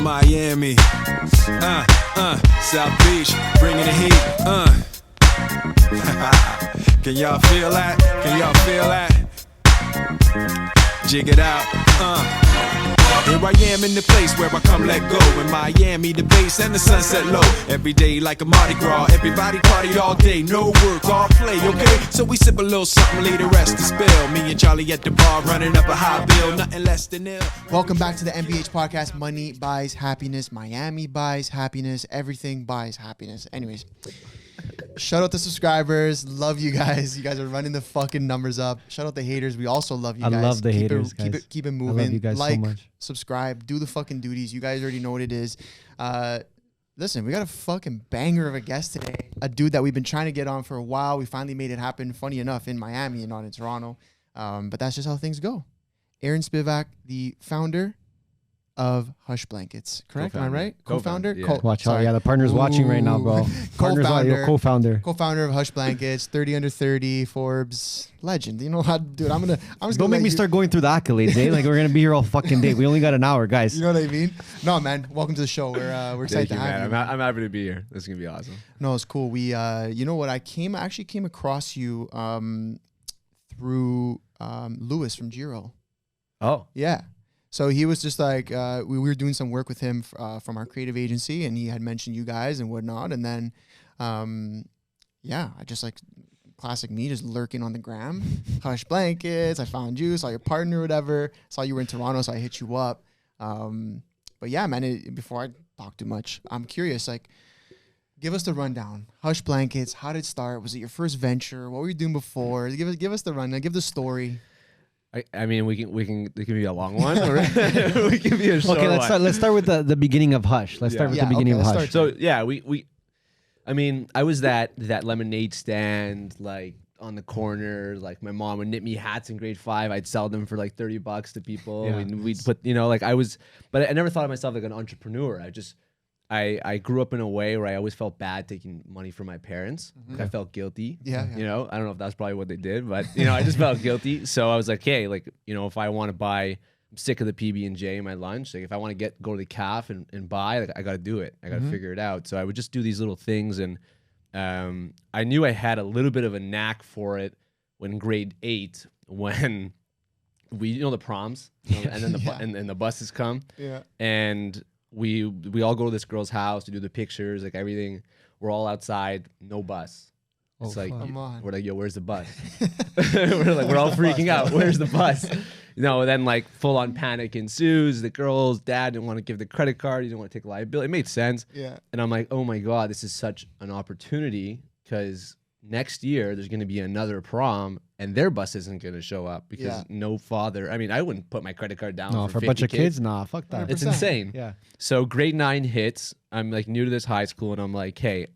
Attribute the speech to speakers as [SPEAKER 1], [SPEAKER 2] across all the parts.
[SPEAKER 1] Miami, South Beach, bringing the heat, Can y'all feel that? Can y'all feel that? Jig it out, Here I am in the place where I come let go. In Miami, the bass and the sunset low. Every day like a Mardi Gras. Everybody party all day. No work, all play, okay? So we sip a little something, leave the rest to spill. Me and Charlie at the bar running up a high bill. Nothing less than ill.
[SPEAKER 2] Welcome back to the MBH Podcast. Money buys happiness. Miami buys happiness. Everything buys happiness. Anyways. Shout out to subscribers. Love you guys. You guys are running the fucking numbers up. Shout out the haters. We also love you guys.
[SPEAKER 3] I love the haters, guys.
[SPEAKER 2] Keep it moving.
[SPEAKER 3] I love you guys
[SPEAKER 2] like,
[SPEAKER 3] so much.
[SPEAKER 2] Subscribe, do the fucking duties. You guys already know what it is. Listen, we got a fucking banger of a guest today. A dude that we've been trying to get on for a while. We finally made it happen, funny enough, in Miami and not in Toronto. But that's just how things go. Aaron Spivak, the founder of Hush Blankets, correct? Am I right? Co-founder?
[SPEAKER 4] Yeah.
[SPEAKER 3] Watch out. Yeah, the partner's watching right now, bro. Co-founder.
[SPEAKER 2] Co-founder of Hush Blankets, 30 under 30, Forbes, legend. You know how, dude, I'm just
[SPEAKER 3] Don't make me start going through the accolades, eh? Like, we're going to be here all fucking day. We only got an hour, guys.
[SPEAKER 2] You know what I mean? No, man. Welcome to the show. We're excited to have you.
[SPEAKER 4] I'm happy to be here. This is going to be awesome.
[SPEAKER 2] No, it's cool. We, you know what? I actually came across you through Lewis from Giro.
[SPEAKER 4] Oh.
[SPEAKER 2] Yeah. So he was just like, we were doing some work with him from our creative agency, and he had mentioned you guys and whatnot. And then, I just like classic me, just lurking on the gram. Hush Blankets. I found you, saw your partner, or whatever. Saw you were in Toronto, so I hit you up. But yeah, man. Before I talk too much, I'm curious. Like, give us the rundown. Hush Blankets. How did it start? Was it your first venture? What were you doing before? Give us the rundown. Give the story.
[SPEAKER 4] I mean, it can be a long one, or we can be a short one.
[SPEAKER 3] Okay, let's start with the beginning of Hush. Let's start with the beginning of Hush.
[SPEAKER 4] So yeah, I mean, I was that lemonade stand, like on the corner. Like my mom would knit me hats in grade 5. I'd sell them for like $30 to people.
[SPEAKER 3] Yeah.
[SPEAKER 4] We'd put, but I never thought of myself like an entrepreneur. I grew up in a way where I always felt bad taking money from my parents. Mm-hmm. I felt guilty.
[SPEAKER 2] Yeah.
[SPEAKER 4] I don't know if that's probably what they did, but I just felt guilty. So I was like, hey, like, if I want to buy, I'm sick of the PB&J in my lunch. Like if I want to go to the caf and buy, like I got to do it. I got to figure it out. So I would just do these little things. And I knew I had a little bit of a knack for it when grade 8, when we, the proms, and then and the buses come.
[SPEAKER 2] Yeah.
[SPEAKER 4] And we all go to this girl's house to do the pictures, like everything. We're all outside, no bus. It's like, we're like, yo, where's the bus? we're all freaking out. Where's the bus? Then like full on panic ensues. The girl's dad didn't want to give the credit card. He didn't want to take liability. It made sense.
[SPEAKER 2] Yeah.
[SPEAKER 4] And I'm like, oh my God, this is such an opportunity, because next year there's going to be another prom and their bus isn't going to show up because no father. I mean, I wouldn't put my credit card down for
[SPEAKER 3] a bunch of kids. Nah, fuck that.
[SPEAKER 2] 100%.
[SPEAKER 4] It's insane.
[SPEAKER 3] Yeah.
[SPEAKER 4] So grade 9 hits. I'm like new to this high school, and I'm like, hey,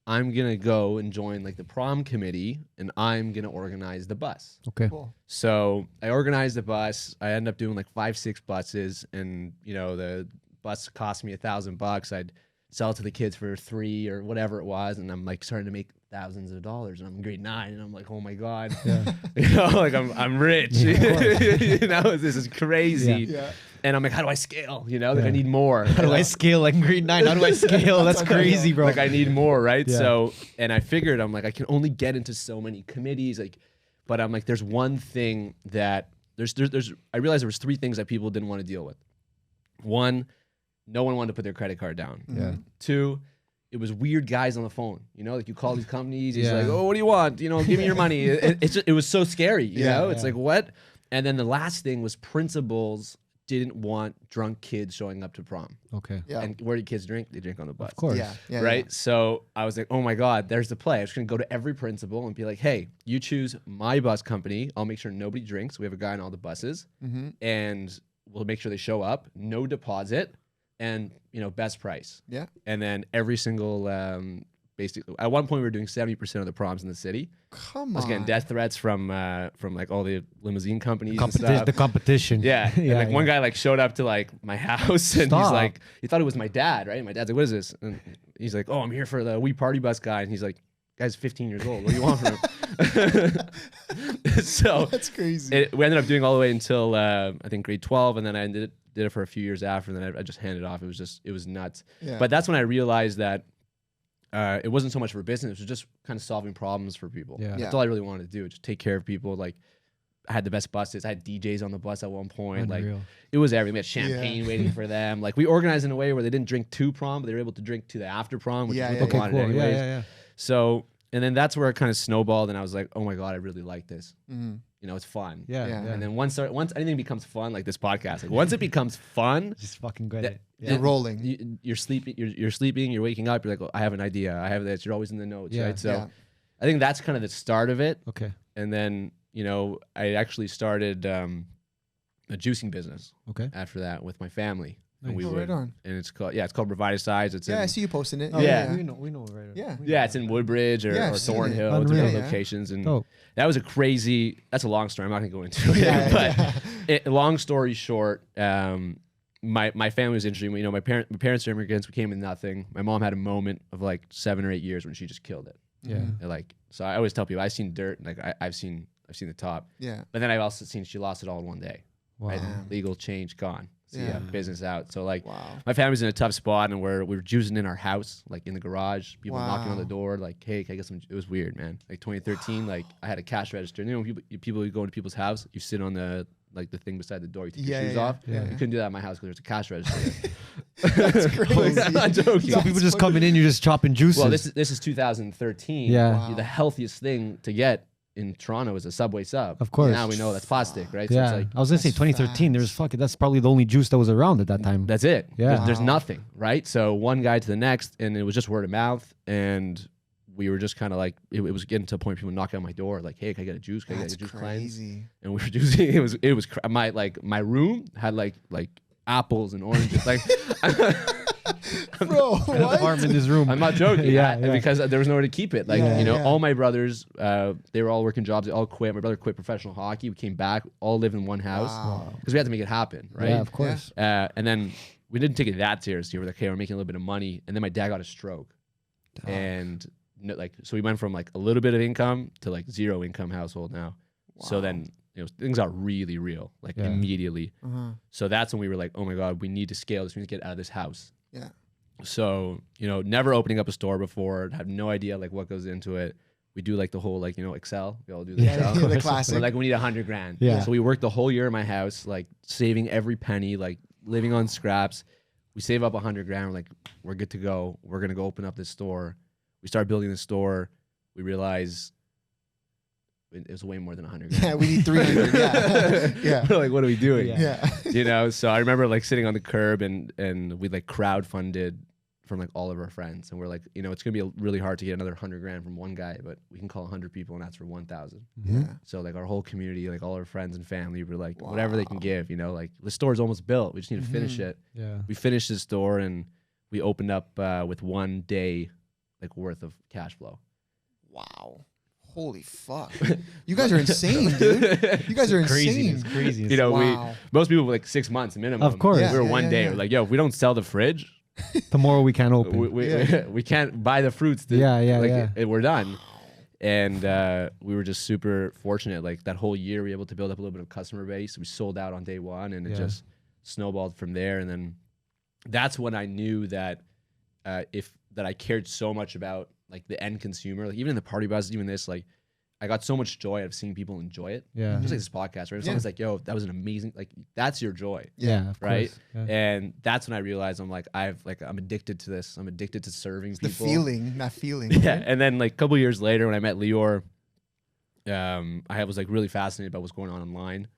[SPEAKER 4] I'm going to go and join like the prom committee, and I'm going to organize the bus.
[SPEAKER 3] Okay.
[SPEAKER 2] Cool.
[SPEAKER 4] So I organized the bus. I ended up doing like 5-6 buses, and the bus cost me $1,000. I'd sell it to the kids for $3 or whatever it was, and I'm like starting to make thousands of dollars, and I'm in grade 9, and I'm like, oh my God, like I'm rich. This is crazy.
[SPEAKER 2] Yeah.
[SPEAKER 4] And I'm like, how do I scale? Like I need more.
[SPEAKER 3] How do I scale like in grade 9? How do I scale? That's crazy, bro.
[SPEAKER 4] Like I need more, right?
[SPEAKER 3] Yeah.
[SPEAKER 4] So, and I figured, I'm like, I can only get into so many committees, but I'm like, there's one thing that I realized there was 3 things that people didn't want to deal with. 1, no one wanted to put their credit card down.
[SPEAKER 3] Yeah.
[SPEAKER 4] 2, it was weird guys on the phone. Like you call these companies, he's like, oh, what do you want? Give me your money. It was so scary. It's like, what? And then the last thing was principals didn't want drunk kids showing up to prom.
[SPEAKER 3] Okay.
[SPEAKER 2] Yeah.
[SPEAKER 4] And where do kids drink? They drink on the bus.
[SPEAKER 3] Of course.
[SPEAKER 2] Yeah.
[SPEAKER 4] Right? So I was like, oh my God, there's the play. I was just going to go to every principal and be like, hey, you choose my bus company. I'll make sure nobody drinks. We have a guy on all the buses.
[SPEAKER 2] Mm-hmm.
[SPEAKER 4] And we'll make sure they show up. No deposit. And, best price.
[SPEAKER 2] Yeah.
[SPEAKER 4] And then every single, basically, at one point we were doing 70% of the proms in the city.
[SPEAKER 2] Come on.
[SPEAKER 4] I was getting death threats from like all the limousine companies and stuff.
[SPEAKER 3] The competition.
[SPEAKER 4] Yeah. And like one guy like showed up to like my house and he's like, he thought it was my dad, right? My dad's like, what is this? And he's like, oh, I'm here for the We Party Bus guy. And he's like, guy's 15 years old. What do you want from him? So
[SPEAKER 2] That's crazy.
[SPEAKER 4] we ended up doing all the way until I think grade 12, and then I did it for a few years after, and then I just handed it off. It was nuts.
[SPEAKER 2] Yeah.
[SPEAKER 4] But that's when I realized that it wasn't so much for business; it was just kind of solving problems for people.
[SPEAKER 3] Yeah.
[SPEAKER 4] That's all I really wanted to do, just take care of people. Like I had the best buses. I had DJs on the bus at one point.
[SPEAKER 3] Unreal.
[SPEAKER 4] Like it was everything. We had champagne waiting for them. Like we organized in a way where they didn't drink to prom, but they were able to drink to the after prom, which is what they
[SPEAKER 3] Okay,
[SPEAKER 4] wanted
[SPEAKER 3] cool.
[SPEAKER 4] anyways.
[SPEAKER 3] Yeah.
[SPEAKER 4] So, and then that's where it kind of snowballed, and I was like, oh my God, I really like this.
[SPEAKER 2] Mhm.
[SPEAKER 4] You know, it's fun.
[SPEAKER 3] Yeah.
[SPEAKER 2] Yeah.
[SPEAKER 4] And then once anything becomes fun, like this podcast, like once it becomes fun,
[SPEAKER 3] Just fucking get
[SPEAKER 4] that-
[SPEAKER 3] it.
[SPEAKER 2] You're rolling.
[SPEAKER 4] you're sleeping, you're sleeping, you're waking up, you're like, oh, I have an idea, I have this. You're always in the notes,
[SPEAKER 3] Yeah.
[SPEAKER 4] right? So,
[SPEAKER 2] Yeah.
[SPEAKER 4] I think that's kind of the start of it.
[SPEAKER 3] Okay.
[SPEAKER 4] And then, you know, I actually started a juicing business
[SPEAKER 3] Okay.
[SPEAKER 4] after that with my family. And
[SPEAKER 3] Nice.
[SPEAKER 2] Oh, right on.
[SPEAKER 4] And it's called Revitalize. It's
[SPEAKER 2] Yeah, I
[SPEAKER 4] in,
[SPEAKER 2] see you posting it.
[SPEAKER 3] Oh,
[SPEAKER 4] Yeah.
[SPEAKER 3] We know right.
[SPEAKER 2] Yeah.
[SPEAKER 4] yeah, it's in Woodbridge or,
[SPEAKER 2] Yeah,
[SPEAKER 4] or
[SPEAKER 2] I've seen it.
[SPEAKER 4] Thornhill,
[SPEAKER 3] Unreal.
[SPEAKER 4] different
[SPEAKER 2] Yeah.
[SPEAKER 4] locations. And
[SPEAKER 3] Dope.
[SPEAKER 4] that was that's a long story. I'm not gonna go into it.
[SPEAKER 2] Yeah,
[SPEAKER 4] But long story short, my family was interesting. You know, my parents are immigrants. We came with nothing. My mom had a moment of like 7 or 8 years when she just killed it.
[SPEAKER 3] Yeah.
[SPEAKER 4] And like, so I always tell people I've seen dirt. Like I've seen the top.
[SPEAKER 2] Yeah.
[SPEAKER 4] But then I've also seen she lost it all in one day.
[SPEAKER 3] Wow.
[SPEAKER 4] Right? Legal change gone. So yeah,
[SPEAKER 2] Yeah.
[SPEAKER 4] business out. So like,
[SPEAKER 2] Wow.
[SPEAKER 4] my family's in a tough spot, and we were juicing in our house, like in the garage. People knocking on the
[SPEAKER 2] Wow.
[SPEAKER 4] door, like, "Hey, can I get some?" It was weird, man. Like 2013, like I had a cash register. You know, when people you go into people's house, you sit on the thing beside the door, you take your shoes off.
[SPEAKER 3] Yeah.
[SPEAKER 4] You couldn't do that at my house because there's a cash register.
[SPEAKER 2] That's crazy.
[SPEAKER 4] I'm not joking.
[SPEAKER 3] So people just coming in, you're just chopping juices.
[SPEAKER 4] Well, this is 2013.
[SPEAKER 3] Yeah.
[SPEAKER 2] Wow.
[SPEAKER 4] The healthiest thing to get in Toronto is a Subway sub.
[SPEAKER 3] Of course.
[SPEAKER 4] Now we know that's plastic, right? So
[SPEAKER 3] Yeah.
[SPEAKER 4] it's like
[SPEAKER 3] I was gonna say
[SPEAKER 2] That's
[SPEAKER 3] 2013. There's
[SPEAKER 2] facts.
[SPEAKER 3] that's probably the only juice that was around at that time.
[SPEAKER 4] that's it.
[SPEAKER 3] Yeah.
[SPEAKER 4] There's
[SPEAKER 2] Wow.
[SPEAKER 4] nothing, right? So one guy to the next, and it was just word of mouth, and we were just kind of like, it was getting to a point people knocking on my door, like, "Hey, can I get a juice? Can I
[SPEAKER 2] That's
[SPEAKER 4] get a juice cleanse?"
[SPEAKER 2] crazy.
[SPEAKER 4] And we were juicing. It was my room had like apples and oranges. Like,
[SPEAKER 2] Bro,
[SPEAKER 3] An apartment in his room.
[SPEAKER 4] I'm not joking.
[SPEAKER 3] Yeah,
[SPEAKER 4] And
[SPEAKER 3] yeah.
[SPEAKER 4] because there was nowhere to keep it. Like,
[SPEAKER 2] Yeah,
[SPEAKER 4] you know,
[SPEAKER 2] yeah.
[SPEAKER 4] all my brothers, they were all working jobs. They all quit. My brother quit professional hockey. We came back, all lived in one house
[SPEAKER 2] Wow.
[SPEAKER 4] because we had to make it happen, right?
[SPEAKER 3] Yeah, of course.
[SPEAKER 4] And then we didn't take it that seriously. We were like, "Okay, we're making a little bit of money." And then my dad got a stroke. And so we went from like a little bit of income to like zero income household now. So then, you know, things got really real, like
[SPEAKER 3] Yeah.
[SPEAKER 4] immediately.
[SPEAKER 2] Uh-huh.
[SPEAKER 4] So that's when we were like, "Oh my God, we need to scale this. We need to get out of this house."
[SPEAKER 2] Yeah.
[SPEAKER 4] So, you know, never opening up a store before, have no idea like what goes into it. We do like the whole, like, you know, Excel. We all do the
[SPEAKER 2] Yeah,
[SPEAKER 4] Excel.
[SPEAKER 2] the classic.
[SPEAKER 4] We're like, we need 100 grand.
[SPEAKER 3] Yeah.
[SPEAKER 4] So we worked the whole year in my house, like saving every penny, like living on scraps. We save up 100 grand. We're like, we're good to go. We're going to go open up this store. We start building the store. We realize it was way more than 100 grand.
[SPEAKER 2] Yeah, we need 300. Yeah. Yeah.
[SPEAKER 4] We're like, what are we doing?
[SPEAKER 3] Yeah.
[SPEAKER 2] Yeah.
[SPEAKER 4] You know, so I remember like sitting on the curb and we like crowdfunded from like all of our friends, and we're like, you know, it's gonna be really hard to get another 100 grand from one guy, but we can call 100 people and ask for 1,000.
[SPEAKER 2] Yeah.
[SPEAKER 4] So like our whole community, like all our friends and family, were like, whatever they can give, you know, like the store's almost built. We just need to finish it.
[SPEAKER 3] Yeah.
[SPEAKER 4] We finished the store and we opened up with 1 day like worth of cash flow.
[SPEAKER 2] Wow. Holy fuck. You guys are insane, dude. You guys are
[SPEAKER 3] Crazy.
[SPEAKER 2] insane.
[SPEAKER 3] It's crazy.
[SPEAKER 4] You know,
[SPEAKER 2] Wow.
[SPEAKER 4] most people were like 6 months minimum.
[SPEAKER 3] Of course.
[SPEAKER 4] we were
[SPEAKER 2] Yeah,
[SPEAKER 4] 1
[SPEAKER 2] yeah,
[SPEAKER 4] day.
[SPEAKER 2] yeah.
[SPEAKER 4] We're like, yo, if we don't sell the fridge,
[SPEAKER 3] Tomorrow we can't open.
[SPEAKER 4] we can't buy the fruits. We're done. And we were just super fortunate. Like that whole year, we were able to build up a little bit of customer base. We sold out on day one, and it
[SPEAKER 3] Yeah.
[SPEAKER 4] just snowballed from there. And then that's when I knew that that I cared so much about like the end consumer. Like even in the party bus, even this, like I got so much joy out of seeing people enjoy it.
[SPEAKER 3] Yeah.
[SPEAKER 4] Just like this podcast, right? If someone's like, "Yo, that was an amazing," like that's your joy.
[SPEAKER 3] Yeah. Of
[SPEAKER 4] Right.
[SPEAKER 3] course. Yeah.
[SPEAKER 4] And that's when I realized I'm addicted to this. I'm addicted to serving
[SPEAKER 2] The
[SPEAKER 4] people.
[SPEAKER 2] feeling, not feeling.
[SPEAKER 4] Yeah. And then like a couple years later when I met Lior, I was like really fascinated about what's going on online.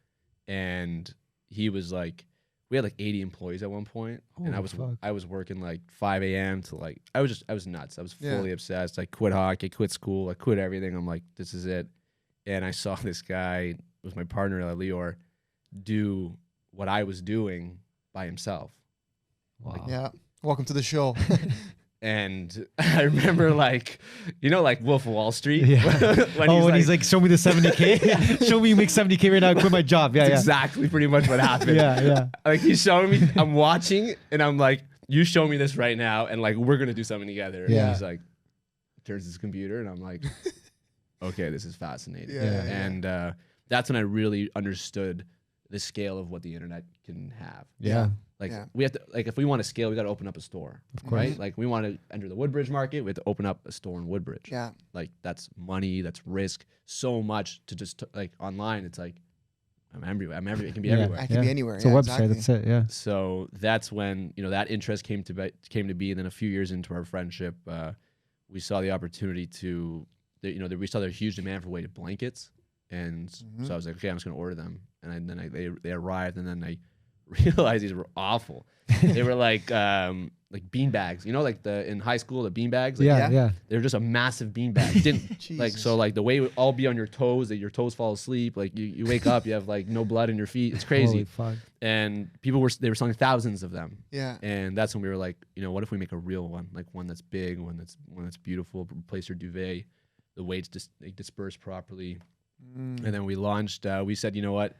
[SPEAKER 4] And he was like, we had like 80 employees at one point, and
[SPEAKER 3] Holy fuck.
[SPEAKER 4] I was working like 5 a.m. to like I was nuts. I was
[SPEAKER 2] Yeah.
[SPEAKER 4] fully obsessed. I quit hockey, quit school, I quit everything. I'm like, this is it. And I saw this guy, was my partner Lior, do what I was doing by himself.
[SPEAKER 3] Wow.
[SPEAKER 2] Yeah. Welcome to the show.
[SPEAKER 4] And I remember like, you know, like Wolf of Wall Street.
[SPEAKER 3] Yeah.
[SPEAKER 4] when
[SPEAKER 3] he's like, show me the 70K. Show me you make 70K right now. I quit my job. Yeah.
[SPEAKER 4] that's
[SPEAKER 3] Yeah.
[SPEAKER 4] exactly pretty much what happened.
[SPEAKER 3] Yeah. Yeah.
[SPEAKER 4] Like he's showing me, I'm watching, and I'm like, you show me this right now, and like we're gonna do something together.
[SPEAKER 3] Yeah.
[SPEAKER 4] And he's like, turns his computer, and I'm like, okay, this is fascinating.
[SPEAKER 2] Yeah.
[SPEAKER 4] And that's when I really understood the scale of what the internet can have.
[SPEAKER 3] Yeah.
[SPEAKER 4] Like
[SPEAKER 2] Yeah.
[SPEAKER 4] we have to, like if we want to scale, we got to open up a store, right? Like we want to enter the Woodbridge market, we have to open up a store in Woodbridge.
[SPEAKER 2] Yeah.
[SPEAKER 4] Like that's money, that's risk, so much to just like online. It's like I'm everywhere. It can be everywhere.
[SPEAKER 2] I can be anywhere.
[SPEAKER 3] It's a
[SPEAKER 2] yeah,
[SPEAKER 3] website.
[SPEAKER 2] exactly.
[SPEAKER 3] That's it. Yeah.
[SPEAKER 4] So that's when that interest came to be. And then a few years into our friendship, we saw the opportunity to, we saw their huge demand for weighted blankets, and so I was like, okay, I'm just gonna order them. And then they arrived, and then I realized these were awful. They were like bean bags, like in high school the bean bags. Like,
[SPEAKER 3] Yeah.
[SPEAKER 4] They're just a massive bean bag. Didn't like so like the way it would all be on your toes, that your toes fall asleep. Like you wake up, you have like no blood in your feet. It's crazy.
[SPEAKER 3] Holy fuck.
[SPEAKER 4] And people were selling thousands of them.
[SPEAKER 2] Yeah.
[SPEAKER 4] And that's when we were like, what if we make a real one, like one that's big, one that's beautiful, replace your duvet, the weights disperse properly. And then we launched. We said, you know what,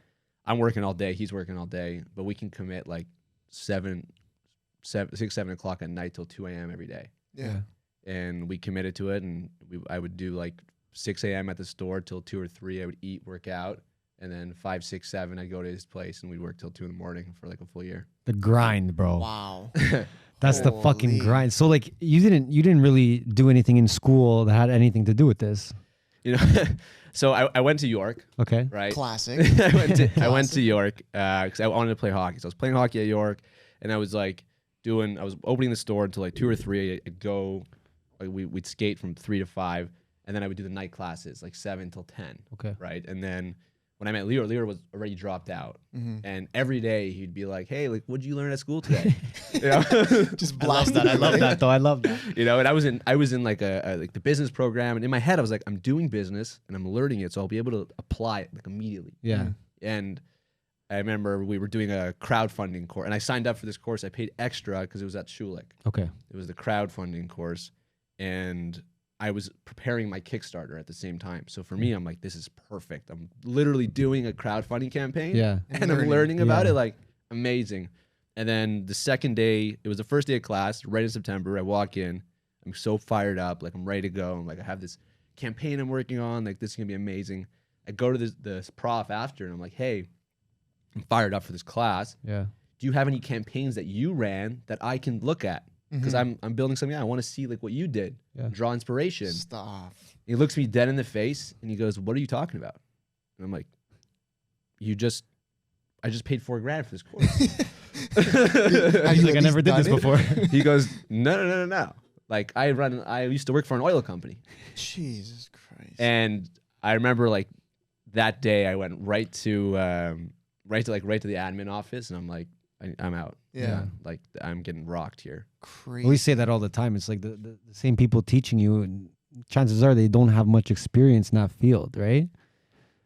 [SPEAKER 4] I'm working all day, he's working all day, but we can commit like 6, 7 o'clock at night till 2 a.m. every day.
[SPEAKER 2] Yeah.
[SPEAKER 4] And we committed to it, and I would do like 6 a.m. at the store till 2 or 3. I would eat, work out, and then 5, 6, 7, I'd go to his place, and we'd work till 2 in the morning for like a full year.
[SPEAKER 3] The grind, bro.
[SPEAKER 2] Wow.
[SPEAKER 3] That's the fucking
[SPEAKER 2] Holy.
[SPEAKER 3] grind. So like you didn't really do anything in school that had anything to do with this.
[SPEAKER 4] So I went to York,
[SPEAKER 3] Okay.
[SPEAKER 4] right?
[SPEAKER 2] Classic.
[SPEAKER 4] I went to York because I wanted to play hockey. So I was playing hockey at York, and I was like I was opening the store until like 2 or 3. I'd go, like, we'd skate from 3 to 5, and then I would do the night classes like 7 till 10.
[SPEAKER 3] Okay.
[SPEAKER 4] Right, and then when I met Leo was already dropped out, and every day he'd be like, "Hey, like, what'd you learn at school today?"
[SPEAKER 2] Just blast that.
[SPEAKER 3] I love that though. I love that.
[SPEAKER 4] And I was in like like the business program, and in my head I was like, I'm doing business and I'm learning it, so I'll be able to apply it like immediately.
[SPEAKER 3] Yeah.
[SPEAKER 4] And I remember we were doing a crowdfunding course, and I signed up for this course. I paid extra because it was at Schulich.
[SPEAKER 3] Okay.
[SPEAKER 4] It was the crowdfunding course, and I was preparing my Kickstarter at the same time. So for me, I'm like, this is perfect. I'm literally doing a crowdfunding campaign,
[SPEAKER 3] Yeah.
[SPEAKER 4] and I'm learning about
[SPEAKER 3] Yeah.
[SPEAKER 4] it, like amazing. And then the second day, it was the first day of class, right in September. I walk in, I'm so fired up, like I'm ready to go. I'm like, I have this campaign I'm working on, like this is gonna be amazing. I go to this prof after, and I'm like, hey, I'm fired up for this class.
[SPEAKER 3] Yeah.
[SPEAKER 4] Do you have any campaigns that you ran that I can look at? Because I'm building something out. I want to see like what you did,
[SPEAKER 3] Yeah.
[SPEAKER 4] draw inspiration.
[SPEAKER 2] Stop.
[SPEAKER 4] He looks me dead in the face and he goes, "What are you talking about?" And I'm like, I just paid $4,000 for this course."
[SPEAKER 3] He's like, I never did this before.
[SPEAKER 4] He goes, No. Like I used to work for an oil company.
[SPEAKER 2] Jesus Christ.
[SPEAKER 4] And I remember like that day I went right to the admin office, and I'm like, I'm out.
[SPEAKER 2] Yeah.
[SPEAKER 4] Like I'm getting rocked here.
[SPEAKER 2] Crazy.
[SPEAKER 3] We say that all the time. It's like the same people teaching you, and chances are they don't have much experience in that field, right?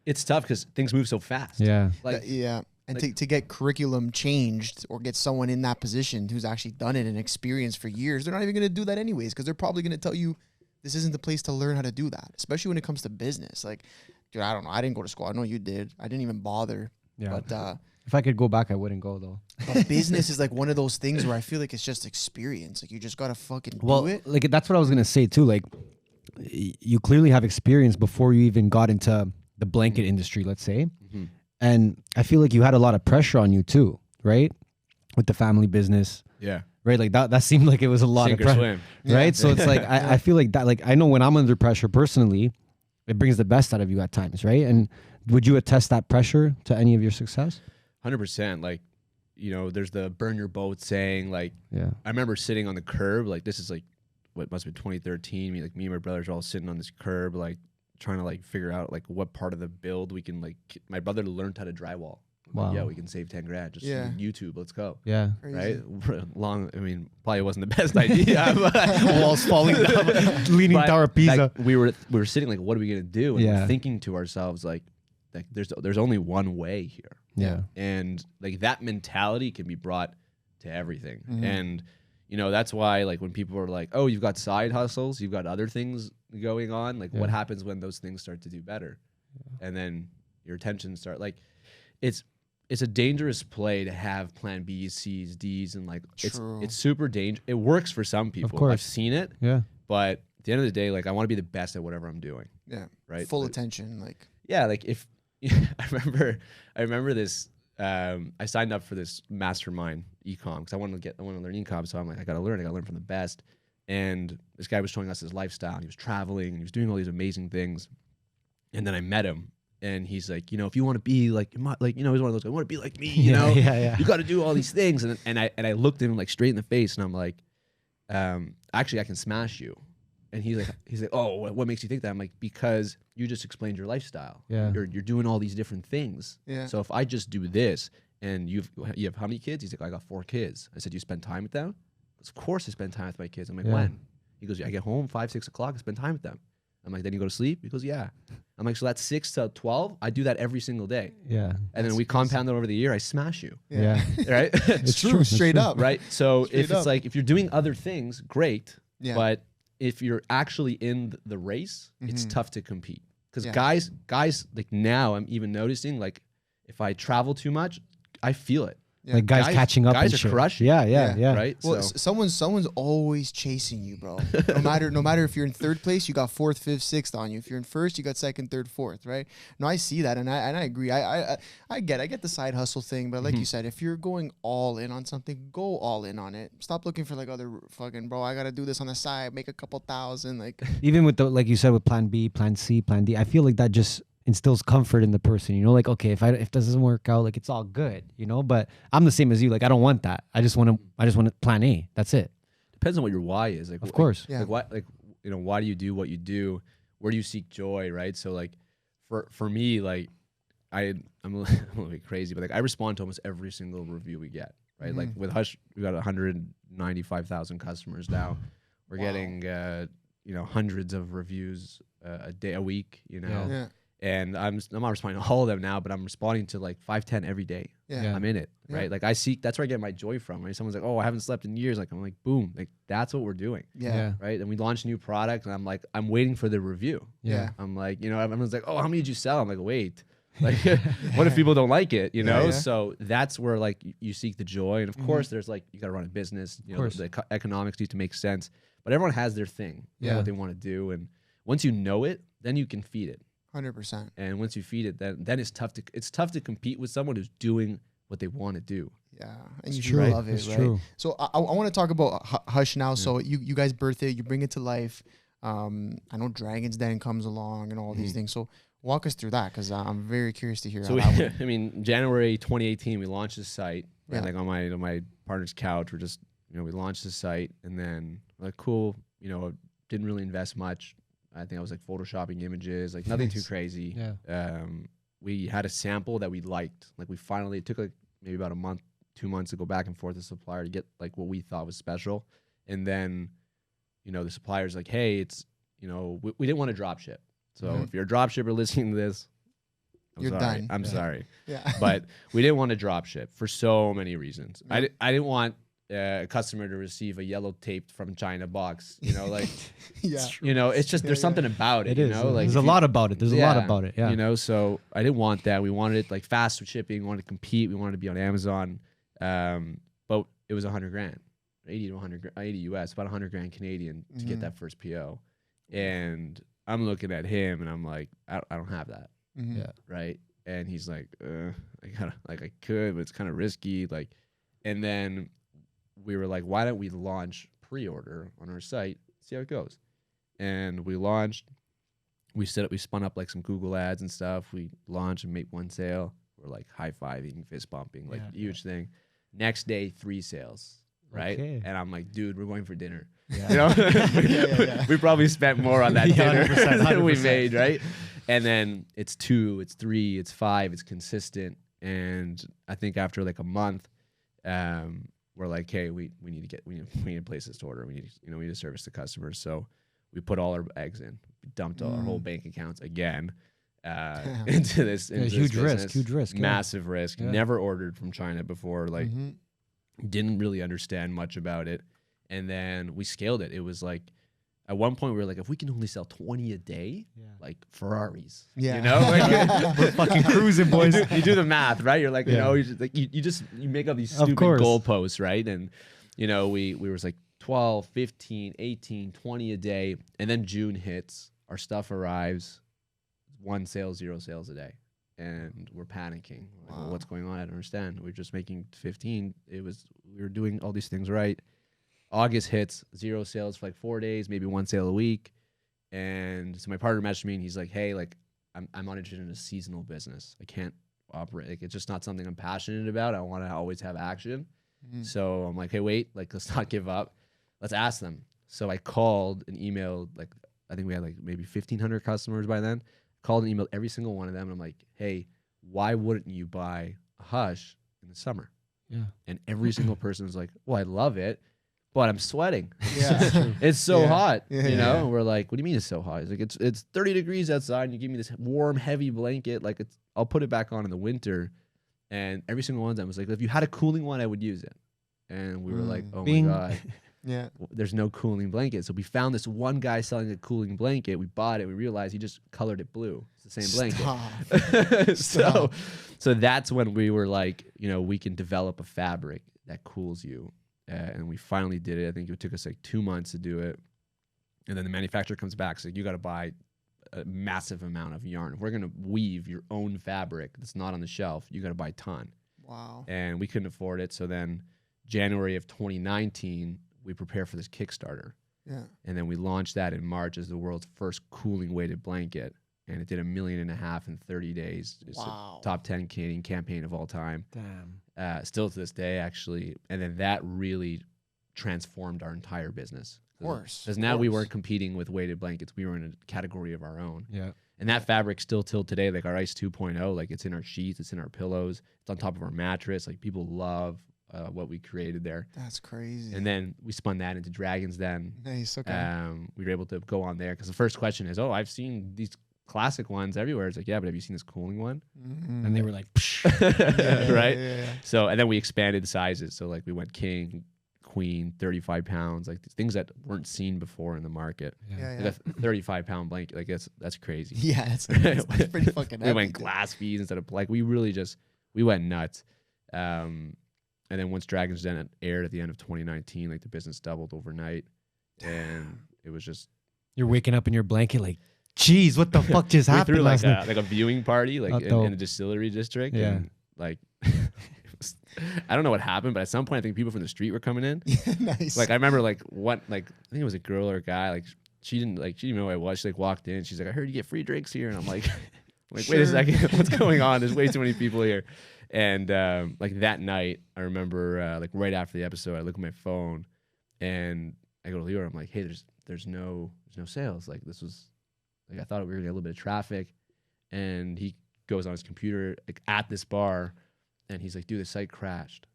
[SPEAKER 4] It's tough because things move so fast.
[SPEAKER 3] Yeah.
[SPEAKER 4] Like
[SPEAKER 2] yeah. And
[SPEAKER 4] like-
[SPEAKER 2] to get curriculum changed or get someone in that position who's actually done it and experienced for years, they're not even going to do that anyways, because they're probably going to tell you this isn't the place to learn how to do that, especially when it comes to business. Like, dude, I don't know. I didn't go to school. I know you did. I didn't even bother.
[SPEAKER 3] Yeah.
[SPEAKER 2] But
[SPEAKER 3] If I could go back, I wouldn't go though.
[SPEAKER 2] but business is like one of those things where I feel like it's just experience. Like you just got to fucking do it.
[SPEAKER 3] Like that's what I was gonna say too. Like, you clearly have experience before you even got into the blanket industry, let's say, and I feel like you had a lot of pressure on you too, right? With the family business,
[SPEAKER 4] Yeah.
[SPEAKER 3] right? Like that seemed like it was a lot
[SPEAKER 4] Sink
[SPEAKER 3] of
[SPEAKER 4] or
[SPEAKER 3] pressure,
[SPEAKER 4] swim.
[SPEAKER 3] right? So it's like I feel like that. Like I know when I'm under pressure personally, it brings the best out of you at times, right? And would you attest that pressure to any of your success?
[SPEAKER 4] 100%. Like, there's the burn your boat saying. Like,
[SPEAKER 3] Yeah.
[SPEAKER 4] I remember sitting on the curb. Like, this is like what must have been 2013. Me and my brothers are all sitting on this curb, like trying to like figure out like what part of the build we can like. My brother learned how to drywall. I'm like,
[SPEAKER 3] Wow.
[SPEAKER 4] yeah, we can save $10,000. Just
[SPEAKER 2] Yeah.
[SPEAKER 4] YouTube. Let's go.
[SPEAKER 3] Yeah.
[SPEAKER 2] Crazy.
[SPEAKER 4] Right. Probably wasn't the best idea. But
[SPEAKER 3] Walls falling down, leaning
[SPEAKER 4] But,
[SPEAKER 3] Tower of Pisa.
[SPEAKER 4] like, we were sitting like, what are we gonna do? And
[SPEAKER 3] Yeah.
[SPEAKER 4] we're thinking to ourselves like there's only one way here.
[SPEAKER 3] Yeah.
[SPEAKER 4] And like that mentality can be brought to everything. And that's why like when people are like, oh, you've got side hustles, you've got other things going on, like what happens when those things start to do better? And then your attention start like it's a dangerous play to have plan B's, C's, D's, and like
[SPEAKER 2] True.
[SPEAKER 4] it's super dangerous. It works for some people.
[SPEAKER 3] course.
[SPEAKER 4] I've seen it,
[SPEAKER 3] Yeah.
[SPEAKER 4] but at the end of the day, like I want to be the best at whatever I'm doing.
[SPEAKER 2] Yeah.
[SPEAKER 4] Right.
[SPEAKER 2] Full attention. Like,
[SPEAKER 4] yeah. Like if I remember this, I signed up for this mastermind ecom because I want to learn ecom. So I'm like, I got to learn from the best. And this guy was showing us his lifestyle. And he was traveling and he was doing all these amazing things. And then I met him and he's like, if you want to be like, he's one of those, I want to be like me, you know, you got to do all these things. And I looked at him like straight in the face and I'm like, actually I can smash you. And he's like, oh, what makes you think that? I'm like, because you just explained your lifestyle.
[SPEAKER 3] Yeah.
[SPEAKER 4] You're doing all these different things.
[SPEAKER 2] Yeah.
[SPEAKER 4] So if I just do this and you have how many kids? He's like, I got 4 kids. I said, you spend time with them? Of course I spend time with my kids. I'm like, when? He goes, I get home 5, 6 o'clock, I spend time with them. I'm like, then you go to sleep? He goes, yeah. I'm like, so that's 6 to 12? I do that every single day.
[SPEAKER 3] Yeah.
[SPEAKER 4] And then we compound it over the year, I smash you.
[SPEAKER 3] Yeah.
[SPEAKER 4] Right?
[SPEAKER 2] It's true. Straight up.
[SPEAKER 4] Right? So
[SPEAKER 2] Straight
[SPEAKER 4] if it's
[SPEAKER 2] up.
[SPEAKER 4] like, if you're doing other things, great.
[SPEAKER 2] Yeah.
[SPEAKER 4] But if you're actually in the race, it's tough to compete. Because
[SPEAKER 2] Yeah.
[SPEAKER 4] guys, like now I'm even noticing, like if I travel too much, I feel it.
[SPEAKER 2] Yeah.
[SPEAKER 3] Like guys catching up.
[SPEAKER 4] Guys
[SPEAKER 3] and
[SPEAKER 4] are
[SPEAKER 3] shit.
[SPEAKER 4] crushing.
[SPEAKER 3] Yeah.
[SPEAKER 4] Right?
[SPEAKER 2] Well,
[SPEAKER 4] So
[SPEAKER 2] someone's always chasing you, bro. No matter if you're in 3rd place, you got 4th, 5th, 6th on you. If you're in 1st, you got 2nd, 3rd, 4th, right? No, I see that, and I agree. I get the side hustle thing, but like you said, if you're going all in on something, go all in on it. Stop looking for like other fucking bro. I gotta do this on the side, make a couple thousand, like.
[SPEAKER 3] Even with like you said, with plan B, plan C, plan D, I feel like that just instills comfort in the person, like, okay, if this doesn't work out, like it's all good, but I'm the same as you. Like, I don't want that. I just want plan A. That's it.
[SPEAKER 4] depends on what your why is. Like,
[SPEAKER 3] Of course.
[SPEAKER 2] Yeah.
[SPEAKER 4] Why do you do what you do? Where do you seek joy? Right. So like for me, like I'm a little bit crazy, but like I respond to almost every single review we get. Right. Like with Hush, we got 195,000 customers now. We're getting, hundreds of reviews a week,
[SPEAKER 2] Yeah.
[SPEAKER 4] And I'm not responding to all of them now, but I'm responding to like 5, 10 every day.
[SPEAKER 2] Yeah.
[SPEAKER 4] I'm in it,
[SPEAKER 2] Yeah.
[SPEAKER 4] right? Like that's where I get my joy from. Right? Someone's like, "Oh, I haven't slept in years." Like I'm like, boom, like that's what we're doing,
[SPEAKER 2] Yeah.
[SPEAKER 4] right? And we launched a new product, and I'm like, I'm waiting for the review.
[SPEAKER 2] Yeah.
[SPEAKER 4] I'm like, everyone's like, "Oh, how many did you sell?" I'm like, wait, like, what if people don't like it?
[SPEAKER 2] Yeah.
[SPEAKER 4] So that's where like you seek the joy, and of course, there's like you got to run a business.
[SPEAKER 3] course.
[SPEAKER 4] The economics need to make sense, but everyone has their thing, what they want to do, and once you know it, then you can feed it.
[SPEAKER 2] 100%.
[SPEAKER 4] And once you feed it, then it's tough to compete with someone who's doing what they want to do.
[SPEAKER 2] Yeah, and
[SPEAKER 3] It's
[SPEAKER 2] you
[SPEAKER 3] true.
[SPEAKER 2] love it,
[SPEAKER 3] It's
[SPEAKER 2] right?
[SPEAKER 3] true.
[SPEAKER 2] So I want to talk about Hush now. So you guys birth it, you bring it to life. I know Dragon's Den comes along and all these things. So walk us through that, because I'm very curious to hear.
[SPEAKER 4] So
[SPEAKER 2] how that went.
[SPEAKER 4] January 2018, we launched the site. Right?
[SPEAKER 2] Yeah.
[SPEAKER 4] Like on my partner's couch, we're just we launched the site, and then like cool, didn't really invest much. I think I was like photoshopping images, like nothing too crazy.
[SPEAKER 3] Yeah.
[SPEAKER 4] We had a sample that we liked. Like it took like maybe about a month, 2 months to go back and forth with the supplier to get like what we thought was special. And then, the supplier's like, hey, it's, we didn't want to drop ship. So if you're a drop shipper listening to this,
[SPEAKER 2] You're
[SPEAKER 4] sorry.
[SPEAKER 2] done.
[SPEAKER 4] I'm sorry.
[SPEAKER 2] Yeah.
[SPEAKER 4] But we didn't want to drop ship for so many reasons.
[SPEAKER 2] Yeah.
[SPEAKER 4] I didn't want a customer to receive a yellow taped from China box, like,
[SPEAKER 2] Yeah.
[SPEAKER 4] it's just, there's something about it,
[SPEAKER 3] It is.
[SPEAKER 4] like
[SPEAKER 3] There's a lot about it. There's a lot about it. Yeah.
[SPEAKER 4] so I didn't want that. We wanted it like fast shipping. We wanted to compete. We wanted to be on Amazon. But it was $100,000, 80 to 100, 80 US, about $100,000 Canadian to get that first PO. And I'm looking at him and I'm like, I don't have that.
[SPEAKER 3] Yeah.
[SPEAKER 4] Right. And he's like, I could, but it's kind of risky. Like, and then we were like, why don't we launch pre-order on our site, see how it goes? And we launched, we spun up like some Google ads and stuff. We launched and made 1 sale. We're like high-fiving, fist bumping, like huge thing. Next day, 3 sales, right?
[SPEAKER 3] Okay.
[SPEAKER 4] And I'm like, dude, we're going for dinner.
[SPEAKER 3] Yeah.
[SPEAKER 4] We probably spent more on that dinner
[SPEAKER 3] 100%,
[SPEAKER 4] than we
[SPEAKER 3] 100%.
[SPEAKER 4] made, right? And then it's 2, it's 3, it's 5, it's consistent. And I think after like a month, we're like, hey, we need to place this order. We need to service the customers. So we put all our eggs in. We dumped all our whole bank accounts again into this. Into
[SPEAKER 3] huge
[SPEAKER 4] this business.
[SPEAKER 3] huge risk. Yeah.
[SPEAKER 4] Massive risk.
[SPEAKER 3] Yeah.
[SPEAKER 4] Never ordered from China before. Like, didn't really understand much about it. And then we scaled it. It was like, at one point we were like, if we can only sell 20 a day, like Ferraris,
[SPEAKER 2] Yeah.
[SPEAKER 4] Like,
[SPEAKER 3] We're fucking cruising, boys.
[SPEAKER 4] you do the math, right? You're like,
[SPEAKER 3] Yeah.
[SPEAKER 4] you just make up these
[SPEAKER 3] Of
[SPEAKER 4] stupid
[SPEAKER 3] course.
[SPEAKER 4] goalposts, right? And we were like, 12, 15, 18, 20 a day. And then June hits, our stuff arrives, 1 sale, 0 sales a day. And we're panicking. Like, well, what's going on? I don't understand. We're just making 15. We were doing all these things right. August hits, 0 sales for like 4 days, maybe 1 sale a week. And so my partner messaged me and he's like, hey, like I'm not interested in a seasonal business. I can't operate. Like, it's just not something I'm passionate about. I want to always have action. So I'm like, hey, wait, like, let's not give up. Let's ask them. So I called and emailed, like, I think we had like maybe 1,500 customers by then. Called and emailed every single one of them. And I'm like, hey, why wouldn't you buy a Hush in the summer?
[SPEAKER 3] Yeah.
[SPEAKER 4] And every single person was like, well, I love it, but I'm sweating.
[SPEAKER 2] Yeah.
[SPEAKER 4] It's so hot,
[SPEAKER 2] Yeah,
[SPEAKER 4] you know?
[SPEAKER 2] yeah.
[SPEAKER 4] And we're like, what do you mean it's so hot? He's like, it's 30 degrees outside and you give me this warm, heavy blanket. Like, I'll put it back on in the winter. And every single one of them was like, if you had a cooling one, I would use it. And we were like, oh
[SPEAKER 3] Bing.
[SPEAKER 4] my God.
[SPEAKER 2] Yeah.
[SPEAKER 4] There's no cooling blanket. So we found this one guy selling a cooling blanket. We bought it. We realized he just colored it blue. It's the same blanket.
[SPEAKER 2] Stop.
[SPEAKER 4] So that's when we were like, you know, we can develop a fabric that cools you. And we finally did it. I think it took us like 2 months to do it. And then the manufacturer comes back. So you got to buy a massive amount of yarn. If we're going to weave your own fabric that's not on the shelf, you got to buy a ton.
[SPEAKER 2] Wow.
[SPEAKER 4] And we couldn't afford it. So then January of 2019, we prepare for this Kickstarter.
[SPEAKER 2] Yeah.
[SPEAKER 4] And then we launched that in March as the world's first cooling weighted blanket. And it did $1.5 million in 30 days. It's
[SPEAKER 2] Wow.
[SPEAKER 4] a top 10 Canadian campaign of all time.
[SPEAKER 3] Damn.
[SPEAKER 4] Still to this day, actually. And then that really transformed our entire business.
[SPEAKER 2] Of course.
[SPEAKER 4] Because now we weren't competing with weighted blankets. We were in a category of our own.
[SPEAKER 3] Yeah.
[SPEAKER 4] And that fabric still till today, like our Ice 2.0, like it's in our sheets, it's in our pillows, it's on top of our mattress. Like people love what we created there.
[SPEAKER 2] That's crazy.
[SPEAKER 4] And then we spun that into Dragon's Den.
[SPEAKER 2] Nice. Okay.
[SPEAKER 4] We were able to go on there because the first question is, oh, I've seen these classic ones everywhere. It's like, yeah, but have you seen this cooling one?
[SPEAKER 3] And they were like, psh.
[SPEAKER 4] Right?
[SPEAKER 2] Yeah.
[SPEAKER 4] So, and then we expanded the sizes. So like we went king, queen, 35 pounds, like things that weren't seen before in the market.
[SPEAKER 2] Yeah.
[SPEAKER 4] Like a 35-pound blanket, like that's crazy.
[SPEAKER 2] Yeah, that's pretty fucking
[SPEAKER 4] We
[SPEAKER 2] heavy,
[SPEAKER 4] went
[SPEAKER 2] dude.
[SPEAKER 4] glass feeds instead of like we went nuts. And then once Dragon's Den aired at the end of 2019, like the business doubled overnight, and it was just
[SPEAKER 3] You're waking up in your blanket like, geez, what the fuck just
[SPEAKER 4] we
[SPEAKER 3] happened
[SPEAKER 4] threw
[SPEAKER 3] last
[SPEAKER 4] like
[SPEAKER 3] night?
[SPEAKER 4] a viewing party like in
[SPEAKER 3] dope.
[SPEAKER 4] the distillery district.
[SPEAKER 3] Yeah.
[SPEAKER 4] And like it was, I don't know what happened, but at some point I think people from the street were coming in.
[SPEAKER 2] Nice.
[SPEAKER 4] Like I remember like I think it was a girl or a guy, like she didn't know who I was. She like walked in, she's like, I heard you get free drinks here, and I'm like wait a second, what's going on? There's way too many people here. And like that night, I remember like right after the episode, I look at my phone and I go to Leo. I'm like, hey, there's no sales. Like this was like I thought we were gonna get a little bit of traffic. And he goes on his computer like at this bar, and he's like, dude, the site crashed.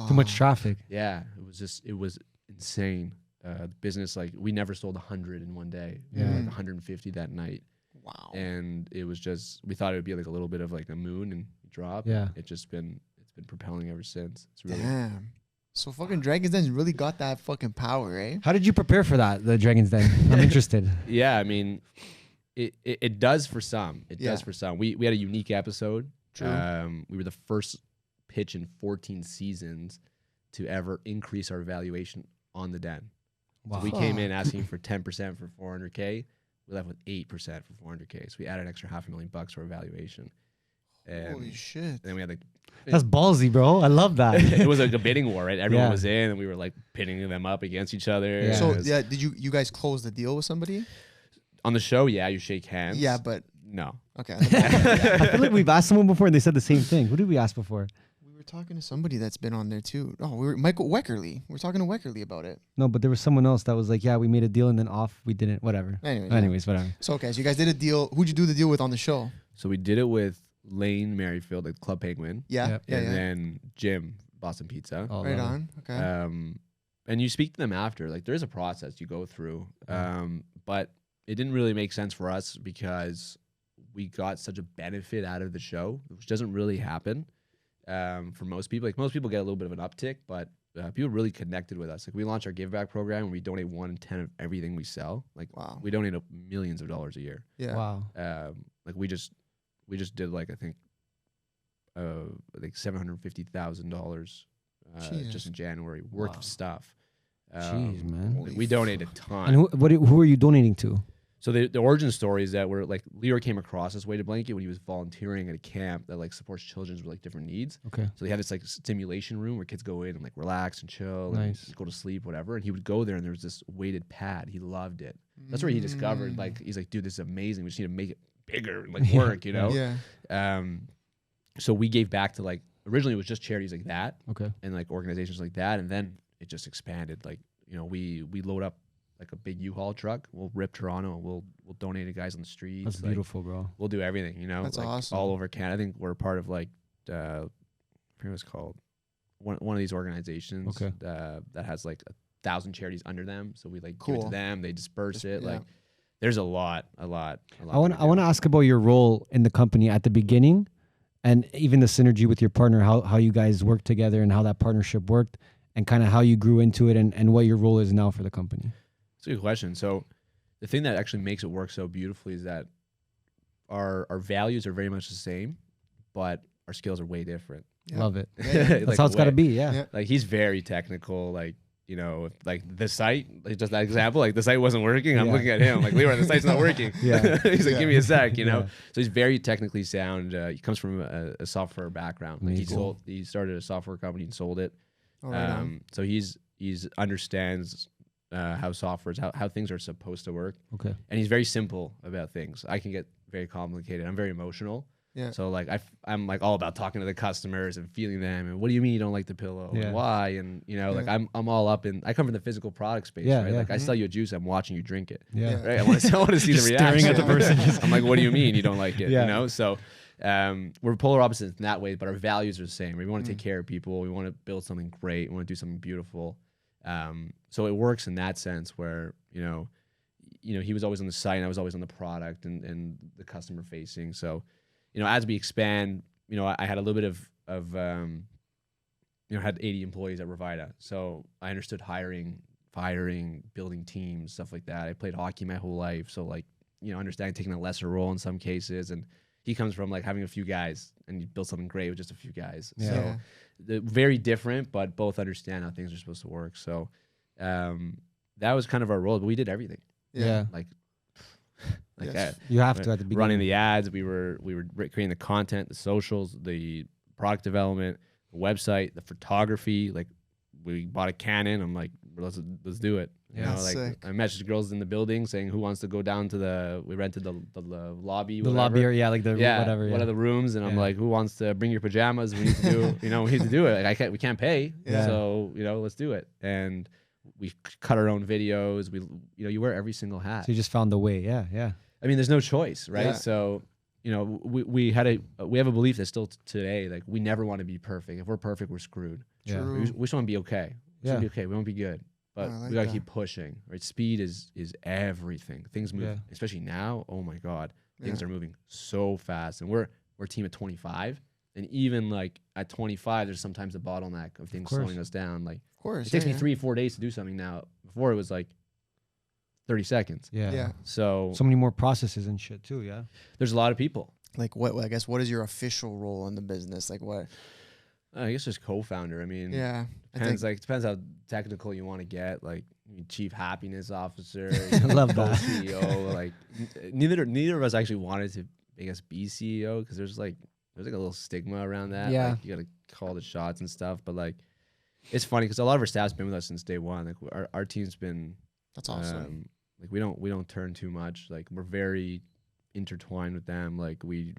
[SPEAKER 3] Too much traffic.
[SPEAKER 4] Yeah, it was insane. The business, like we never sold 100 in one day. We were, like 150 that night.
[SPEAKER 2] Wow.
[SPEAKER 4] And it was just we thought it would be like a little bit of like a moon and drop.
[SPEAKER 3] Yeah.
[SPEAKER 4] It's been propelling ever since. It's really
[SPEAKER 2] Damn. So fucking Dragon's Den really got that fucking power, eh?
[SPEAKER 3] How did you prepare for that, the Dragon's Den? I'm interested.
[SPEAKER 4] Yeah, I mean it does for some. It
[SPEAKER 2] Yeah.
[SPEAKER 4] does for some. We had a unique episode.
[SPEAKER 2] True.
[SPEAKER 4] We were the first pitch in 14 seasons to ever increase our valuation on the den.
[SPEAKER 3] Wow.
[SPEAKER 4] So we came in asking for 10% for 400K. We left with 8% for 400K. So we added an extra $500,000 to our valuation. And
[SPEAKER 2] Holy shit.
[SPEAKER 4] then we had like
[SPEAKER 3] That's ballsy, bro. I love that.
[SPEAKER 4] it was like a bidding war, right? Everyone
[SPEAKER 3] Yeah.
[SPEAKER 4] was in, and we were like pitting them up against each other.
[SPEAKER 3] Yeah.
[SPEAKER 2] So
[SPEAKER 4] It was-
[SPEAKER 2] yeah, did you guys close the deal with somebody?
[SPEAKER 4] on the show, yeah, you shake hands.
[SPEAKER 2] Yeah, but
[SPEAKER 4] no.
[SPEAKER 2] okay.
[SPEAKER 3] I feel like we've asked someone before and they said the same thing. Who did we ask before?
[SPEAKER 2] We were talking to somebody that's been on there too. Oh, we were Michael Weckerly. We were talking to Weckerly about it.
[SPEAKER 3] No, but there was someone else that was like, yeah, we made a deal and then off. We didn't. Whatever.
[SPEAKER 2] Anyways,
[SPEAKER 3] Whatever.
[SPEAKER 2] So okay, so you guys did a deal. Who'd you do the deal with on the show?
[SPEAKER 4] So we did it with Lane Merrifield at Club Penguin.
[SPEAKER 2] Yeah,
[SPEAKER 3] Yep.
[SPEAKER 2] yeah,
[SPEAKER 4] and
[SPEAKER 2] yeah.
[SPEAKER 4] then Jim, Boston Pizza.
[SPEAKER 3] Oh,
[SPEAKER 2] Right
[SPEAKER 3] love it.
[SPEAKER 2] on. Okay.
[SPEAKER 4] And you speak to them after. Like there is a process you go through. But it didn't really make sense for us because we got such a benefit out of the show, which doesn't really happen for most people. Like most people get a little bit of an uptick, but people really connected with us. Like we launched our give back program and we donate 1 in 10 of everything we sell. Like
[SPEAKER 2] Wow.
[SPEAKER 4] we donate millions of dollars a year.
[SPEAKER 2] Yeah.
[SPEAKER 3] Wow.
[SPEAKER 4] Like we just did like I think like $750,000 just
[SPEAKER 2] Jesus.
[SPEAKER 4] in January worth
[SPEAKER 3] Wow.
[SPEAKER 4] of stuff.
[SPEAKER 3] Jeez, man.
[SPEAKER 4] Like, we donate a ton.
[SPEAKER 3] And who are you donating to?
[SPEAKER 4] So the origin story is that we're like Leroy came across this weighted blanket when he was volunteering at a camp that like supports children with like different needs.
[SPEAKER 3] Okay.
[SPEAKER 4] So they have this like stimulation room where kids go in and like relax and chill
[SPEAKER 3] Nice.
[SPEAKER 4] and go to sleep, whatever. And he would go there and there was this weighted pad. He loved it. That's where he discovered like he's like, dude, this is amazing. We just need to make it bigger and like work, you know?
[SPEAKER 2] Yeah.
[SPEAKER 4] So we gave back to like originally it was just charities like that
[SPEAKER 3] Okay.
[SPEAKER 4] and like organizations like that, and then it just expanded. Like, you know, we load up like a big U-Haul truck. We'll rip Toronto. We'll donate to guys on the streets.
[SPEAKER 3] That's
[SPEAKER 4] like,
[SPEAKER 3] beautiful, bro.
[SPEAKER 4] We'll do everything, you know.
[SPEAKER 2] That's
[SPEAKER 4] like,
[SPEAKER 2] awesome.
[SPEAKER 4] all over Canada. I think we're part of like I forget what it's called. One of these organizations that has like 1,000 charities under them. So we like give it to
[SPEAKER 2] Cool.
[SPEAKER 4] them. They disperse it.
[SPEAKER 2] Yeah.
[SPEAKER 4] Like there's a lot.
[SPEAKER 3] I want to ask about your role in the company at the beginning, and even the synergy with your partner. How you guys work together and how that partnership worked, and kind of how you grew into it, and what your role is now for the company.
[SPEAKER 4] It's a good question. So the thing that actually makes it work so beautifully is that our values are very much the same, but our skills are way different.
[SPEAKER 2] Yeah.
[SPEAKER 3] Love it.
[SPEAKER 2] Yeah.
[SPEAKER 3] That's
[SPEAKER 4] Like,
[SPEAKER 3] how it's got to
[SPEAKER 4] way-
[SPEAKER 3] be. Yeah.
[SPEAKER 2] Yeah.
[SPEAKER 4] Like he's very technical. Like, you know, like the site, like just that example, like the site wasn't working. I'm
[SPEAKER 3] Yeah.
[SPEAKER 4] looking at him like, Leroy, the site's not working.
[SPEAKER 3] Yeah.
[SPEAKER 4] He's like,
[SPEAKER 2] Yeah.
[SPEAKER 4] give me a sec, you know?
[SPEAKER 3] Yeah.
[SPEAKER 4] So he's very technically sound. He comes from a software background. Like
[SPEAKER 3] Amazing.
[SPEAKER 4] he started a software company and sold it.
[SPEAKER 2] All right on.
[SPEAKER 4] So he's understands how software's, how things are supposed to work.
[SPEAKER 3] Okay.
[SPEAKER 4] And he's very simple about things. I can get very complicated. I'm very emotional.
[SPEAKER 2] Yeah.
[SPEAKER 4] So like I'm like all about talking to the customers and feeling them and what do you mean you don't like the pillow
[SPEAKER 3] Yeah.
[SPEAKER 4] and why, and you know like
[SPEAKER 2] Yeah.
[SPEAKER 4] I'm all up in, I come from the physical product space,
[SPEAKER 3] Yeah,
[SPEAKER 4] right?
[SPEAKER 3] yeah.
[SPEAKER 4] Like I sell you a juice, I'm watching you drink it.
[SPEAKER 3] Yeah.
[SPEAKER 2] Yeah.
[SPEAKER 4] Right? I want to see the
[SPEAKER 3] Just
[SPEAKER 4] reaction.
[SPEAKER 3] staring at the person.
[SPEAKER 4] I'm like, what do you mean you don't like it?
[SPEAKER 3] Yeah.
[SPEAKER 4] You know? So we're polar opposites in that way, but our values are the same. We want to take care of people. We want to build something great. We want to do something beautiful. So it works in that sense where, you know, he was always on the site and I was always on the product and the customer facing. So, you know, as we expand, you know, I had a little bit of you know, had 80 employees at Revita. So I understood hiring, firing, building teams, stuff like that. I played hockey my whole life. So like, you know, understanding taking a lesser role in some cases. And he comes from like having a few guys and you build something great with just a few guys.
[SPEAKER 3] Yeah.
[SPEAKER 4] So they're very different, but both understand how things are supposed to work. So that was kind of our role, but we did everything.
[SPEAKER 3] Yeah.
[SPEAKER 4] Like
[SPEAKER 2] Yes.
[SPEAKER 3] You have to at the beginning.
[SPEAKER 4] running the ads. We were creating the content, the socials, the product development, the website, the photography. Like we bought a Canon. I'm like, let's do it. You
[SPEAKER 3] Yeah.
[SPEAKER 4] know,
[SPEAKER 2] That's
[SPEAKER 4] like
[SPEAKER 2] sick.
[SPEAKER 4] I messaged girls in the building saying who wants to go down to we rented the lobby.
[SPEAKER 3] The
[SPEAKER 4] whatever.
[SPEAKER 3] lobby, or like the whatever.
[SPEAKER 4] one of the rooms, and I'm
[SPEAKER 3] Yeah.
[SPEAKER 4] like, who wants to bring your pajamas? We need to do, we need to do it. Like we can't pay,
[SPEAKER 2] Yeah.
[SPEAKER 4] so let's do it. And we cut our own videos. You wear every single hat.
[SPEAKER 3] So you just found the way. Yeah. Yeah.
[SPEAKER 4] I mean, there's no choice, right?
[SPEAKER 2] Yeah.
[SPEAKER 4] So, we have a belief that still today, like we never want to be perfect. If we're perfect, we're screwed.
[SPEAKER 3] Yeah.
[SPEAKER 2] True.
[SPEAKER 4] We just want to be okay. We
[SPEAKER 3] Yeah.
[SPEAKER 4] should be okay. We won't be good, but
[SPEAKER 2] I like
[SPEAKER 4] we gotta
[SPEAKER 2] that.
[SPEAKER 4] keep pushing. Right? Speed is everything. Things move,
[SPEAKER 3] Yeah.
[SPEAKER 4] especially now. Oh my God, things
[SPEAKER 2] Yeah.
[SPEAKER 4] are moving so fast, and we're a team at 25, and even like at 25, there's sometimes a bottleneck of things
[SPEAKER 3] course.
[SPEAKER 4] slowing us down. Like
[SPEAKER 2] Of course.
[SPEAKER 4] it takes me
[SPEAKER 2] yeah.
[SPEAKER 4] 3-4 days to do something now. Before it was like 30 seconds.
[SPEAKER 3] Yeah.
[SPEAKER 2] Yeah.
[SPEAKER 4] So
[SPEAKER 3] So many more processes and shit too. Yeah.
[SPEAKER 4] there's a lot of people.
[SPEAKER 2] Like what is your official role in the business? Like what?
[SPEAKER 4] I guess just co-founder. I mean,
[SPEAKER 2] Yeah. I
[SPEAKER 4] depends.
[SPEAKER 2] think
[SPEAKER 4] Like depends how technical you want to get. Like chief happiness officer,
[SPEAKER 3] I love that.
[SPEAKER 4] CEO. Like neither of us actually wanted to, I guess, be CEO because there's like a little stigma around that.
[SPEAKER 3] Yeah.
[SPEAKER 4] Like, you got to call the shots and stuff. But like, it's funny because a lot of our staff's been with us since day one. Like our team's been.
[SPEAKER 2] that's awesome.
[SPEAKER 4] Like we don't turn too much. Like we're very intertwined with them. Like we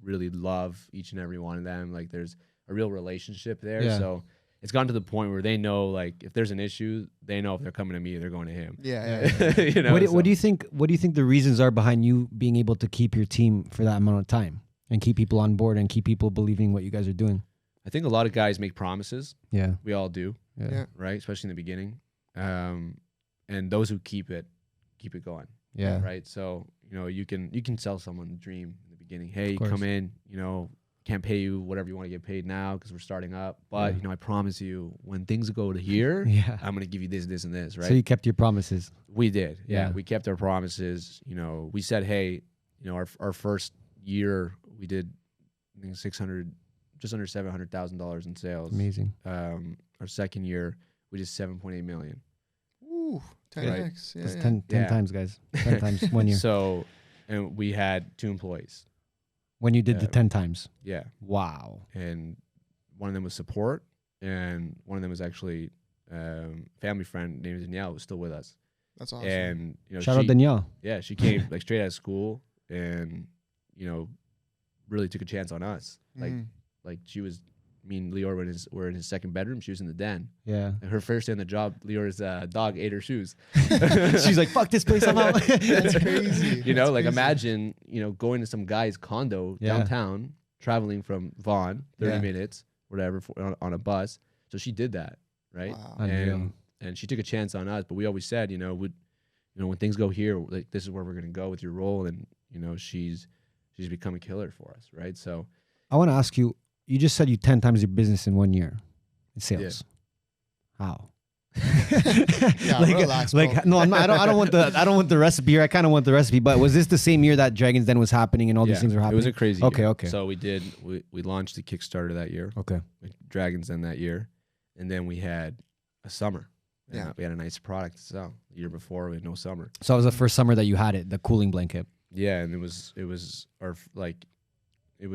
[SPEAKER 4] really love each and every one of them. Like there's a real relationship there.
[SPEAKER 3] Yeah.
[SPEAKER 4] So it's gotten to the point where they know, like, if there's an issue, they know if they're coming to me, they're going to him.
[SPEAKER 2] Yeah. Yeah.
[SPEAKER 3] What do you think? What do you think the reasons are behind you being able to keep your team for that amount of time and keep people on board and keep people believing what you guys are doing?
[SPEAKER 4] I think a lot of guys make promises.
[SPEAKER 3] Yeah.
[SPEAKER 4] We all do,
[SPEAKER 2] Yeah.
[SPEAKER 4] right? Especially in the beginning. And those who keep it going.
[SPEAKER 3] Yeah.
[SPEAKER 4] Right. So, you can sell someone a dream in the beginning. Hey, you
[SPEAKER 3] course.
[SPEAKER 4] come in, can't pay you whatever you want to get paid now because we're starting up. But,
[SPEAKER 3] Yeah.
[SPEAKER 4] I promise you when things go to here,
[SPEAKER 3] Yeah.
[SPEAKER 4] I'm going to give you this, this, and this. Right.
[SPEAKER 3] So you kept your promises.
[SPEAKER 4] We did. Yeah.
[SPEAKER 3] Yeah.
[SPEAKER 4] We kept our promises. We said, hey, our first year we did, I think, just under $700,000 in sales.
[SPEAKER 3] Amazing.
[SPEAKER 4] Our second year we did 7.8 million.
[SPEAKER 2] Ooh, 10x. Yeah,
[SPEAKER 3] That's
[SPEAKER 2] yeah.
[SPEAKER 3] 10
[SPEAKER 4] Yeah.
[SPEAKER 3] times, guys. 10 times 1 year.
[SPEAKER 4] So, and we had 2 employees.
[SPEAKER 3] When you did the 10 times.
[SPEAKER 4] Yeah.
[SPEAKER 3] Wow.
[SPEAKER 4] And one of them was support, and one of them was actually family friend named Danielle, was still with us.
[SPEAKER 2] That's awesome.
[SPEAKER 4] And you know,
[SPEAKER 3] Shout out Danielle.
[SPEAKER 4] yeah, she came like straight out of school, and you know, really took a chance on us. Like she was, me and Lior were in his second bedroom. She was in the den.
[SPEAKER 3] Yeah.
[SPEAKER 4] And her first day on the job, Lior's dog ate her shoes.
[SPEAKER 3] She's like, fuck this place, I'm out.
[SPEAKER 2] That's crazy.
[SPEAKER 4] You know,
[SPEAKER 2] That's
[SPEAKER 4] like
[SPEAKER 2] crazy.
[SPEAKER 4] imagine, you know, going to some guy's condo
[SPEAKER 3] Yeah.
[SPEAKER 4] downtown, traveling from Vaughan, 30
[SPEAKER 3] Yeah.
[SPEAKER 4] minutes, whatever, on a bus. So she did that, right?
[SPEAKER 2] Wow.
[SPEAKER 3] Unreal.
[SPEAKER 4] And she took a chance on us. But we always said, you know, when things go here, like this is where we're gonna go with your role. And you know, she's become a killer for us, right? So
[SPEAKER 3] I want to ask you, you just said you 10 times your business in 1 year in sales. How?
[SPEAKER 2] Yeah, relax, bro.
[SPEAKER 3] No, I'm not, I don't want the recipe here. I kind of want the recipe, but was this the same year that Dragon's Den was happening and all these things were happening?
[SPEAKER 4] It was a crazy
[SPEAKER 3] Okay,
[SPEAKER 4] year.
[SPEAKER 3] okay.
[SPEAKER 4] So we launched the Kickstarter that year,
[SPEAKER 3] Okay.
[SPEAKER 4] with Dragons Den that year, and then we had a summer. And
[SPEAKER 2] Yeah.
[SPEAKER 4] we had a nice product to sell. The year before, we had no summer.
[SPEAKER 3] So it was the first summer that you had it, the cooling blanket.
[SPEAKER 4] Yeah, and it was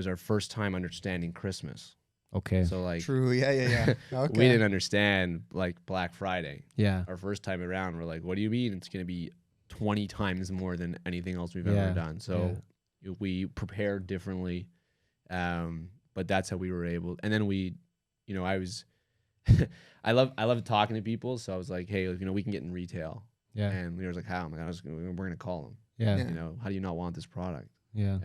[SPEAKER 4] our first time understanding Christmas.
[SPEAKER 3] Okay.
[SPEAKER 4] So like
[SPEAKER 2] True. Yeah. Okay.
[SPEAKER 4] we didn't understand like Black Friday.
[SPEAKER 3] Yeah.
[SPEAKER 4] Our first time around, we're like, what do you mean it's going to be 20 times more than anything else we've
[SPEAKER 3] Yeah,
[SPEAKER 4] ever done? So we prepared differently, but that's how we were able. And then we, you know, I was, I love talking to people. So I was like, hey, you know, we can get in retail.
[SPEAKER 3] Yeah.
[SPEAKER 4] And we was like, how? I'm like, we're going to call them.
[SPEAKER 3] Yeah.
[SPEAKER 2] Yeah.
[SPEAKER 4] You know, how do you not want this product?
[SPEAKER 3] Yeah.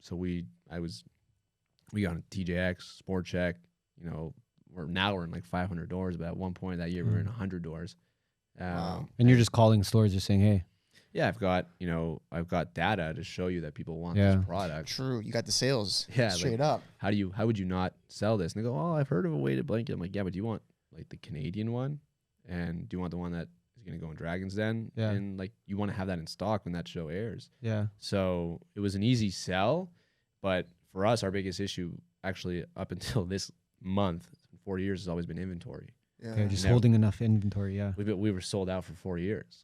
[SPEAKER 4] So we got a TJX, Sport Check, you know, we're in like 500 doors, but at one point that year we were in 100 doors.
[SPEAKER 2] Wow.
[SPEAKER 3] And you're just calling stores, just saying, hey.
[SPEAKER 4] Yeah, I've got data to show you that people want
[SPEAKER 3] Yeah.
[SPEAKER 4] this product.
[SPEAKER 2] True. You got the sales.
[SPEAKER 4] Yeah,
[SPEAKER 2] Straight
[SPEAKER 4] like,
[SPEAKER 2] up.
[SPEAKER 4] how would you not sell this? And they go, oh, I've heard of a weighted blanket. I'm like, yeah, but do you want like the Canadian one? And do you want the one that is going to go in Dragon's Den?
[SPEAKER 3] Yeah.
[SPEAKER 4] And like, you want to have that in stock when that show airs.
[SPEAKER 3] Yeah.
[SPEAKER 4] So it was an easy sell, but for us, our biggest issue actually up until this month, 4 years, has always been inventory.
[SPEAKER 2] Yeah.
[SPEAKER 3] Okay, just
[SPEAKER 4] Never-
[SPEAKER 3] holding enough inventory, yeah.
[SPEAKER 4] We were sold out for 4 years.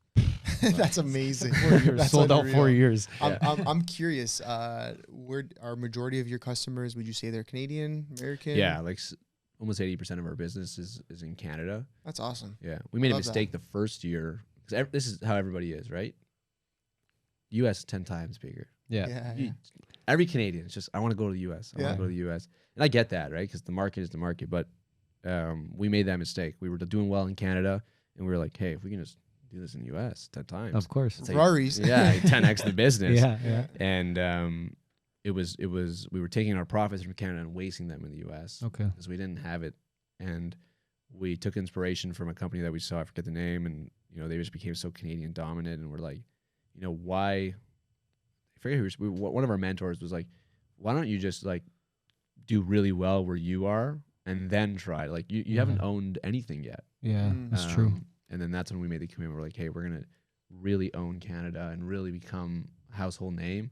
[SPEAKER 2] That's amazing.
[SPEAKER 3] 4 years.
[SPEAKER 2] That's
[SPEAKER 3] Sold out
[SPEAKER 2] unreal.
[SPEAKER 3] 4 years.
[SPEAKER 2] I'm curious. Where are majority of your customers? Would you say they're Canadian, American?
[SPEAKER 4] Yeah, like almost 80% of our business is in Canada.
[SPEAKER 2] That's awesome.
[SPEAKER 4] Yeah, we made a
[SPEAKER 2] Love that.
[SPEAKER 4] mistake the first year because this is how everybody is, right? U.S. is 10 times bigger.
[SPEAKER 2] Yeah.
[SPEAKER 4] Every Canadian is just, I want to go to the U.S. I want
[SPEAKER 2] Yeah.
[SPEAKER 4] to go to the U.S. And I get that, right? Because the market is the market. But we made that mistake. We were doing well in Canada, and we were like, hey, if we can just do this in the U.S. 10 times.
[SPEAKER 3] Of course.
[SPEAKER 4] It's like-
[SPEAKER 2] Ferraris.
[SPEAKER 4] Yeah, 10x the business.
[SPEAKER 3] Yeah, yeah.
[SPEAKER 4] And it was we were taking our profits from Canada and wasting them in the U.S.
[SPEAKER 3] Okay.
[SPEAKER 4] because we didn't have it, and we took inspiration from a company that we saw. I forget the name, and you know they just became so Canadian dominant, and we're like, you know, why? I forget who. One of our mentors was like, why don't you just like do really well where you are, and then try? Like you haven't owned anything yet.
[SPEAKER 3] Yeah,
[SPEAKER 2] Mm.
[SPEAKER 3] that's true.
[SPEAKER 4] And then that's when we made the commitment. We're like, hey, we're gonna really own Canada and really become a household name,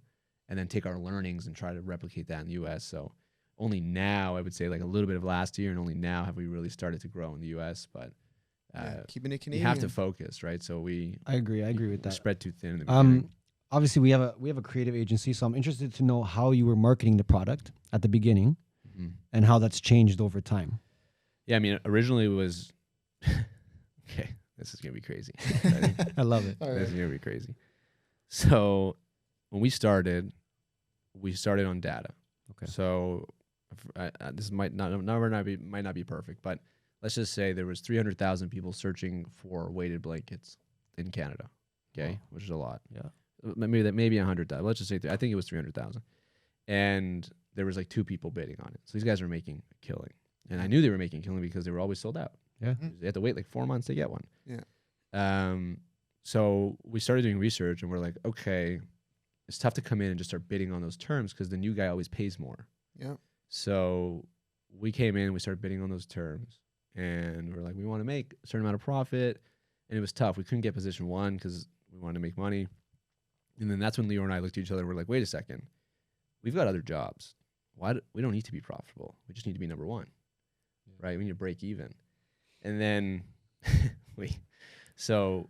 [SPEAKER 4] and then take our learnings and try to replicate that in the U.S. So only now, I would say, like a little bit of last year, and only now have we really started to grow in the U.S. But
[SPEAKER 2] Keeping it
[SPEAKER 4] you
[SPEAKER 2] Canadian.
[SPEAKER 4] have to focus, right? So
[SPEAKER 3] I agree with
[SPEAKER 4] we
[SPEAKER 3] that.
[SPEAKER 4] spread too thin in the beginning.
[SPEAKER 3] Obviously we have a creative agency, so I'm interested to know how you were marketing the product at the beginning
[SPEAKER 4] Mhm.
[SPEAKER 3] and how that's changed over time.
[SPEAKER 4] Yeah, I mean, originally it was okay. This is gonna be crazy. Ready?
[SPEAKER 3] I love it.
[SPEAKER 2] All
[SPEAKER 4] This
[SPEAKER 2] right.
[SPEAKER 4] is gonna be crazy. So when we started on data.
[SPEAKER 3] Okay.
[SPEAKER 4] So this might not be perfect, but let's just say there was 300,000 people searching for weighted blankets in Canada. Okay,
[SPEAKER 3] Wow.
[SPEAKER 4] which is a lot.
[SPEAKER 3] Yeah.
[SPEAKER 4] Maybe 100,000. Let's just say I think it was 300,000, and there was like 2 people bidding on it. So these guys were making a killing, and I knew they were making a killing because they were always sold out.
[SPEAKER 3] Yeah.
[SPEAKER 4] They had to wait like 4 months to get one.
[SPEAKER 2] Yeah.
[SPEAKER 4] So we started doing research, and we're like, okay, it's tough to come in and just start bidding on those terms because the new guy always pays more.
[SPEAKER 2] Yeah.
[SPEAKER 4] So we came in, we started bidding on those terms, and we're like, we want to make a certain amount of profit, and it was tough. We couldn't get position 1 because we wanted to make money. And then that's when Leo and I looked at each other and we're like, wait a second, we've got other jobs. We don't need to be profitable. We just need to be number 1, right? We need to break even. And then so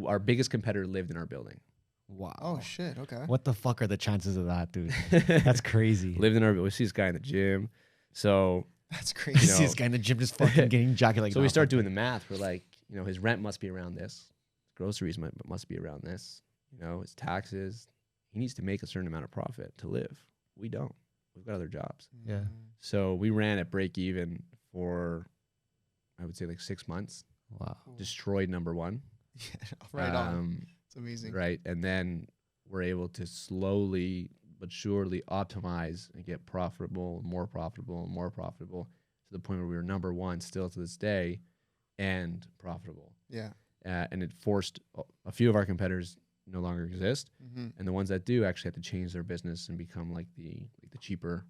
[SPEAKER 4] our biggest competitor lived in our building.
[SPEAKER 3] Wow.
[SPEAKER 2] Oh shit. Okay.
[SPEAKER 3] What the fuck are the chances of that, dude? That's crazy.
[SPEAKER 4] Lived in our. We see this guy in the gym, so
[SPEAKER 2] That's
[SPEAKER 3] I
[SPEAKER 2] crazy.
[SPEAKER 3] see this guy in the gym just fucking getting jacket like.
[SPEAKER 4] so we start doing the math. We're like, his rent must be around this, groceries must be around this, his taxes. He needs to make a certain amount of profit to live. We don't. We've got other jobs.
[SPEAKER 3] Yeah.
[SPEAKER 4] So we ran at break even for, I would say, like 6 months.
[SPEAKER 3] Wow.
[SPEAKER 4] Destroyed number one.
[SPEAKER 2] Yeah, right on. It's amazing.
[SPEAKER 4] Right. And then we're able to slowly but surely optimize and get profitable, more profitable, and more profitable to the point where we were number one still to this day and profitable.
[SPEAKER 2] Yeah.
[SPEAKER 4] And it forced a few of our competitors no longer exist.
[SPEAKER 2] Mm-hmm.
[SPEAKER 4] And the ones that do actually have to change their business and become like the cheaper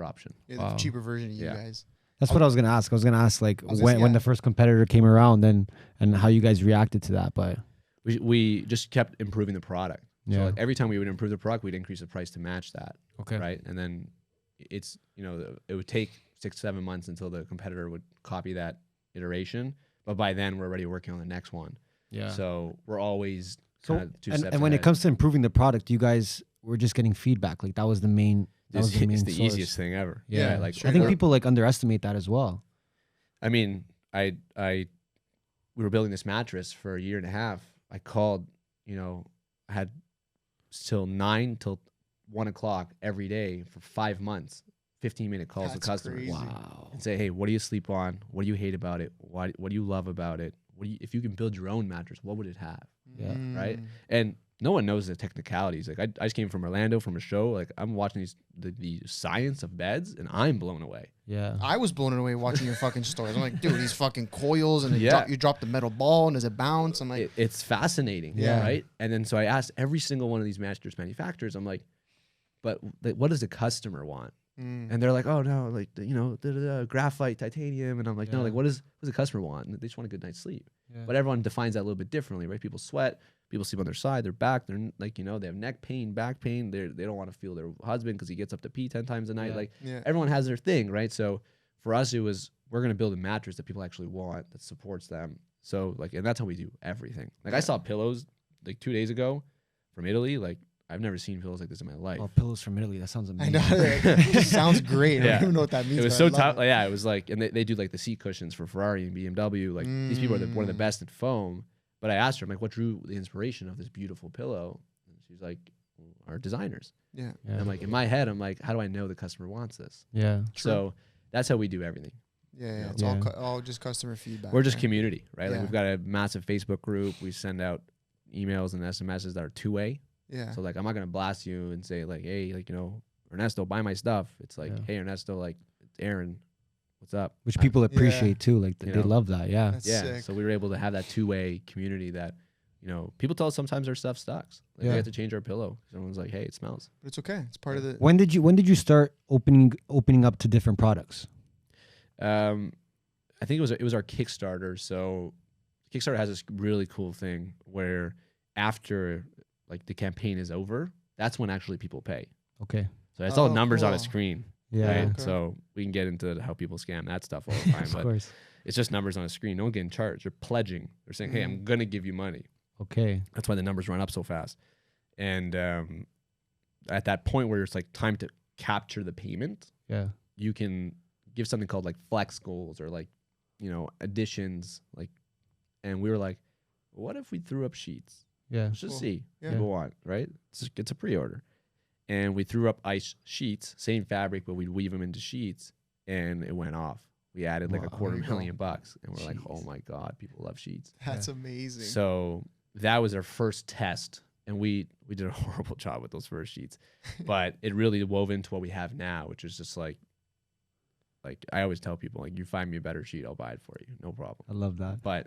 [SPEAKER 4] option.
[SPEAKER 2] Yeah,
[SPEAKER 3] Wow.
[SPEAKER 2] the cheaper version of you
[SPEAKER 4] Yeah.
[SPEAKER 2] guys.
[SPEAKER 3] That's what I was gonna ask. I was gonna ask like
[SPEAKER 2] was
[SPEAKER 3] when
[SPEAKER 2] yeah.
[SPEAKER 3] the first competitor came around, and how you guys reacted to that. But
[SPEAKER 4] We just kept improving the product.
[SPEAKER 3] Yeah.
[SPEAKER 4] So like every time we would improve the product, we'd increase the price to match that.
[SPEAKER 3] okay.
[SPEAKER 4] Right. And then it's, it would take 6-7 months until the competitor would copy that iteration. But by then we're already working on the next one.
[SPEAKER 3] Yeah.
[SPEAKER 4] So we're always
[SPEAKER 3] So
[SPEAKER 4] kind of 2 steps
[SPEAKER 3] and when it
[SPEAKER 4] ahead.
[SPEAKER 3] comes to improving the product, you guys were just getting feedback. Like that was the main. That was
[SPEAKER 4] it's
[SPEAKER 3] the main
[SPEAKER 4] the
[SPEAKER 3] source.
[SPEAKER 4] easiest thing ever.
[SPEAKER 3] Yeah.
[SPEAKER 4] Right? Like
[SPEAKER 3] I think people like underestimate that as well.
[SPEAKER 4] I mean, we were building this mattress for a year and a half. I called, I had till 9 till 1 o'clock every day for 5 months, 15-minute calls with
[SPEAKER 2] That's
[SPEAKER 4] customers.
[SPEAKER 2] crazy.
[SPEAKER 3] Wow.
[SPEAKER 4] And say, hey, what do you sleep on? What do you hate about it? What do you love about it? If you can build your own mattress, what would it have?
[SPEAKER 3] Yeah.
[SPEAKER 4] Right? And no one knows the technicalities. Like I just came from Orlando from a show. Like I'm watching the science of beds, and I'm blown away.
[SPEAKER 3] Yeah.
[SPEAKER 2] I was blown away watching your fucking stories. I'm like, dude, these fucking coils, and
[SPEAKER 4] Yeah.
[SPEAKER 2] you drop the metal ball, and does it bounce? I'm like,
[SPEAKER 4] It's fascinating,
[SPEAKER 2] Yeah.
[SPEAKER 4] right? And then so I asked every single one of these mattress manufacturers. I'm like, but what does the customer want? And they're like, oh no, like graphite, titanium, and I'm like, no,
[SPEAKER 3] Yeah.
[SPEAKER 4] like what does the customer want? And they just want a good night's sleep.
[SPEAKER 3] Yeah.
[SPEAKER 4] But everyone defines that a little bit differently, right? People sweat, people sleep on their side, their back, they're like, they have neck pain, back pain. They don't want to feel their husband because he gets up to pee 10 times a night.
[SPEAKER 3] Yeah.
[SPEAKER 4] Like
[SPEAKER 2] yeah.
[SPEAKER 4] everyone has their thing, right? So for us, it was we're gonna build a mattress that people actually want that supports them. So like, and that's how we do everything. Like I saw pillows like 2 days ago from Italy. Like I've never seen pillows like this in my life.
[SPEAKER 3] Oh, pillows from Italy. That sounds
[SPEAKER 2] I
[SPEAKER 3] amazing.
[SPEAKER 2] know. It just sounds great. I
[SPEAKER 4] Yeah.
[SPEAKER 2] don't even know what that means.
[SPEAKER 4] It was
[SPEAKER 2] but
[SPEAKER 4] so
[SPEAKER 2] I love
[SPEAKER 4] tough.
[SPEAKER 2] it.
[SPEAKER 4] Yeah, it was like, and they do like the seat cushions for Ferrari and BMW. Like these people are one of the best at foam. But I asked her, I'm like, what drew the inspiration of this beautiful pillow? And she's like, our designers.
[SPEAKER 2] Yeah.
[SPEAKER 3] Yeah.
[SPEAKER 4] And I'm like, in my head, I'm like, how do I know the customer wants this?
[SPEAKER 3] Yeah.
[SPEAKER 4] So that's how we do everything.
[SPEAKER 2] Yeah. It's
[SPEAKER 3] Yeah.
[SPEAKER 2] all just customer feedback.
[SPEAKER 4] We're just
[SPEAKER 2] right?
[SPEAKER 4] community, right? Like
[SPEAKER 2] Yeah.
[SPEAKER 4] we've got a massive Facebook group. We send out emails and SMSs that are two-way.
[SPEAKER 2] Yeah.
[SPEAKER 4] So like, I'm not gonna blast you and say like, hey, like Ernesto, buy my stuff. It's like,
[SPEAKER 3] Yeah.
[SPEAKER 4] hey, Ernesto, like, it's Aaron, what's up?
[SPEAKER 3] Which people appreciate too. Like
[SPEAKER 4] You
[SPEAKER 3] they
[SPEAKER 4] know?
[SPEAKER 3] love that. Yeah.
[SPEAKER 2] That's
[SPEAKER 4] Yeah.
[SPEAKER 2] sick.
[SPEAKER 4] So we were able to have that two-way community that, people tell us sometimes our stuff sucks. Like
[SPEAKER 3] Yeah.
[SPEAKER 4] we have to change our pillow. Everyone's like, hey, it smells.
[SPEAKER 2] But it's okay. It's part of the.
[SPEAKER 3] When did you start opening up to different products?
[SPEAKER 4] I think it was our Kickstarter. So Kickstarter has this really cool thing where after like the campaign is over, that's when actually people pay.
[SPEAKER 3] Okay.
[SPEAKER 4] So it's all
[SPEAKER 2] Oh,
[SPEAKER 4] numbers on a
[SPEAKER 2] cool.
[SPEAKER 4] screen.
[SPEAKER 3] Yeah.
[SPEAKER 4] Right.
[SPEAKER 2] Okay.
[SPEAKER 4] So we can get into how people scam that stuff all the time,
[SPEAKER 3] Of
[SPEAKER 4] but
[SPEAKER 3] course.
[SPEAKER 4] it's just numbers on a screen. No one getting charged. They're pledging. They're saying, hey, I'm going to give you money.
[SPEAKER 3] Okay.
[SPEAKER 4] That's why the numbers run up so fast. And at that point where it's like time to capture the payment,
[SPEAKER 3] Yeah.
[SPEAKER 4] you can give something called like flex goals or like, additions. Like, and we were like, what if we threw up sheets?
[SPEAKER 3] Yeah.
[SPEAKER 4] Let's just
[SPEAKER 2] Cool.
[SPEAKER 4] see
[SPEAKER 2] Yeah.
[SPEAKER 4] what people want, right? It's a pre-order. And we threw up ice sheets, same fabric, but we'd weave them into sheets, and it went off. We added like
[SPEAKER 3] Wow.
[SPEAKER 4] $250,000, and we're like,
[SPEAKER 3] Jeez.
[SPEAKER 4] oh my God, people love sheets.
[SPEAKER 2] That's amazing.
[SPEAKER 4] So that was our first test, and we did a horrible job with those first sheets, but it really wove into what we have now, which is just like I always tell people, like, you find me a better sheet, I'll buy it for you, no problem.
[SPEAKER 3] I love that.
[SPEAKER 4] But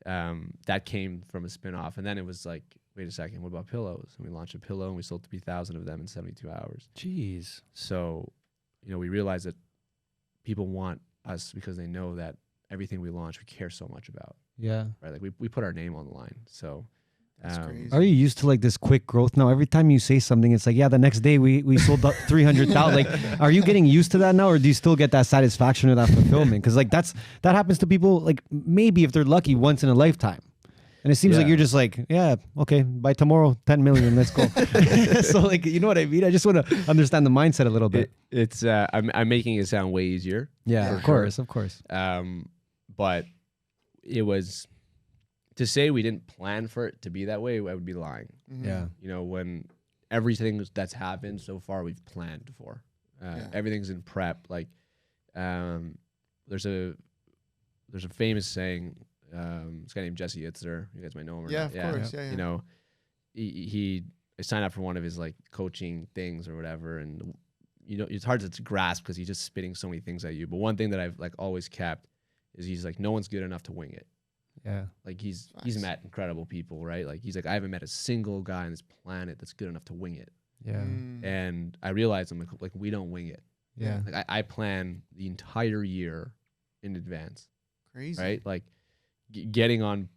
[SPEAKER 4] that came from a spin-off, and then it was like, wait a second, what about pillows? And we launched a pillow, and we sold 3,000 of them in 72 hours.
[SPEAKER 3] Jeez.
[SPEAKER 4] So, we realized that people want us because they know that everything we launch, we care so much about,
[SPEAKER 3] Yeah.
[SPEAKER 4] right? Like we put our name on the line. So,
[SPEAKER 2] That's crazy.
[SPEAKER 3] Are you used to like this quick growth now? Every time you say something, it's like, yeah, the next day we sold 300,000. Like, are you getting used to that now, or do you still get that satisfaction or that fulfillment? Because like that happens to people, like maybe if they're lucky, once in a lifetime. And it seems like
[SPEAKER 4] Yeah.
[SPEAKER 3] you're just like, yeah, okay, by tomorrow, 10 million, let's go. So like, you know what I mean? I just want to understand the mindset a little bit.
[SPEAKER 4] It's I'm making it sound way easier.
[SPEAKER 3] Yeah,
[SPEAKER 4] for
[SPEAKER 3] of course, of course.
[SPEAKER 4] But it was, to say we didn't plan for it to be that way, I would be lying.
[SPEAKER 3] Yeah.
[SPEAKER 4] You know, when everything that's happened so far, we've planned for. Everything's in prep. Like, there's a famous saying. This guy named Jesse Itzer. You guys might know him. Or
[SPEAKER 2] Yeah,
[SPEAKER 4] not.
[SPEAKER 2] of course. Yeah.
[SPEAKER 4] You know, he signed up for one of his like coaching things or whatever, and you know, it's hard to grasp because he's just spitting so many things at you. But one thing that I've like always kept is he's like, no one's good enough to wing it.
[SPEAKER 3] Yeah.
[SPEAKER 4] Like he's
[SPEAKER 2] Nice.
[SPEAKER 4] met incredible people, right? Like he's like, I haven't met a single guy on this planet that's good enough to wing it.
[SPEAKER 3] Yeah.
[SPEAKER 4] And I realized I'm like we don't wing it.
[SPEAKER 3] Yeah.
[SPEAKER 4] Like I plan the entire year in advance,
[SPEAKER 2] Crazy.
[SPEAKER 4] right? Like getting on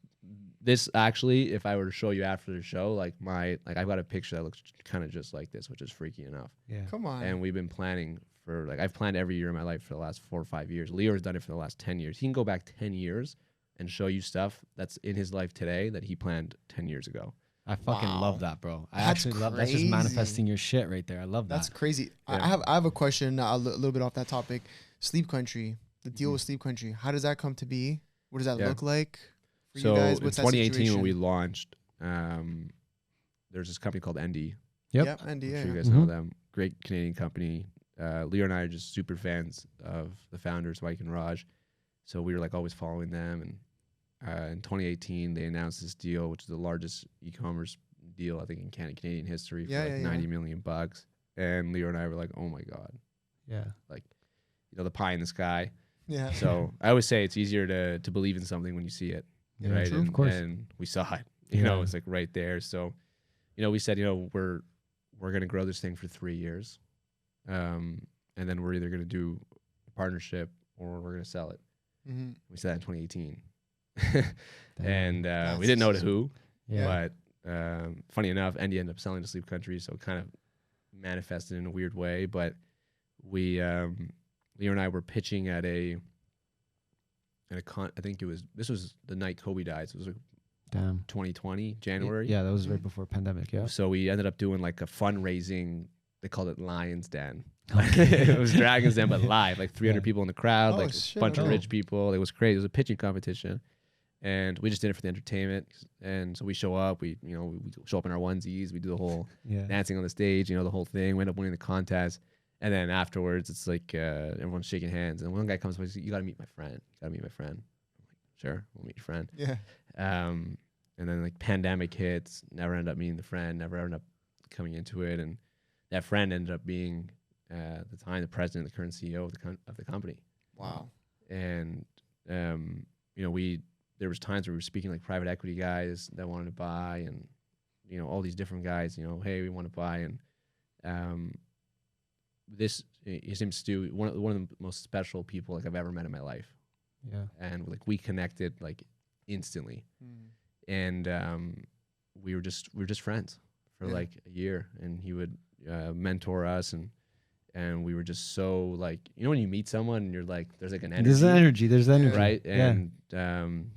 [SPEAKER 4] this. Actually, if I were to show you after the show, like I've got a picture that looks kind of just like this, which is freaky enough.
[SPEAKER 3] Yeah.
[SPEAKER 2] Come on.
[SPEAKER 4] And we've been planning for like, I've planned every year of my life for the last 4 or 5 years. Leo's done it for the last 10 years. He can go back 10 years and show you stuff that's in his life today that he planned 10 years ago.
[SPEAKER 3] I fucking
[SPEAKER 2] Wow.
[SPEAKER 3] love that, bro. I
[SPEAKER 2] That's
[SPEAKER 3] actually love that's just
[SPEAKER 2] crazy.
[SPEAKER 3] manifesting your shit right there. I love that.
[SPEAKER 2] That's crazy.
[SPEAKER 4] Yeah.
[SPEAKER 2] I have a question a little bit off that topic. Sleep Country, the deal with Sleep Country. How does that come to be? What does that
[SPEAKER 4] Yeah.
[SPEAKER 2] look like for
[SPEAKER 4] So
[SPEAKER 2] you guys?
[SPEAKER 4] in
[SPEAKER 2] What's that
[SPEAKER 4] 2018 when we
[SPEAKER 2] situation?
[SPEAKER 4] launched, there's this company called Endy.
[SPEAKER 3] Yep.
[SPEAKER 2] Yep, and
[SPEAKER 4] I'm
[SPEAKER 2] yeah.
[SPEAKER 4] sure you guys know
[SPEAKER 3] Mhm.
[SPEAKER 4] them. Great Canadian company. Leo and I are just super fans of the founders, Mike and Raj. So we were like always following them. And in 2018, they announced this deal, which is the largest e-commerce deal, I think, in Canadian history for
[SPEAKER 2] Yeah,
[SPEAKER 4] like
[SPEAKER 2] yeah, yeah.
[SPEAKER 4] 90 million bucks. And Leo and I were like, oh my God,
[SPEAKER 3] Yeah.
[SPEAKER 4] you know, the pie in the sky.
[SPEAKER 2] Yeah.
[SPEAKER 4] So I always say it's easier to believe in something when you see it.
[SPEAKER 3] Yeah,
[SPEAKER 4] Right.
[SPEAKER 3] true,
[SPEAKER 4] And,
[SPEAKER 3] of course.
[SPEAKER 4] and we saw it, you know,
[SPEAKER 3] Yeah.
[SPEAKER 4] it's like right there. So, you know, we said, you know, we're going to grow this thing for 3 years. And then we're either going to do a partnership or we're going to sell it.
[SPEAKER 2] Mm-hmm.
[SPEAKER 4] We said that in 2018.
[SPEAKER 3] Damn.
[SPEAKER 4] And we didn't know to who,
[SPEAKER 3] Yeah.
[SPEAKER 4] but funny enough, Andy ended up selling to Sleep Country. So it kind of manifested in a weird way. But we, Leo and I were pitching at I think this was the night Kobe died. So it was like
[SPEAKER 3] Damn.
[SPEAKER 4] 2020, January.
[SPEAKER 3] Yeah, that was right before pandemic. Yeah.
[SPEAKER 4] So we ended up doing like a fundraising. They called it Lions Den. It was Dragons Den, but live, like 300
[SPEAKER 3] Yeah.
[SPEAKER 4] people in the crowd,
[SPEAKER 2] Oh,
[SPEAKER 4] like
[SPEAKER 2] shit,
[SPEAKER 4] a bunch of
[SPEAKER 3] dope.
[SPEAKER 4] rich people. It was crazy. It was a pitching competition. And we just did it for the entertainment. And so we show up, we show up in our onesies. We do the whole
[SPEAKER 3] Yeah.
[SPEAKER 4] dancing on the stage, you know, the whole thing. We end up winning the contest. And then afterwards, it's like everyone's shaking hands. And one guy comes up and says, you got to meet my friend. You got to meet my friend. I'm like, sure, we'll meet your friend.
[SPEAKER 2] Yeah.
[SPEAKER 4] And then like pandemic hits, never ended up meeting the friend, never ended up coming into it. And that friend ended up being, at the time, the president, the current CEO of the company.
[SPEAKER 2] Wow.
[SPEAKER 4] And, you know, there was times where we were speaking like private equity guys that wanted to buy and, you know, all these different guys, you know, hey, we want to buy. And his name's Stu, one of the most special people like I've ever met in my life.
[SPEAKER 3] Yeah.
[SPEAKER 4] And like we connected like instantly.
[SPEAKER 2] Mm.
[SPEAKER 4] And we were just friends for
[SPEAKER 2] Yeah.
[SPEAKER 4] like a year, and he would mentor us, and we were just so like, you know, when you meet someone and you're like, there's like an energy,
[SPEAKER 3] There's energy. There's energy.
[SPEAKER 4] right?
[SPEAKER 3] Yeah.
[SPEAKER 4] And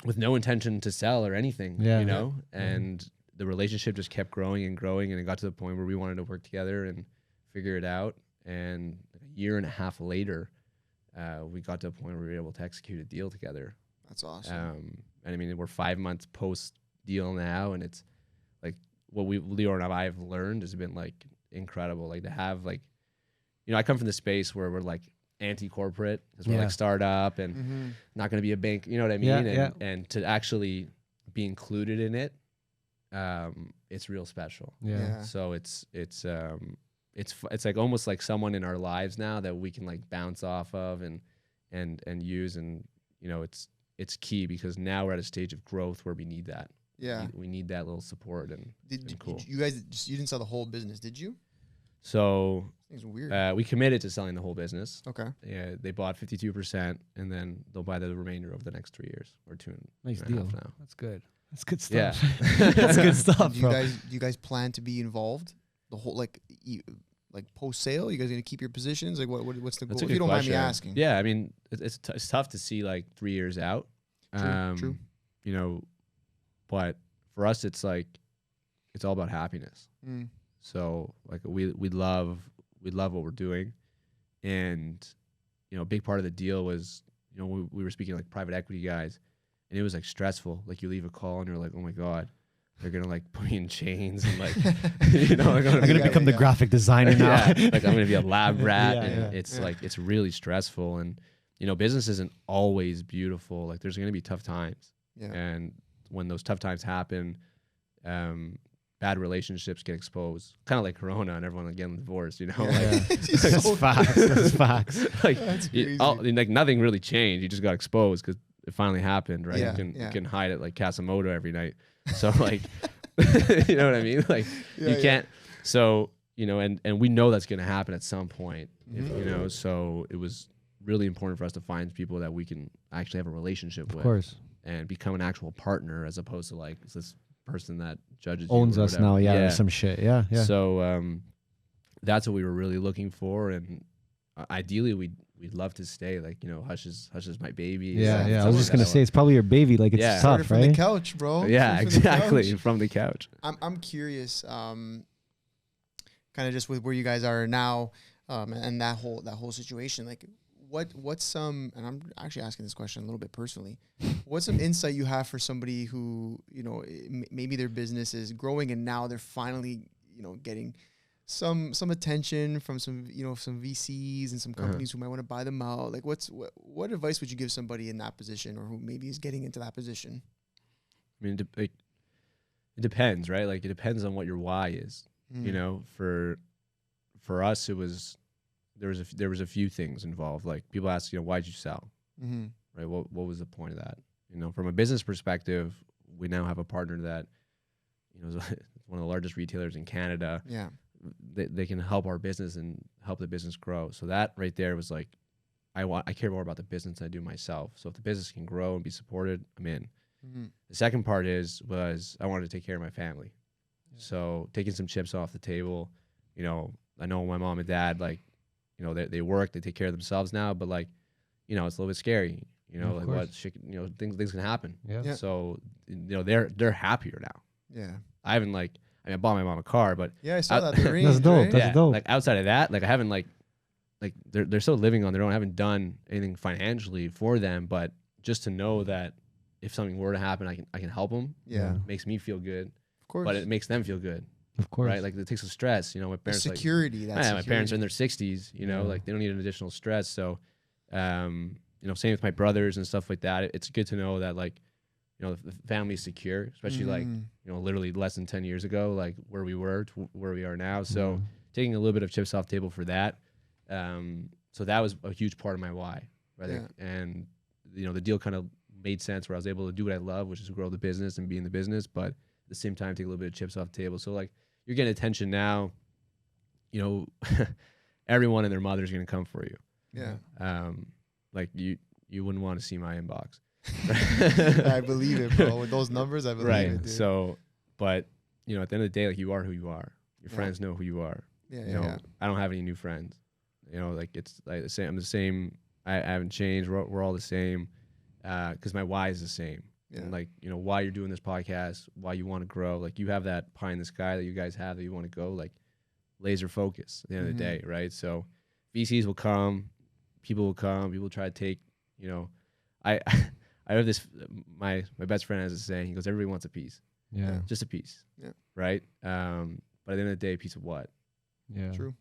[SPEAKER 4] with no intention to sell or anything,
[SPEAKER 3] Yeah.
[SPEAKER 4] you know, and the relationship just kept growing and growing, and it got to the point where we wanted to work together and figure it out. And a year and a half later, we got to a point where we were able to execute a deal together.
[SPEAKER 2] That's awesome.
[SPEAKER 4] And I mean, we're 5 months post deal now, and it's like what Leo and I have learned has been like incredible. Like to have like, you know, I come from the space where we're like anti-corporate because we're
[SPEAKER 3] Yeah.
[SPEAKER 4] like startup and
[SPEAKER 2] Mm-hmm.
[SPEAKER 4] not going to be a bank. You know what I mean?
[SPEAKER 3] Yeah,
[SPEAKER 4] and,
[SPEAKER 3] yeah.
[SPEAKER 4] and to actually be included in it, it's real special.
[SPEAKER 3] Yeah.
[SPEAKER 4] So it's like almost like someone in our lives now that we can like bounce off of and use, and you know, it's key because now we're at a stage of growth where we need that.
[SPEAKER 2] Yeah.
[SPEAKER 4] We need that little support and cool.
[SPEAKER 2] You guys you didn't sell the whole business, did you?
[SPEAKER 4] So
[SPEAKER 2] Things weird.
[SPEAKER 4] we committed to selling the whole business.
[SPEAKER 2] Okay.
[SPEAKER 4] Yeah, they bought 52%, and then they'll buy the remainder over the next 3 years or two.
[SPEAKER 3] Nice
[SPEAKER 4] and a half
[SPEAKER 3] deal.
[SPEAKER 4] now.
[SPEAKER 3] That's good. That's good
[SPEAKER 4] Yeah.
[SPEAKER 3] stuff. That's good stuff,
[SPEAKER 2] Do
[SPEAKER 3] bro.
[SPEAKER 2] you guys plan to be involved the whole like post sale? You guys gonna keep your positions? Like what's the
[SPEAKER 4] That's
[SPEAKER 2] goal?
[SPEAKER 4] a
[SPEAKER 2] If you
[SPEAKER 4] good
[SPEAKER 2] don't mind me
[SPEAKER 4] question.
[SPEAKER 2] asking.
[SPEAKER 4] Yeah, I mean, it's tough to see like 3 years out.
[SPEAKER 2] True, true.
[SPEAKER 4] You know, but for us, it's like, it's all about happiness.
[SPEAKER 2] Mm.
[SPEAKER 4] So like we love what we're doing. And, you know, a big part of the deal was, you know, we were speaking to like private equity guys, and it was like stressful. Like you leave a call and you're like, oh my God, they're going to like put me in chains and like, you know, like,
[SPEAKER 3] I'm gonna become the graphic designer now.
[SPEAKER 4] yeah, like I'm going to be a lab rat.
[SPEAKER 3] Yeah,
[SPEAKER 4] And
[SPEAKER 3] yeah.
[SPEAKER 4] it's like, it's really stressful. And, you know, business isn't always beautiful. Like there's going to be tough times.
[SPEAKER 2] Yeah.
[SPEAKER 4] And when those tough times happen, bad relationships get exposed, kind of like Corona and everyone getting divorced, you know, like,
[SPEAKER 3] That's facts. That's facts.
[SPEAKER 4] like,
[SPEAKER 2] That's
[SPEAKER 4] like nothing really changed. You just got exposed because it finally happened, right?
[SPEAKER 2] Yeah,
[SPEAKER 4] You
[SPEAKER 2] yeah.
[SPEAKER 4] can hide it like Casamoto every night. So like, you know what I mean? Like
[SPEAKER 2] Yeah,
[SPEAKER 4] you can't. So, you know, and we know that's going to happen at some point, if, you know, so it was really important for us to find people that we can actually have a relationship with.
[SPEAKER 3] Of course.
[SPEAKER 4] And become an actual partner, as opposed to like this person that judges
[SPEAKER 3] Owns
[SPEAKER 4] you or
[SPEAKER 3] us
[SPEAKER 4] whatever.
[SPEAKER 3] now. Yeah, or some shit. Yeah, yeah.
[SPEAKER 4] So that's what we were really looking for, and ideally we'd love to stay. Like, you know, Hush is my baby.
[SPEAKER 3] Yeah,
[SPEAKER 2] Yeah,
[SPEAKER 3] yeah. I
[SPEAKER 2] it's
[SPEAKER 3] was just gonna say it's probably your baby. Like it's
[SPEAKER 4] Yeah.
[SPEAKER 2] Started
[SPEAKER 3] tough,
[SPEAKER 2] from the
[SPEAKER 3] right?
[SPEAKER 2] couch, bro.
[SPEAKER 4] Yeah,
[SPEAKER 2] Started from the
[SPEAKER 4] exactly,
[SPEAKER 2] couch.
[SPEAKER 4] from the couch.
[SPEAKER 2] I'm curious, kind of just with where you guys are now, and that whole situation. Like, what's some? And I'm actually asking this question a little bit personally. What's some insight you have for somebody who, you know, maybe their business is growing and now they're finally, you know, getting some attention from some, you know, some VCs and some companies who might want to buy them out. Like, what advice would you give somebody in that position, or who maybe is getting into that position?
[SPEAKER 4] I mean, it depends, right? Like it depends on what your why is. You know, for us, it was there was a few things involved. Like people ask, you know, why'd you sell?
[SPEAKER 2] Mm-hmm.
[SPEAKER 4] Right? What was the point of that? You know, from a business perspective, we now have a partner that, you know, is one of the largest retailers in Canada.
[SPEAKER 2] Yeah.
[SPEAKER 4] They can help our business and help the business grow. So that right there was like, I care more about the business than I do myself. So if the business can grow and be supported, I'm in.
[SPEAKER 2] Mm-hmm.
[SPEAKER 4] The second part was I wanted to take care of my family.
[SPEAKER 2] Yeah.
[SPEAKER 4] So taking some chips off the table, you know, I know my mom and dad, like, you know, they work, they take care of themselves now, but like, you know, it's a little bit scary, you know,
[SPEAKER 3] Of
[SPEAKER 4] like
[SPEAKER 3] course.
[SPEAKER 4] what shit, you know, things can happen.
[SPEAKER 3] Yeah.
[SPEAKER 2] Yeah.
[SPEAKER 4] So, you know, they're happier now.
[SPEAKER 2] Yeah.
[SPEAKER 4] I haven't like, I mean, I bought my mom a car, but
[SPEAKER 2] Yeah, I saw that.
[SPEAKER 4] That's
[SPEAKER 2] The range,
[SPEAKER 3] dope.
[SPEAKER 2] right?
[SPEAKER 3] That's dope.
[SPEAKER 4] like outside of that, like I haven't like they're still living on their own. I haven't done anything financially for them, but just to know that if something were to happen, I can help them.
[SPEAKER 2] Yeah,
[SPEAKER 4] Makes me feel good,
[SPEAKER 2] of course.
[SPEAKER 4] but it makes them feel good,
[SPEAKER 3] Of course.
[SPEAKER 4] right? Like it takes some stress. You know, my
[SPEAKER 2] The
[SPEAKER 4] parents
[SPEAKER 2] security.
[SPEAKER 4] like,
[SPEAKER 2] That's
[SPEAKER 4] my parents are in their 60s. You know,
[SPEAKER 3] Yeah.
[SPEAKER 4] like they don't need an additional stress. So, you know, same with my brothers and stuff like that. It's good to know that like, you know, the family's secure, especially like,
[SPEAKER 2] Mm.
[SPEAKER 4] you know, literally less than 10 years ago, like where we were to where we are now. So
[SPEAKER 3] Yeah.
[SPEAKER 4] taking a little bit of chips off the table for that. So that was a huge part of my why, right?
[SPEAKER 2] Yeah.
[SPEAKER 4] And, you know, the deal kind of made sense where I was able to do what I love, which is grow the business and be in the business, but at the same time, take a little bit of chips off the table. So like you're getting attention now, you know, everyone and their mother's going to come for you.
[SPEAKER 2] Yeah,
[SPEAKER 4] Like you wouldn't want to see my inbox.
[SPEAKER 2] I believe it, bro. With those numbers, I believe
[SPEAKER 4] Right.
[SPEAKER 2] it. Dude.
[SPEAKER 4] So, but you know, at the end of the day, like you are who you are. Your
[SPEAKER 2] Yeah.
[SPEAKER 4] friends know who you are.
[SPEAKER 2] yeah,
[SPEAKER 4] You know,
[SPEAKER 2] yeah.
[SPEAKER 4] I don't have any new friends. You know, like it's like the same. I'm the same. I haven't changed. We're all the same. Because my why is the same.
[SPEAKER 2] Yeah.
[SPEAKER 4] And like, you know, why you're doing this podcast, why you want to grow. Like you have that pie in the sky that you guys have that you want to go. Like laser focus at the end of the day, right? So VCs will come, people will come, people will try to take. You know, I have this. My best friend has a saying. He goes, "Everybody wants a piece,
[SPEAKER 3] Yeah.
[SPEAKER 4] just a piece."
[SPEAKER 2] Yeah.
[SPEAKER 4] Right. But at the end of the day, a piece of what?
[SPEAKER 3] Yeah.
[SPEAKER 2] True.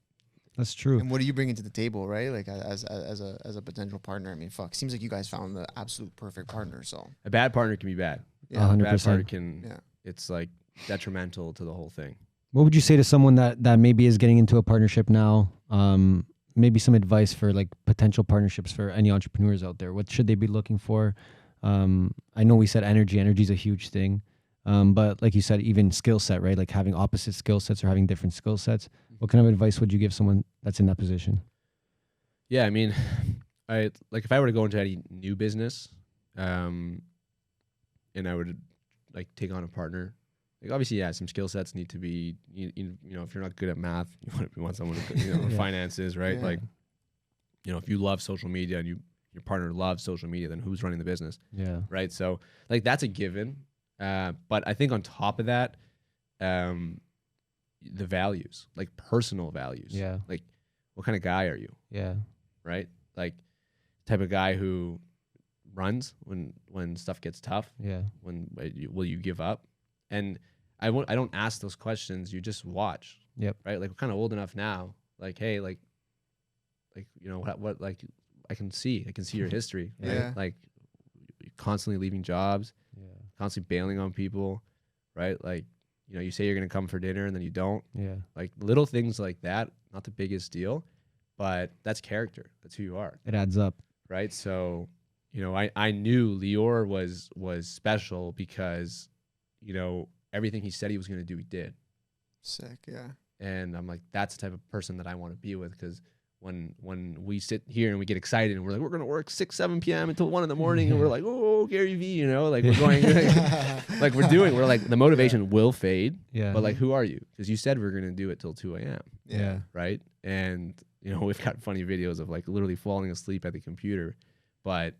[SPEAKER 3] That's true.
[SPEAKER 2] And what are you bringing to the table, right? Like as a potential partner. I mean, fuck. Seems like you guys found the absolute perfect partner. So
[SPEAKER 4] A bad partner can be bad.
[SPEAKER 2] yeah,
[SPEAKER 3] 100%.
[SPEAKER 4] A bad partner can.
[SPEAKER 2] Yeah.
[SPEAKER 4] It's like detrimental to the whole thing.
[SPEAKER 3] What would you say to someone that maybe is getting into a partnership now? Maybe some advice for like potential partnerships for any entrepreneurs out there. What should they be looking for? I know we said energy. Energy is a huge thing. But like you said, even skill set, right? Like having opposite skill sets or having different skill sets. What kind of advice would you give someone that's in that position?
[SPEAKER 4] Yeah, I mean, if I were to go into any new business, and I would like take on a partner, like obviously, yeah, some skill sets need to be, you know, if you're not good at math, you want someone to, you know,
[SPEAKER 3] Yeah.
[SPEAKER 4] finances, right?
[SPEAKER 2] Yeah.
[SPEAKER 4] Like, you know, if you love social media and your partner loves social media, then who's running the business,
[SPEAKER 3] Yeah.
[SPEAKER 4] right? So like that's a given. But I think on top of that, the values, like personal values.
[SPEAKER 3] Yeah.
[SPEAKER 4] Like, what kind of guy are you?
[SPEAKER 3] Yeah.
[SPEAKER 4] Right? Like, type of guy who runs when stuff gets tough.
[SPEAKER 3] Yeah.
[SPEAKER 4] Will you give up? And I don't ask those questions. You just watch.
[SPEAKER 3] Yep.
[SPEAKER 4] Right? Like, we're kind of old enough now. Like, hey, like you know what like I can see your history. Right?
[SPEAKER 2] Yeah.
[SPEAKER 4] Like, constantly leaving jobs,
[SPEAKER 3] Yeah.
[SPEAKER 4] constantly bailing on people, right? Like, you know, you say you're gonna come for dinner and then you don't.
[SPEAKER 3] Yeah.
[SPEAKER 4] Like, little things like that, not the biggest deal, but that's character. That's who you are,
[SPEAKER 3] It adds up.
[SPEAKER 4] right? So, you know, I knew Lior was special because, you know, everything he said he was gonna do, he did.
[SPEAKER 2] Sick. Yeah.
[SPEAKER 4] And I'm like, that's the type of person that I want to be with, because when we sit here and we get excited and we're like, we're gonna work 6, 7 p.m. until 1 a.m. and we're like, oh, Gary V, you know, like we're going, like we're like, the motivation will fade,
[SPEAKER 3] Yeah.
[SPEAKER 4] but like, who are you? Because you said we are gonna do it till 2 a.m.
[SPEAKER 3] Yeah.
[SPEAKER 4] right? And you know, we've got funny videos of like literally falling asleep at the computer, but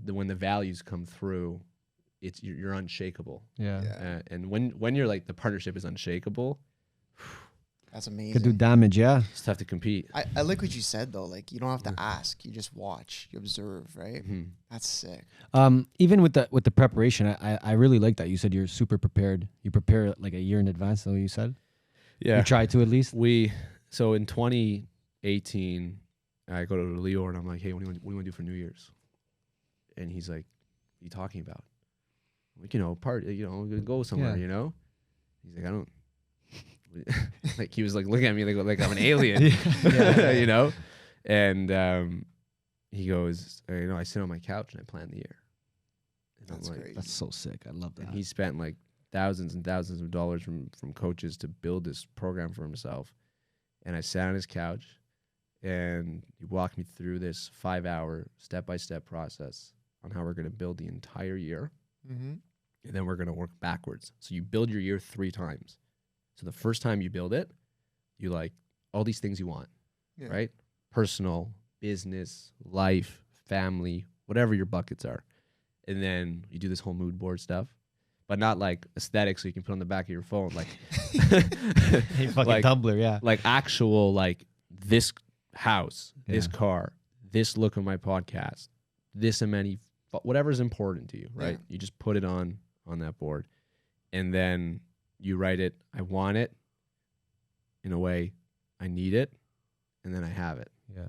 [SPEAKER 4] when the values come through, you're unshakable.
[SPEAKER 3] Yeah.
[SPEAKER 2] Yeah.
[SPEAKER 4] And when you're like, the partnership is unshakable,
[SPEAKER 2] That's amazing.
[SPEAKER 3] Could do damage. Yeah.
[SPEAKER 4] it's tough to compete.
[SPEAKER 2] I like what you said though. Like, you don't have to ask. You just watch. You observe. Right.
[SPEAKER 4] Mhm.
[SPEAKER 2] That's sick.
[SPEAKER 3] Even with the preparation, I really like that. You said you're super prepared. You prepare like a year in advance. Is that what you said?
[SPEAKER 4] Yeah.
[SPEAKER 3] You try to at least.
[SPEAKER 4] So in 2018, I go to Lior and I'm like, hey, what do you want to do for New Year's? And he's like, what are you talking about? I'm like, you know, party, you know, we're gonna go somewhere,
[SPEAKER 3] Yeah.
[SPEAKER 4] you know? He's like, I don't like, he was like looking at me like I'm an alien. You know? And he goes, you know, I sit on my couch and I plan the year. And
[SPEAKER 2] That's
[SPEAKER 4] I'm like,
[SPEAKER 2] great.
[SPEAKER 3] That's so sick. I love that.
[SPEAKER 4] and he spent like thousands and thousands of dollars from coaches to build this program for himself. And I sat on his couch and he walked me through this 5-hour step-by-step process on how we're going to build the entire year.
[SPEAKER 2] Mm-hmm.
[SPEAKER 4] And then we're going to work backwards. So you build your year 3 times. So the first time you build it, you like all these things you want,
[SPEAKER 2] Yeah.
[SPEAKER 4] right? Personal, business, life, family, whatever your buckets are. And then you do this whole mood board stuff, but not like aesthetic so you can put on the back of your phone. Like,
[SPEAKER 3] Hey, fucking
[SPEAKER 4] like,
[SPEAKER 3] Tumblr. Yeah.
[SPEAKER 4] like actual, like this house, this
[SPEAKER 3] Yeah.
[SPEAKER 4] car, this look of my podcast, this many, whatever's important to you, right?
[SPEAKER 2] Yeah.
[SPEAKER 4] You just put it on that board, and then you write it. I want it. In a way, I need it, and then I have it.
[SPEAKER 3] Yeah.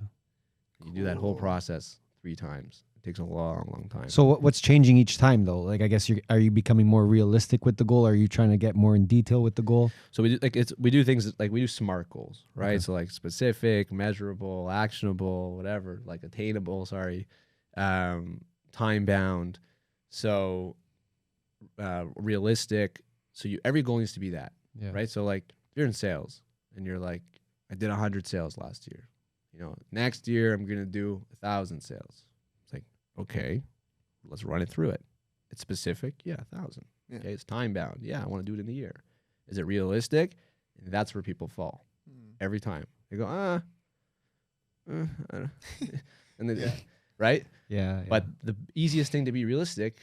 [SPEAKER 4] You do that whole
[SPEAKER 2] Cool.
[SPEAKER 4] process 3 times. It takes a long time.
[SPEAKER 3] So what's changing each time though? Like I guess are you becoming more realistic with the goal? Are you trying to get more in detail with the goal?
[SPEAKER 4] So we do things like we do SMART goals, right?
[SPEAKER 3] Okay.
[SPEAKER 4] So like specific, measurable, actionable, whatever, like attainable, time bound. So realistic. So every goal needs to be that,
[SPEAKER 3] Yeah.
[SPEAKER 4] right? So like if you're in sales and you're like, I did 100 sales last year. You know, next year I'm gonna do 1,000 sales. It's like, okay, let's run it through it. It's specific, yeah, 1,000.
[SPEAKER 2] Yeah.
[SPEAKER 4] Okay, it's time bound. Yeah, I want to do it in the year. Is it realistic? And that's where people fall every time. They go, I don't. And then,
[SPEAKER 2] Yeah.
[SPEAKER 4] right?
[SPEAKER 3] Yeah.
[SPEAKER 4] But the easiest thing to be realistic,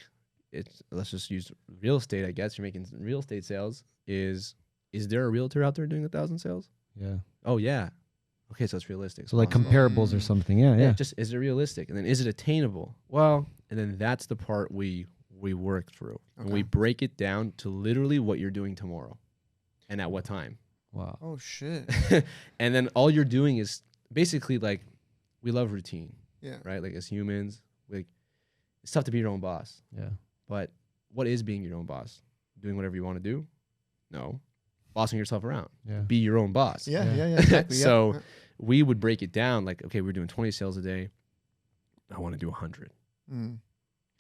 [SPEAKER 4] let's just use real estate, I guess. You're making real estate sales. Is there a realtor out there doing 1,000 sales?
[SPEAKER 3] yeah.
[SPEAKER 4] Oh, yeah. Okay, so it's realistic.
[SPEAKER 3] So like
[SPEAKER 4] Awesome.
[SPEAKER 3] comparables or something. Yeah.
[SPEAKER 4] Yeah,
[SPEAKER 3] Yeah.
[SPEAKER 4] just is it realistic? And then is it attainable? Well, and then that's the part we work through. And we
[SPEAKER 2] Okay.
[SPEAKER 4] break it down to literally what you're doing tomorrow and at what time.
[SPEAKER 3] Wow.
[SPEAKER 2] Oh shit.
[SPEAKER 4] And then all you're doing is basically like, we love routine,
[SPEAKER 2] Yeah.
[SPEAKER 4] right? Like as humans, it's tough to be your own boss.
[SPEAKER 3] Yeah.
[SPEAKER 4] But what is being your own boss? Doing whatever you want to do? No. Bossing yourself around.
[SPEAKER 3] Yeah.
[SPEAKER 4] Be your own boss.
[SPEAKER 2] Yeah.
[SPEAKER 3] Yeah.
[SPEAKER 2] Yeah. Exactly.
[SPEAKER 4] So
[SPEAKER 2] yeah.
[SPEAKER 4] we would break it down like, okay, we're doing 20 sales a day. I want to do 100.
[SPEAKER 2] Mm.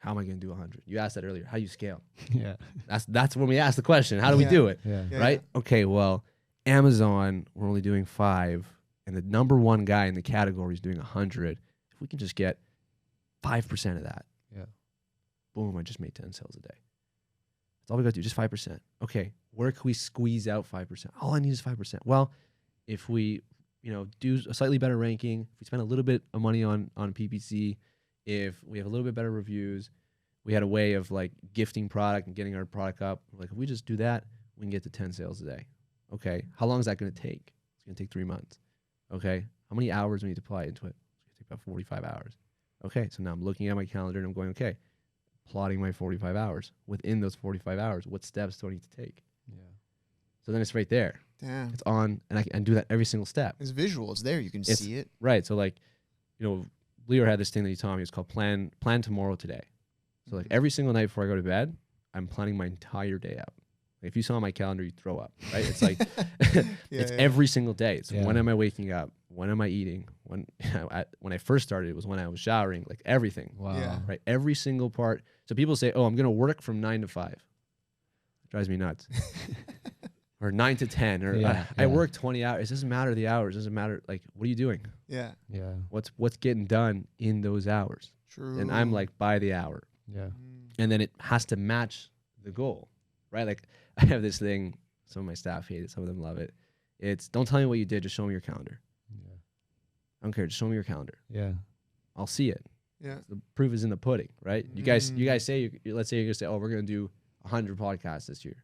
[SPEAKER 4] How am I going to do 100? You asked that earlier. How do you scale?
[SPEAKER 3] Yeah.
[SPEAKER 4] That's when we ask the question. How do we
[SPEAKER 2] Yeah.
[SPEAKER 4] do it?
[SPEAKER 3] Yeah.
[SPEAKER 2] Yeah,
[SPEAKER 4] Right? Okay, well, Amazon, we're only doing 5, and the number 1 guy in the category is doing 100. If we can just get 5% of that,
[SPEAKER 3] Yeah.
[SPEAKER 4] boom, I just made 10 sales a day. That's all we got to do, just 5%. Okay, where can we squeeze out 5%? All I need is 5%. Well, if we, do a slightly better ranking, if we spend a little bit of money on PPC, if we have a little bit better reviews, we had a way of like gifting product and getting our product up. Like if we just do that, we can get to 10 sales a day. Okay. How long is that going to take? It's going to take 3 months. Okay. How many hours do we need to apply into it? It's going to take about 45 hours. Okay. So now I'm looking at my calendar and I'm going, okay, plotting my 45 hours. Within those 45 hours, what steps do I need to take?
[SPEAKER 3] Yeah.
[SPEAKER 4] So then it's right there.
[SPEAKER 2] Damn.
[SPEAKER 4] It's on, and I can do that every single step.
[SPEAKER 2] It's visual. It's there. You can see it.
[SPEAKER 4] Right. So like, you know, Leo had this thing that he taught me. It's called plan tomorrow today. So like every single night before I go to bed, I'm planning my entire day out. Like, if you saw my calendar, you'd throw up, right? It's like, it's every single day. It's when am I waking up? When am I eating? When I first started, it was when I was showering, like everything.
[SPEAKER 3] Wow.
[SPEAKER 2] Yeah.
[SPEAKER 4] Right. Every single part. So people say, oh, I'm going to work from 9 to 5. It drives me nuts. Or 9 to 10, or I work 20 hours. It doesn't matter the hours. It doesn't matter. Like, what are you doing?
[SPEAKER 2] Yeah.
[SPEAKER 3] Yeah.
[SPEAKER 4] What's getting done in those hours?
[SPEAKER 2] True.
[SPEAKER 4] And I'm like by the hour.
[SPEAKER 3] Yeah.
[SPEAKER 4] And then it has to match the goal, right? Like I have this thing. Some of my staff hate it. Some of them love it. It's don't tell me what you did. Just show me your calendar.
[SPEAKER 3] Yeah.
[SPEAKER 4] I don't care. Just show me your calendar.
[SPEAKER 3] Yeah.
[SPEAKER 4] I'll see it.
[SPEAKER 2] Yeah.
[SPEAKER 4] The proof is in the pudding, right? You guys say, let's say you're gonna say, oh, we're gonna do 100 podcasts this year.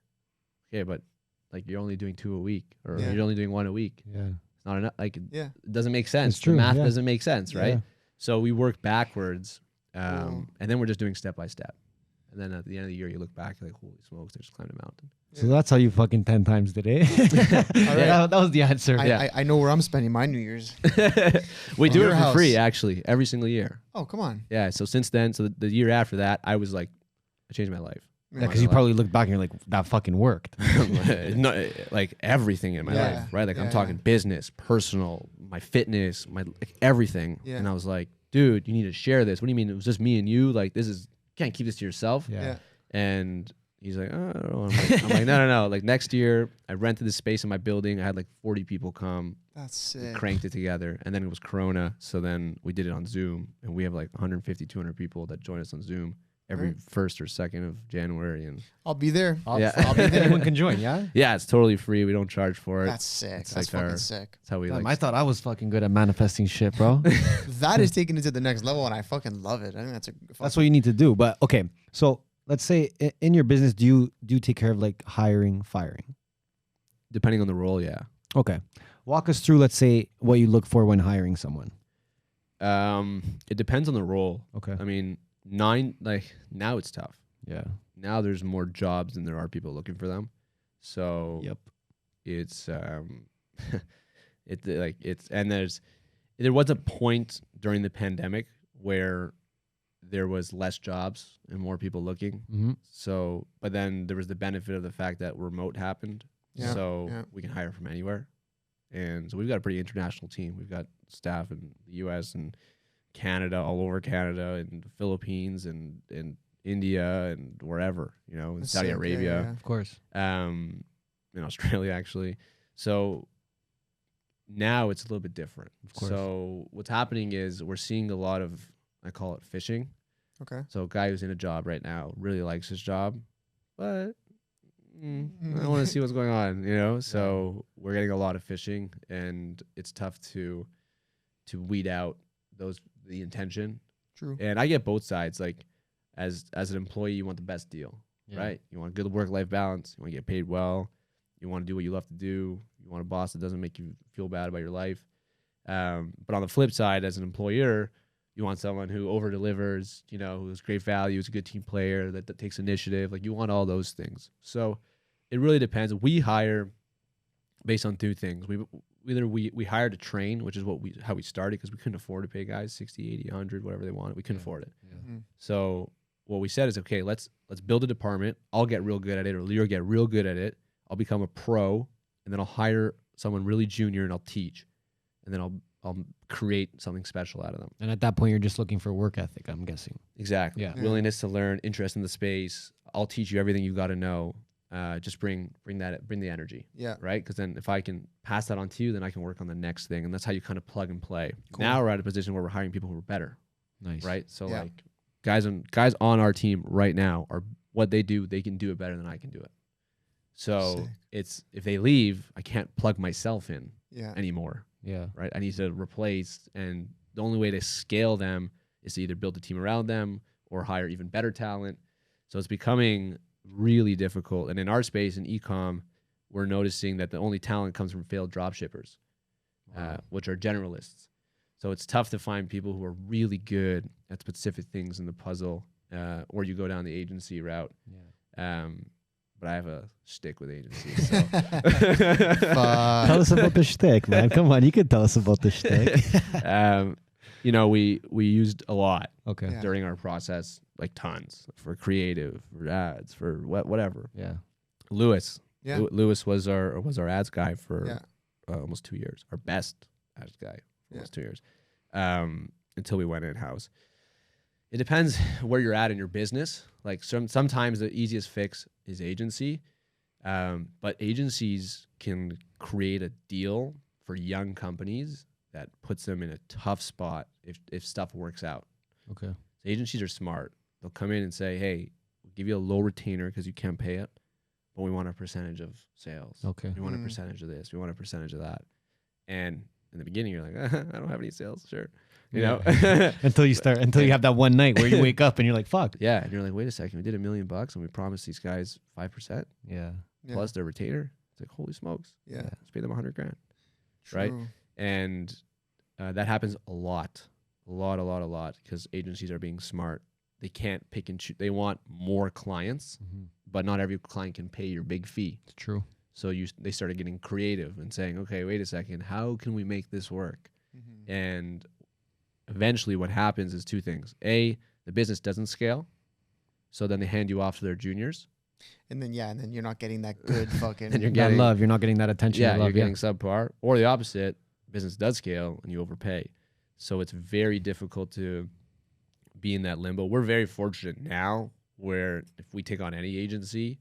[SPEAKER 4] Okay, but like you're only doing 2 a week, or you're only doing 1 a week.
[SPEAKER 3] Yeah.
[SPEAKER 4] It's not enough. Like
[SPEAKER 2] Yeah.
[SPEAKER 4] it doesn't make sense.
[SPEAKER 3] It's true,
[SPEAKER 4] The math
[SPEAKER 3] yeah.
[SPEAKER 4] doesn't make sense, right?
[SPEAKER 3] Yeah.
[SPEAKER 4] So we work backwards, and then we're just doing step by step. And then at the end of the year, you look back, you're like, holy smokes, I just climbed a mountain.
[SPEAKER 3] So that's how you fucking 10 times the day. That was the answer.
[SPEAKER 2] I know where I'm spending my New Year's.
[SPEAKER 4] We do
[SPEAKER 2] Your
[SPEAKER 4] it for free,
[SPEAKER 2] house.
[SPEAKER 4] actually, every single year.
[SPEAKER 2] Oh, come on.
[SPEAKER 4] Yeah. So since then, so the year after that, I was like, I changed my life.
[SPEAKER 3] Yeah, because you probably look back and you're like, that fucking worked.
[SPEAKER 4] No, like everything in my
[SPEAKER 2] Yeah,
[SPEAKER 4] life, right? Like I'm
[SPEAKER 2] yeah.
[SPEAKER 4] talking business, personal, my fitness, my like everything.
[SPEAKER 2] Yeah.
[SPEAKER 4] And I was like, dude, you need to share this. What do you mean? It was just me and you? Like this is, you can't keep this to yourself.
[SPEAKER 3] Yeah.
[SPEAKER 4] And he's like, oh, I don't know. I'm like, no. Like next year, I rented this space in my building. I had like 40 people come.
[SPEAKER 2] That's sick.
[SPEAKER 4] We cranked it together. And then it was Corona. So then we did it on Zoom. And we have like 150, 200 people that join us on Zoom every 1st or 2nd of January. And
[SPEAKER 2] I'll be there.
[SPEAKER 3] I'll
[SPEAKER 4] Yeah.
[SPEAKER 3] be anyone can join, yeah?
[SPEAKER 4] yeah, it's totally free. We don't charge for it.
[SPEAKER 2] That's sick.
[SPEAKER 4] It's
[SPEAKER 2] That's
[SPEAKER 4] like
[SPEAKER 2] fucking
[SPEAKER 4] our-
[SPEAKER 2] sick.
[SPEAKER 4] That's how we
[SPEAKER 3] Damn,
[SPEAKER 4] like.
[SPEAKER 3] I thought I was fucking good at manifesting shit, bro.
[SPEAKER 2] That is taking it to the next level, and I fucking love it. I think that's a.
[SPEAKER 3] That's what you need to do. But okay, so let's say in your business, do you take care of like hiring, firing?
[SPEAKER 4] Depending on the role, yeah.
[SPEAKER 3] Okay. Walk us through, let's say, what you look for when hiring someone.
[SPEAKER 4] It depends on the role.
[SPEAKER 3] Okay.
[SPEAKER 4] I mean, now it's tough.
[SPEAKER 3] Yeah.
[SPEAKER 4] Now there's more jobs than there are people looking for them. So
[SPEAKER 3] Yep.
[SPEAKER 4] it's there was a point during the pandemic where there was less jobs and more people looking.
[SPEAKER 3] Mm-hmm.
[SPEAKER 4] So, but then there was the benefit of the fact that remote happened.
[SPEAKER 2] Yeah,
[SPEAKER 4] So
[SPEAKER 2] yeah.
[SPEAKER 4] we can hire from anywhere. And so we've got a pretty international team. We've got staff in the US and Canada, all over Canada, and the Philippines and India and wherever, in
[SPEAKER 2] That's
[SPEAKER 4] Saudi
[SPEAKER 2] sick. Yeah,
[SPEAKER 4] Arabia,
[SPEAKER 2] yeah.
[SPEAKER 3] Of course.
[SPEAKER 4] in Australia, actually. So now it's a little bit different.
[SPEAKER 3] Of course.
[SPEAKER 4] So what's happening is we're seeing a lot of, I call it fishing.
[SPEAKER 2] Okay.
[SPEAKER 4] So a guy who's in a job right now really likes his job, but I want to see what's going on, So we're getting a lot of fishing, and it's tough to weed out the intention.
[SPEAKER 2] True.
[SPEAKER 4] And I get both sides. Like as an employee, you want the best deal, right? You want a good work-life balance. You want to get paid well. You want to do what you love to do. You want a boss that doesn't make you feel bad about your life. But on the flip side, as an employer, you want someone who over-delivers, who has great value, who's a good team player, that takes initiative. Like you want all those things. So it really depends. We hire based on 2 things. We hire to train, which is how we started, because we couldn't afford to pay guys 60, 80, 100, whatever they wanted. We couldn't afford it.
[SPEAKER 2] Mm-hmm.
[SPEAKER 4] So what we said is, okay, let's build a department. I'll get real good at it, or Leo get real good at it. I'll become a pro, and then I'll hire someone really junior, and I'll teach, and then I'll create something special out of them.
[SPEAKER 3] And at that point, you're just looking for work ethic, I'm guessing.
[SPEAKER 4] Exactly.
[SPEAKER 3] Yeah.
[SPEAKER 4] Willingness to learn, interest in the space. I'll teach you everything you got to know. Just bring the energy.
[SPEAKER 2] Yeah.
[SPEAKER 4] Right. Because then if I can pass that on to you, then I can work on the next thing, and that's how you kind of plug and play.
[SPEAKER 2] Cool.
[SPEAKER 4] Now we're at a position where we're hiring people who are better.
[SPEAKER 3] Nice.
[SPEAKER 4] Right. So
[SPEAKER 2] Yeah.
[SPEAKER 4] like guys on our team right now are what they do. They can do it better than I can do it. So
[SPEAKER 2] Sick.
[SPEAKER 4] it's if they leave, I can't plug myself in
[SPEAKER 2] Yeah.
[SPEAKER 4] anymore.
[SPEAKER 3] Yeah.
[SPEAKER 4] Right. I need to replace, and the only way to scale them is to either build a team around them or hire even better talent. So it's becoming really difficult. And in our space in e-com, we're noticing that the only talent comes from failed drop shippers, which are generalists. So it's tough to find people who are really good at specific things in the puzzle, or you go down the agency route.
[SPEAKER 3] Yeah.
[SPEAKER 4] But I have a shtick with agencies. So.
[SPEAKER 3] Tell us about the shtick, man. Come on, you can tell us about the shtick.
[SPEAKER 4] We used a lot
[SPEAKER 3] Okay.
[SPEAKER 4] during our process, like tons for creative, for ads, for whatever.
[SPEAKER 3] Yeah.
[SPEAKER 4] Lewis.
[SPEAKER 2] Yeah.
[SPEAKER 4] Lewis was our ads guy for
[SPEAKER 2] Yeah.
[SPEAKER 4] almost 2 years. Our best ads guy for
[SPEAKER 2] Yeah.
[SPEAKER 4] almost 2 years, until we went in house. It depends where you're at in your business. Like sometimes the easiest fix is agency, but agencies can create a deal for young companies that puts them in a tough spot if stuff works out.
[SPEAKER 3] Okay.
[SPEAKER 4] So agencies are smart. They'll come in and say, hey, we'll give you a low retainer because you can't pay it, but we want a percentage of sales.
[SPEAKER 3] Okay.
[SPEAKER 4] We want a percentage of this. We want a percentage of that. And in the beginning, you're like, I don't have any sales. Sure. You know,
[SPEAKER 3] until you have that one night where you wake up and you're like, fuck.
[SPEAKER 4] yeah. And you're like, wait a second. We did $1 million and we promised these guys 5%
[SPEAKER 3] Yeah.
[SPEAKER 4] plus their retainer. It's like, holy smokes.
[SPEAKER 2] Yeah.
[SPEAKER 4] Let's pay them $100,000.
[SPEAKER 2] True.
[SPEAKER 4] Right. And that happens a lot, because agencies are being smart. They can't pick and choose. They want more clients, but not every client can pay your big fee.
[SPEAKER 3] It's true.
[SPEAKER 4] So they started getting creative and saying, okay, wait a second, how can we make this work? And eventually what happens is two things. A, the business doesn't scale. So then they hand you off to their juniors.
[SPEAKER 2] And then you're not getting that good fucking.
[SPEAKER 4] And you're
[SPEAKER 3] That
[SPEAKER 4] getting
[SPEAKER 3] love. You're not getting that attention.
[SPEAKER 4] Yeah,
[SPEAKER 3] or love,
[SPEAKER 4] you're getting subpar. Or the opposite, business does scale and you overpay. So it's very difficult to be in that limbo. We're very fortunate now where if we take on any agency,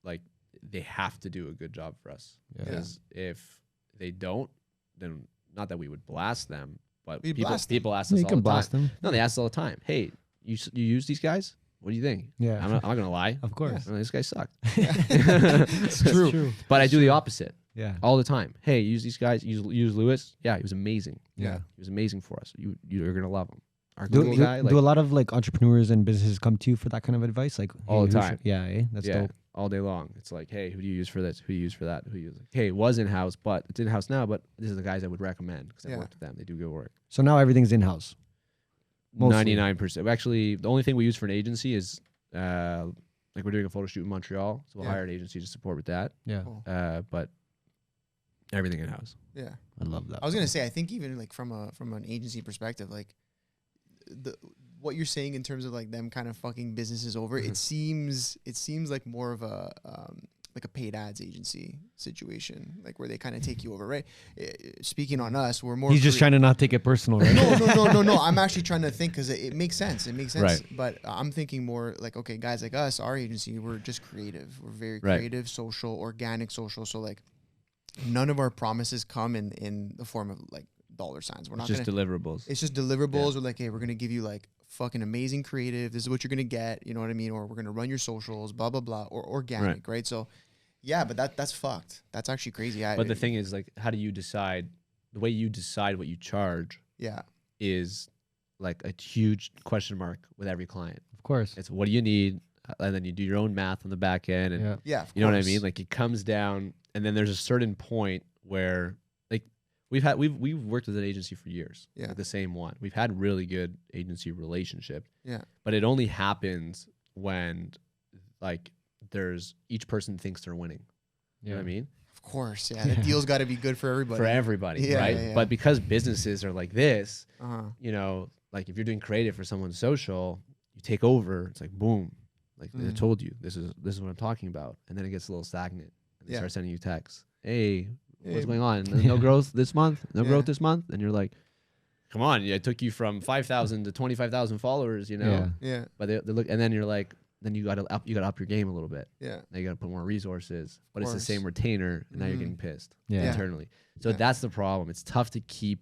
[SPEAKER 4] like they have to do a good job for us.
[SPEAKER 3] Yeah.
[SPEAKER 4] Because if they don't, then not that we would blast them, but
[SPEAKER 2] We'd blast them.
[SPEAKER 4] people ask
[SPEAKER 3] Yeah,
[SPEAKER 4] us
[SPEAKER 3] you
[SPEAKER 4] all
[SPEAKER 3] can
[SPEAKER 4] the
[SPEAKER 3] blast
[SPEAKER 4] time.
[SPEAKER 3] them.
[SPEAKER 4] No, they ask us all the time. Hey, you use these guys? What do you think?
[SPEAKER 3] Yeah.
[SPEAKER 4] I'm not gonna lie.
[SPEAKER 3] Of course.
[SPEAKER 4] This guy sucked.
[SPEAKER 2] It's true.
[SPEAKER 4] But I do the opposite
[SPEAKER 3] Yeah.
[SPEAKER 4] all the time. Hey, use these guys. Use Lewis. Yeah, he was amazing.
[SPEAKER 3] Yeah.
[SPEAKER 4] He was amazing for us. You're gonna love him. Our
[SPEAKER 3] Do,
[SPEAKER 4] Google
[SPEAKER 3] do,
[SPEAKER 4] guy,
[SPEAKER 3] do a lot of like entrepreneurs and businesses come to you for that kind of advice? Like
[SPEAKER 4] All
[SPEAKER 3] hey,
[SPEAKER 4] the
[SPEAKER 3] who
[SPEAKER 4] time.
[SPEAKER 3] should- yeah, that's dope.
[SPEAKER 4] all day long. It's like, hey, who do you use for this? Who do you use for that? Who do you use? Hey, it was in house, but it's in house now. But this is the guys I would recommend because I
[SPEAKER 2] Yeah.
[SPEAKER 4] worked with them. They do good work.
[SPEAKER 3] So now everything's in house. Mostly.
[SPEAKER 4] 99%. Actually, the only thing we use for an agency is like we're doing a photo shoot in Montreal, so we'll
[SPEAKER 2] Yeah.
[SPEAKER 4] hire an agency to support with that.
[SPEAKER 3] Yeah,
[SPEAKER 2] Cool.
[SPEAKER 4] But everything in house.
[SPEAKER 2] Yeah.
[SPEAKER 3] I love that.
[SPEAKER 2] I was gonna say, I think even like from an agency perspective, like what you're saying in terms of like them kind of fucking businesses over, it seems like more of a like a paid ads agency situation, like where they kind of take you over, right? Speaking on us, we're more.
[SPEAKER 3] He's just trying to not take it personal, right?
[SPEAKER 2] No. I'm actually trying to think because it makes sense. It makes sense.
[SPEAKER 4] Right.
[SPEAKER 2] But I'm thinking more like, okay, guys like us, our agency, we're just creative. We're very
[SPEAKER 4] Right.
[SPEAKER 2] creative, social, organic, social. So like, none of our promises come in the form of like dollar signs. We're
[SPEAKER 4] It's
[SPEAKER 2] not
[SPEAKER 4] just
[SPEAKER 2] gonna.
[SPEAKER 4] deliverables.
[SPEAKER 2] It's just deliverables. We're like, hey, we're gonna give you like fucking amazing creative. This is what you're gonna get. You know what I mean? Or we're gonna run your socials, blah blah blah, or organic, right? So, yeah, but that's fucked. That's actually crazy.
[SPEAKER 4] But the thing is, like, how do you decide? The way you decide what you charge
[SPEAKER 2] yeah,
[SPEAKER 4] is like a huge question mark with every client.
[SPEAKER 3] Of course.
[SPEAKER 4] It's what do you need, and then you do your own math on the back end, and
[SPEAKER 3] Yeah.
[SPEAKER 2] yeah, of
[SPEAKER 4] you know what I
[SPEAKER 2] course.
[SPEAKER 4] mean. Like it comes down, and then there's a certain point where, like, we've worked with an agency for years,
[SPEAKER 2] Yeah.
[SPEAKER 4] like the same one. We've had really good agency relationship,
[SPEAKER 2] Yeah.
[SPEAKER 4] but it only happens when, like, there's each person thinks they're winning. You know what I mean?
[SPEAKER 2] Of course, yeah. The deal's got to be good for everybody.
[SPEAKER 4] For everybody,
[SPEAKER 2] Yeah,
[SPEAKER 4] right?
[SPEAKER 2] yeah, yeah.
[SPEAKER 4] But because businesses are like this,
[SPEAKER 2] Uh-huh.
[SPEAKER 4] you know, like if you're doing creative for someone's social, you take over. It's like boom, like I told you, this is what I'm talking about, and then it gets a little stagnant. And they
[SPEAKER 2] Yeah.
[SPEAKER 4] start sending you texts. Hey,
[SPEAKER 2] Hey.
[SPEAKER 4] what's going on? There's no growth this month. No
[SPEAKER 2] Yeah.
[SPEAKER 4] growth this month, and you're like, come on, yeah, it took you from 5,000 to 25,000 followers, you know.
[SPEAKER 3] Yeah.
[SPEAKER 2] Yeah,
[SPEAKER 4] But they look, and then you're like, then you got to up your game a little bit.
[SPEAKER 2] yeah.
[SPEAKER 4] Now you got to put more resources, but it's the
[SPEAKER 2] course.
[SPEAKER 4] same retainer, and now you're
[SPEAKER 2] Mhm.
[SPEAKER 4] getting pissed
[SPEAKER 3] Yeah.
[SPEAKER 4] internally. So
[SPEAKER 2] Yeah.
[SPEAKER 4] that's the problem. It's tough to keep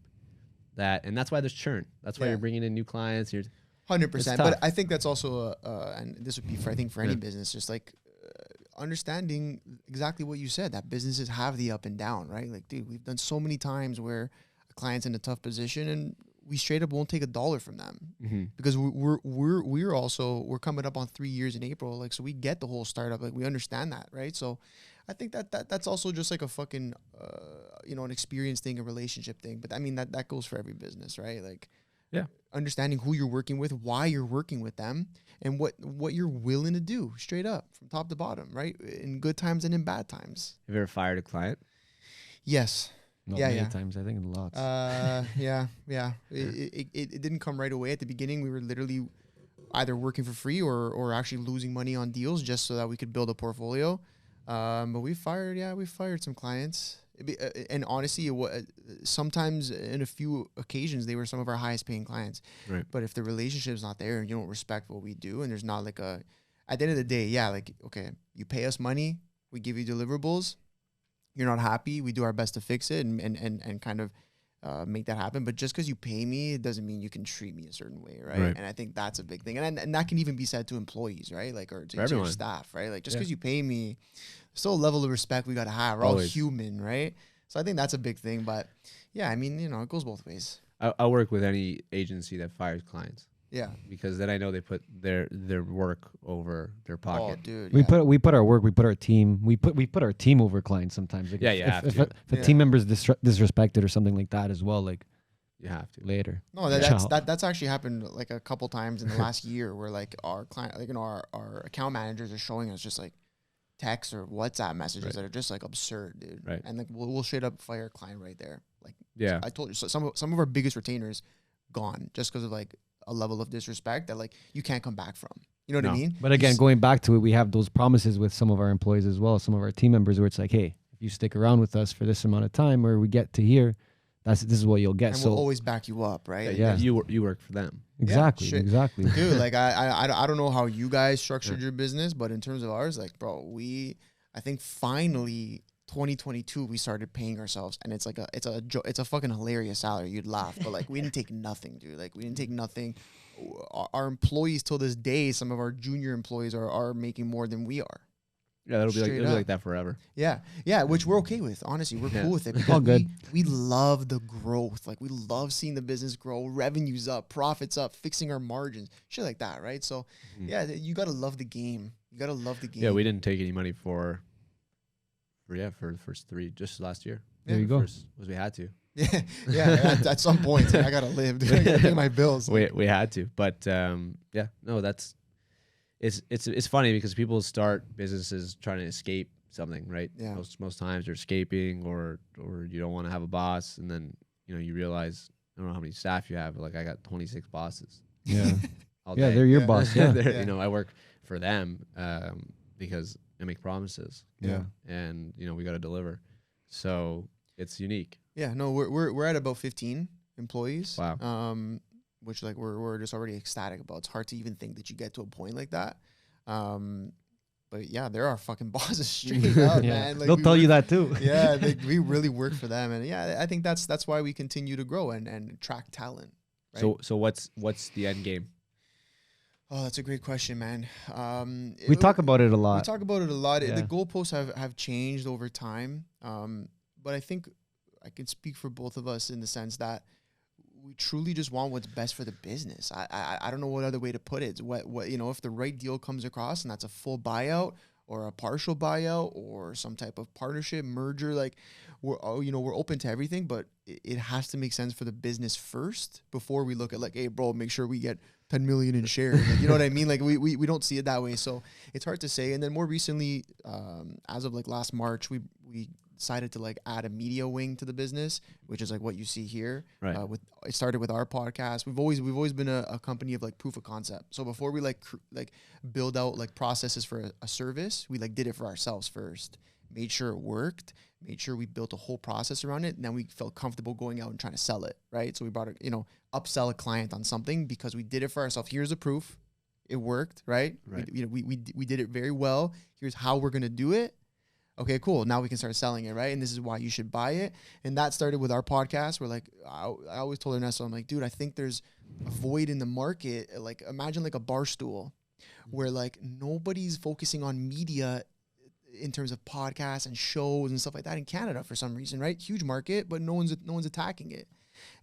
[SPEAKER 4] that, and that's why there's churn. That's why
[SPEAKER 2] Yeah.
[SPEAKER 4] you're bringing in new clients. You're
[SPEAKER 2] 100%.
[SPEAKER 4] tough.
[SPEAKER 2] But I think that's also, and this would be for, I think, for any
[SPEAKER 4] Yeah.
[SPEAKER 2] business, just like understanding exactly what you said, that businesses have the up and down, right? Like, dude, we've done so many times where a client's in a tough position and we straight up won't take $1 from them
[SPEAKER 4] Mm-hmm.
[SPEAKER 2] because we're coming up on 3 years in April. Like, so we get the whole startup. Like, we understand that, right? So I think that's also just like a fucking, an experience thing, a relationship thing. But I mean, that goes for every business, right? Like,
[SPEAKER 4] Yeah.
[SPEAKER 2] understanding who you're working with, why you're working with them, and what you're willing to do straight up from top to bottom, right? In good times and in bad times.
[SPEAKER 4] Have you ever fired a client?
[SPEAKER 2] Yes.
[SPEAKER 3] Not
[SPEAKER 2] Yeah,
[SPEAKER 3] many
[SPEAKER 2] yeah.
[SPEAKER 3] times. I think lots.
[SPEAKER 2] Yeah. It didn't come right away. At the beginning, we were literally either working for free or actually losing money on deals just so that we could build a portfolio. But we fired some clients. And honestly, sometimes in a few occasions, they were some of our highest paying clients.
[SPEAKER 4] Right.
[SPEAKER 2] But if the relationship's not there and you don't respect what we do, and there's not like at the end of the day, yeah, like, okay, you pay us money, we give you deliverables, you're not happy, we do our best to fix it and kind of make that happen. But just because you pay me, it doesn't mean you can treat me a certain way, right?
[SPEAKER 4] Right.
[SPEAKER 2] And I think that's a big thing. And that can even be said to employees, right? Like, or to your
[SPEAKER 4] everyone.
[SPEAKER 2] staff, right? Like, just
[SPEAKER 4] Yeah.
[SPEAKER 2] because you pay me, there's still a level of respect we got to have. We're all
[SPEAKER 4] Always.
[SPEAKER 2] human, right? So I think that's a big thing. But yeah, I mean, it goes both ways.
[SPEAKER 4] I work with any agency that fires clients
[SPEAKER 2] Yeah.
[SPEAKER 4] because then I know they put their work over their
[SPEAKER 2] Oh,
[SPEAKER 4] pocket.
[SPEAKER 2] dude.
[SPEAKER 3] we
[SPEAKER 2] yeah.
[SPEAKER 3] put our work, we put our team, we put our team over clients sometimes. Like
[SPEAKER 4] Yeah,
[SPEAKER 3] if,
[SPEAKER 4] you
[SPEAKER 3] if,
[SPEAKER 4] have
[SPEAKER 3] if,
[SPEAKER 4] to.
[SPEAKER 3] a, if a
[SPEAKER 2] Yeah.
[SPEAKER 3] team member is disrespected or something like that as well, like
[SPEAKER 4] You have to.
[SPEAKER 3] later.
[SPEAKER 2] No,
[SPEAKER 3] Yeah.
[SPEAKER 2] that's actually happened like a couple times in the last year where like our client, like, our account managers are showing us just like texts or WhatsApp messages
[SPEAKER 4] Right.
[SPEAKER 2] that are just like absurd, dude.
[SPEAKER 4] Right.
[SPEAKER 2] And like we'll straight up fire a client right there. Like,
[SPEAKER 4] Yeah.
[SPEAKER 2] I told you, so some of our biggest retainers gone just because of like a level of disrespect that like you can't come back from. You know what I
[SPEAKER 4] No.
[SPEAKER 2] mean?
[SPEAKER 3] But again,
[SPEAKER 2] You s-
[SPEAKER 3] going back to it, we have those promises with some of our employees as well, some of our team members, where it's like, hey, if you stick around with us for this amount of time, or we get to here, this is what you'll get.
[SPEAKER 2] and
[SPEAKER 3] So
[SPEAKER 2] we'll always back you up, right?
[SPEAKER 3] Yeah.
[SPEAKER 4] You work for them.
[SPEAKER 3] exactly,
[SPEAKER 2] shit.
[SPEAKER 3] exactly.
[SPEAKER 2] Dude, like I don't know how you guys structured your business, but in terms of ours, like, bro, I think finally 2022 we started paying ourselves, and it's a fucking hilarious salary. You'd laugh, but like we didn't take nothing, dude. Like we didn't take nothing. Our employees till this day, some of our junior employees are making more than we are.
[SPEAKER 4] Yeah, it'll
[SPEAKER 2] Straight
[SPEAKER 4] be
[SPEAKER 2] up.
[SPEAKER 4] like that forever.
[SPEAKER 2] Yeah, which we're okay with. Honestly, we're
[SPEAKER 4] Yeah.
[SPEAKER 2] cool with it
[SPEAKER 3] All
[SPEAKER 2] because
[SPEAKER 3] good.
[SPEAKER 2] we love the growth. Like we love seeing the business grow, revenues up, profits up, fixing our margins, shit like that, right? So
[SPEAKER 4] Mhm.
[SPEAKER 2] yeah, you gotta love the game. You gotta love the game.
[SPEAKER 4] Yeah, we didn't take any money for the first 3 just last year.
[SPEAKER 3] There you go.
[SPEAKER 4] First was we had to.
[SPEAKER 2] yeah. At some point, I gotta live. Dude. I gotta pay my bills.
[SPEAKER 4] We had to, but yeah, no, it's funny because people start businesses trying to escape something, right?
[SPEAKER 2] Yeah.
[SPEAKER 4] Most times they're escaping or you don't want to have a boss, and then you realize I don't know how many staff you have, but like I got 26 bosses.
[SPEAKER 3] Yeah,
[SPEAKER 4] All
[SPEAKER 3] yeah,
[SPEAKER 4] day.
[SPEAKER 3] they're your
[SPEAKER 2] Yeah.
[SPEAKER 3] boss. Yeah,
[SPEAKER 4] They're-
[SPEAKER 2] Yeah.
[SPEAKER 4] I work for them because I make promises,
[SPEAKER 3] yeah.
[SPEAKER 4] and we got to deliver. So it's unique.
[SPEAKER 2] Yeah, no, we're at about 15 employees.
[SPEAKER 4] Wow.
[SPEAKER 2] Which like we're just already ecstatic about. It's hard to even think that you get to a point like that. But yeah, there are fucking bosses straight up,
[SPEAKER 3] Yeah.
[SPEAKER 2] man. Like
[SPEAKER 3] They'll
[SPEAKER 2] we
[SPEAKER 3] tell you
[SPEAKER 2] work-
[SPEAKER 3] that too.
[SPEAKER 2] Yeah, we really work for them, and yeah, I think that's why we continue to grow and attract talent. Right?
[SPEAKER 4] So what's the end game?
[SPEAKER 2] Oh, that's a great question, man.
[SPEAKER 3] We talk about it a
[SPEAKER 2] We
[SPEAKER 3] lot.
[SPEAKER 2] talk about it a lot.
[SPEAKER 3] Yeah.
[SPEAKER 2] The goalposts have changed over time, but I think I can speak for both of us in the sense that we truly just want what's best for the business. I don't know what other way to put it. It's what if the right deal comes across and that's a full buyout or a partial buyout or some type of partnership merger, like we're open to everything, but it has to make sense for the business first before we look at like, hey, bro, make sure we get 10 million in shares. Like, you know what I mean? Like we don't see it that way, so it's hard to say. And then more recently, as of like last March, we decided to like add a media wing to the business, which is like what you see here.
[SPEAKER 4] Right.
[SPEAKER 2] It started with our podcast. We've always been a company of like proof of concept. So before we like build out like processes for a service, we like did it for ourselves first, made sure it worked, made sure we built a whole process around it, and then we felt comfortable going out and trying to sell it, right? So we brought upsell a client on something because we did it for ourselves. Here's the proof, it worked, right?
[SPEAKER 4] Right.
[SPEAKER 2] We did it very well. Here's how we're gonna do it. Okay, cool. Now we can start selling it, right? And this is why you should buy it. And that started with our podcast. We're like, I always told Ernesto, I'm like, dude, I think there's a void in the market. Like, imagine like a bar stool where like nobody's focusing on media in terms of podcasts and shows and stuff like that in Canada for some reason, right? Huge market, but no one's attacking it.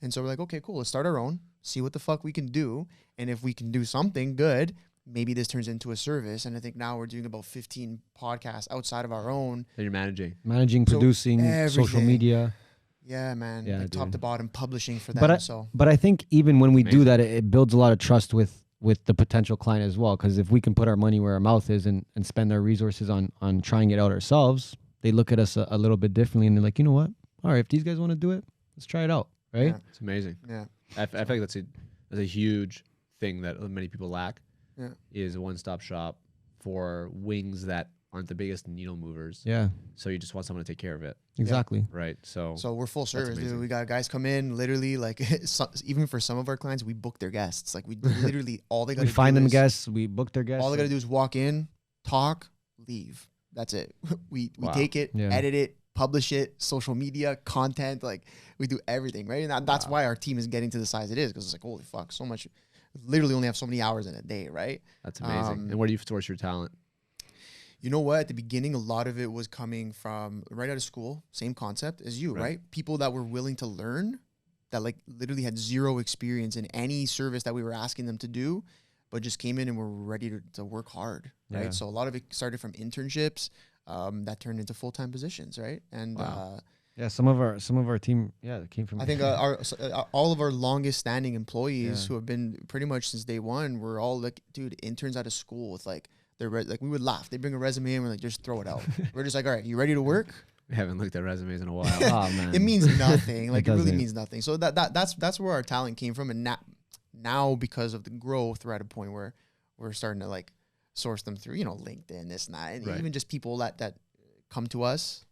[SPEAKER 2] And so we're like, okay, cool. Let's start our own, see what the fuck we can do. And if we can do something good, maybe this turns into a service. And I think now we're doing about 15 podcasts outside of our own.
[SPEAKER 4] That you're managing.
[SPEAKER 2] So
[SPEAKER 3] producing, social
[SPEAKER 2] everything.
[SPEAKER 3] media.
[SPEAKER 2] Yeah, man.
[SPEAKER 3] Yeah,
[SPEAKER 2] like top
[SPEAKER 3] dude.
[SPEAKER 2] to bottom publishing for them.
[SPEAKER 3] But but I think even when we do
[SPEAKER 4] Amazing.
[SPEAKER 3] that, it builds a lot of trust with the potential client as well. Because if we can put our money where our mouth is and spend our resources on trying it out ourselves, they look at us a little bit differently and they're like, you know what? All right, if these guys want to do it, let's try it out, right?
[SPEAKER 2] Yeah.
[SPEAKER 4] It's amazing.
[SPEAKER 2] Yeah.
[SPEAKER 4] I feel like that's a huge thing that many people lack.
[SPEAKER 2] Yeah.
[SPEAKER 4] Is a one-stop shop for wings that aren't the biggest needle movers.
[SPEAKER 3] Yeah,
[SPEAKER 4] So you just want someone to take care of it,
[SPEAKER 3] exactly.
[SPEAKER 4] right? So
[SPEAKER 2] So we're full service, dude.
[SPEAKER 4] amazing.
[SPEAKER 2] We got guys come in, literally, like, even for some of our clients, we book their guests. Like, we literally, all they got
[SPEAKER 3] We
[SPEAKER 2] to
[SPEAKER 3] find
[SPEAKER 2] do
[SPEAKER 3] them
[SPEAKER 2] is,
[SPEAKER 3] guests, we book their guests.
[SPEAKER 2] all they got to do is walk in, talk, leave. That's it. We
[SPEAKER 4] Wow.
[SPEAKER 2] take it,
[SPEAKER 3] Yeah.
[SPEAKER 2] edit it, publish it, social media, content. Like, we do everything, right? And that's why our team is getting to the size it is, because it's like, holy fuck, so much. Literally only have so many hours in a day, right?
[SPEAKER 4] that's amazing. And where do you source your talent?
[SPEAKER 2] You know what? At the beginning, a lot of it was coming from right out of school, same concept as you,
[SPEAKER 4] Right.
[SPEAKER 2] right? People that were willing to learn, that like literally had zero experience in any service that we were asking them to do, but just came in and were ready to work hard, right?
[SPEAKER 3] Yeah.
[SPEAKER 2] So a lot of it started from internships that turned into full-time positions, right? And
[SPEAKER 4] Wow.
[SPEAKER 3] Yeah, some of our team, that came from.
[SPEAKER 2] I think all of our longest standing employees
[SPEAKER 3] Yeah.
[SPEAKER 2] who have been pretty much since day one were all like, dude, interns out of school with like, like we would laugh. They bring a resume and we're like, just throw it out. We're just like, all right, you ready to work?
[SPEAKER 4] We haven't looked at resumes in a while.
[SPEAKER 3] Oh man,
[SPEAKER 2] It means nothing. Like it really
[SPEAKER 3] doesn't.
[SPEAKER 2] means nothing. So that's where our talent came from. And now because of the growth, we're at a point where we're starting to like source them through, LinkedIn, this and that, and
[SPEAKER 4] Right.
[SPEAKER 2] even just people that come to us.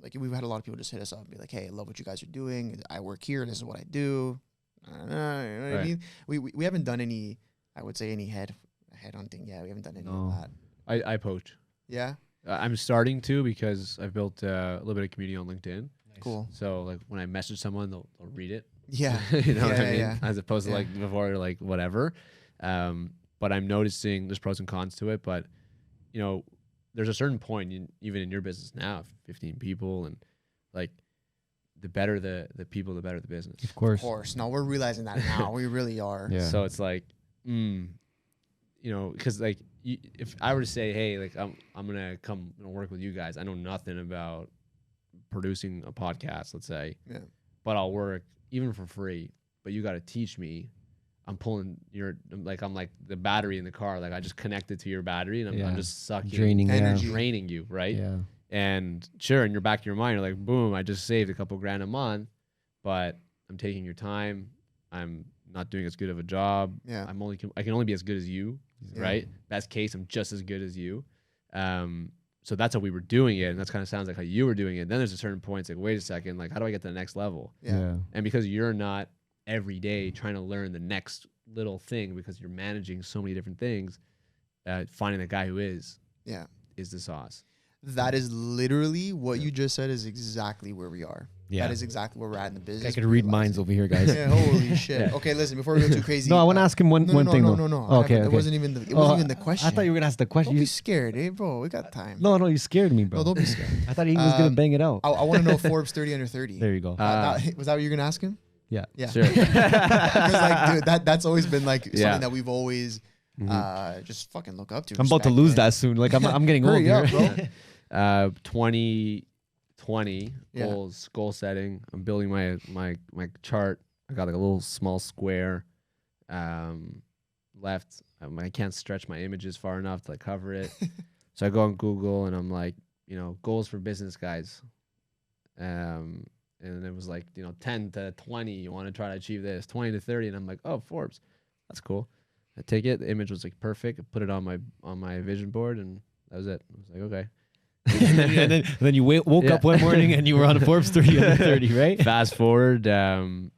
[SPEAKER 2] Like we've had a lot of people just hit us up and be like, hey, I love what you guys are doing. I work here. This is what I do. You know what I
[SPEAKER 4] Right.
[SPEAKER 2] mean? We haven't done any, I would say, any headhunting. Yeah, we haven't done any
[SPEAKER 3] No.
[SPEAKER 2] of that.
[SPEAKER 4] I poach.
[SPEAKER 2] Yeah,
[SPEAKER 4] I'm starting to because I've built a little bit of community on LinkedIn.
[SPEAKER 2] cool.
[SPEAKER 4] So like when I message someone, they'll read it.
[SPEAKER 2] Yeah,
[SPEAKER 4] You know what I
[SPEAKER 2] Yeah,
[SPEAKER 4] mean?
[SPEAKER 2] yeah.
[SPEAKER 4] As opposed to
[SPEAKER 2] Yeah.
[SPEAKER 4] like before, like whatever. But I'm noticing there's pros and cons to it. But there's a certain point, even in your business now, 15 people, and like the better the people, the better the business.
[SPEAKER 3] of course.
[SPEAKER 2] Of course. No, we're realizing that now. We really are.
[SPEAKER 3] Yeah.
[SPEAKER 4] So it's like, because like if I were to say, hey, like I'm gonna come and work with you guys, I know nothing about producing a podcast, let's say,
[SPEAKER 2] Yeah.
[SPEAKER 4] but I'll work even for free. But you got to teach me. I'm pulling I'm like the battery in the car. Like I just connected to your battery, and I'm
[SPEAKER 3] Yeah.
[SPEAKER 4] just sucking
[SPEAKER 3] Draining
[SPEAKER 2] Energy.
[SPEAKER 4] draining you, right?
[SPEAKER 3] Yeah.
[SPEAKER 4] And sure, in your back of your mind, you're like, boom, I just saved a couple grand a month, but I'm taking your time. I'm not doing as good of a job.
[SPEAKER 2] Yeah.
[SPEAKER 4] I can only be as good as you,
[SPEAKER 2] Yeah.
[SPEAKER 4] right? Best case, I'm just as good as you. So that's how we were doing it, and that's kind of sounds like how you were doing it. Then there's a certain point, it's like, wait a second, like how do I get to the next level?
[SPEAKER 2] Yeah.
[SPEAKER 4] And because you're not every day trying to learn the next little thing because you're managing so many different things, finding the guy who is
[SPEAKER 2] Yeah.
[SPEAKER 4] the sauce.
[SPEAKER 2] That is literally what you just said is exactly where we are.
[SPEAKER 3] Yeah.
[SPEAKER 2] That is exactly where we're at in the business.
[SPEAKER 3] I could read minds over here, guys.
[SPEAKER 2] Yeah, holy shit. Okay, listen, before we go too crazy.
[SPEAKER 3] No, I want to ask him one thing
[SPEAKER 2] no,
[SPEAKER 3] though.
[SPEAKER 2] No.
[SPEAKER 3] Oh, okay,
[SPEAKER 2] It
[SPEAKER 3] okay.
[SPEAKER 2] wasn't even the question.
[SPEAKER 3] I thought you were gonna ask the question.
[SPEAKER 2] Don't be scared, bro. We got time.
[SPEAKER 3] No, you scared me, bro.
[SPEAKER 2] No, don't be scared.
[SPEAKER 3] I thought he was gonna bang it out.
[SPEAKER 2] I want to know Forbes 30 under 30.
[SPEAKER 3] There you go.
[SPEAKER 2] Was that what you're gonna ask him?
[SPEAKER 3] yeah.
[SPEAKER 2] Yeah.
[SPEAKER 4] Sure.
[SPEAKER 2] Because like, dude, that's always been like
[SPEAKER 4] Yeah.
[SPEAKER 2] something that we've always just fucking look up to.
[SPEAKER 3] I'm about to lose that soon. Like I'm getting old
[SPEAKER 2] Hurry up,
[SPEAKER 3] here.
[SPEAKER 2] bro.
[SPEAKER 4] 2020
[SPEAKER 2] Yeah.
[SPEAKER 4] goal setting. I'm building my chart. I got like a little small square left. I can't stretch my images far enough to like cover it. So I go on Google and I'm like, goals for business guys. And it was like, 10 to 20, you want to try to achieve this, 20 to 30. And I'm like, oh, Forbes, that's cool. I take it. The image was like perfect. I put it on my vision board, and that was it. I was like, okay.
[SPEAKER 3] and then you woke up one morning and you were on a Forbes 30 under 30, right?
[SPEAKER 4] Fast forward, I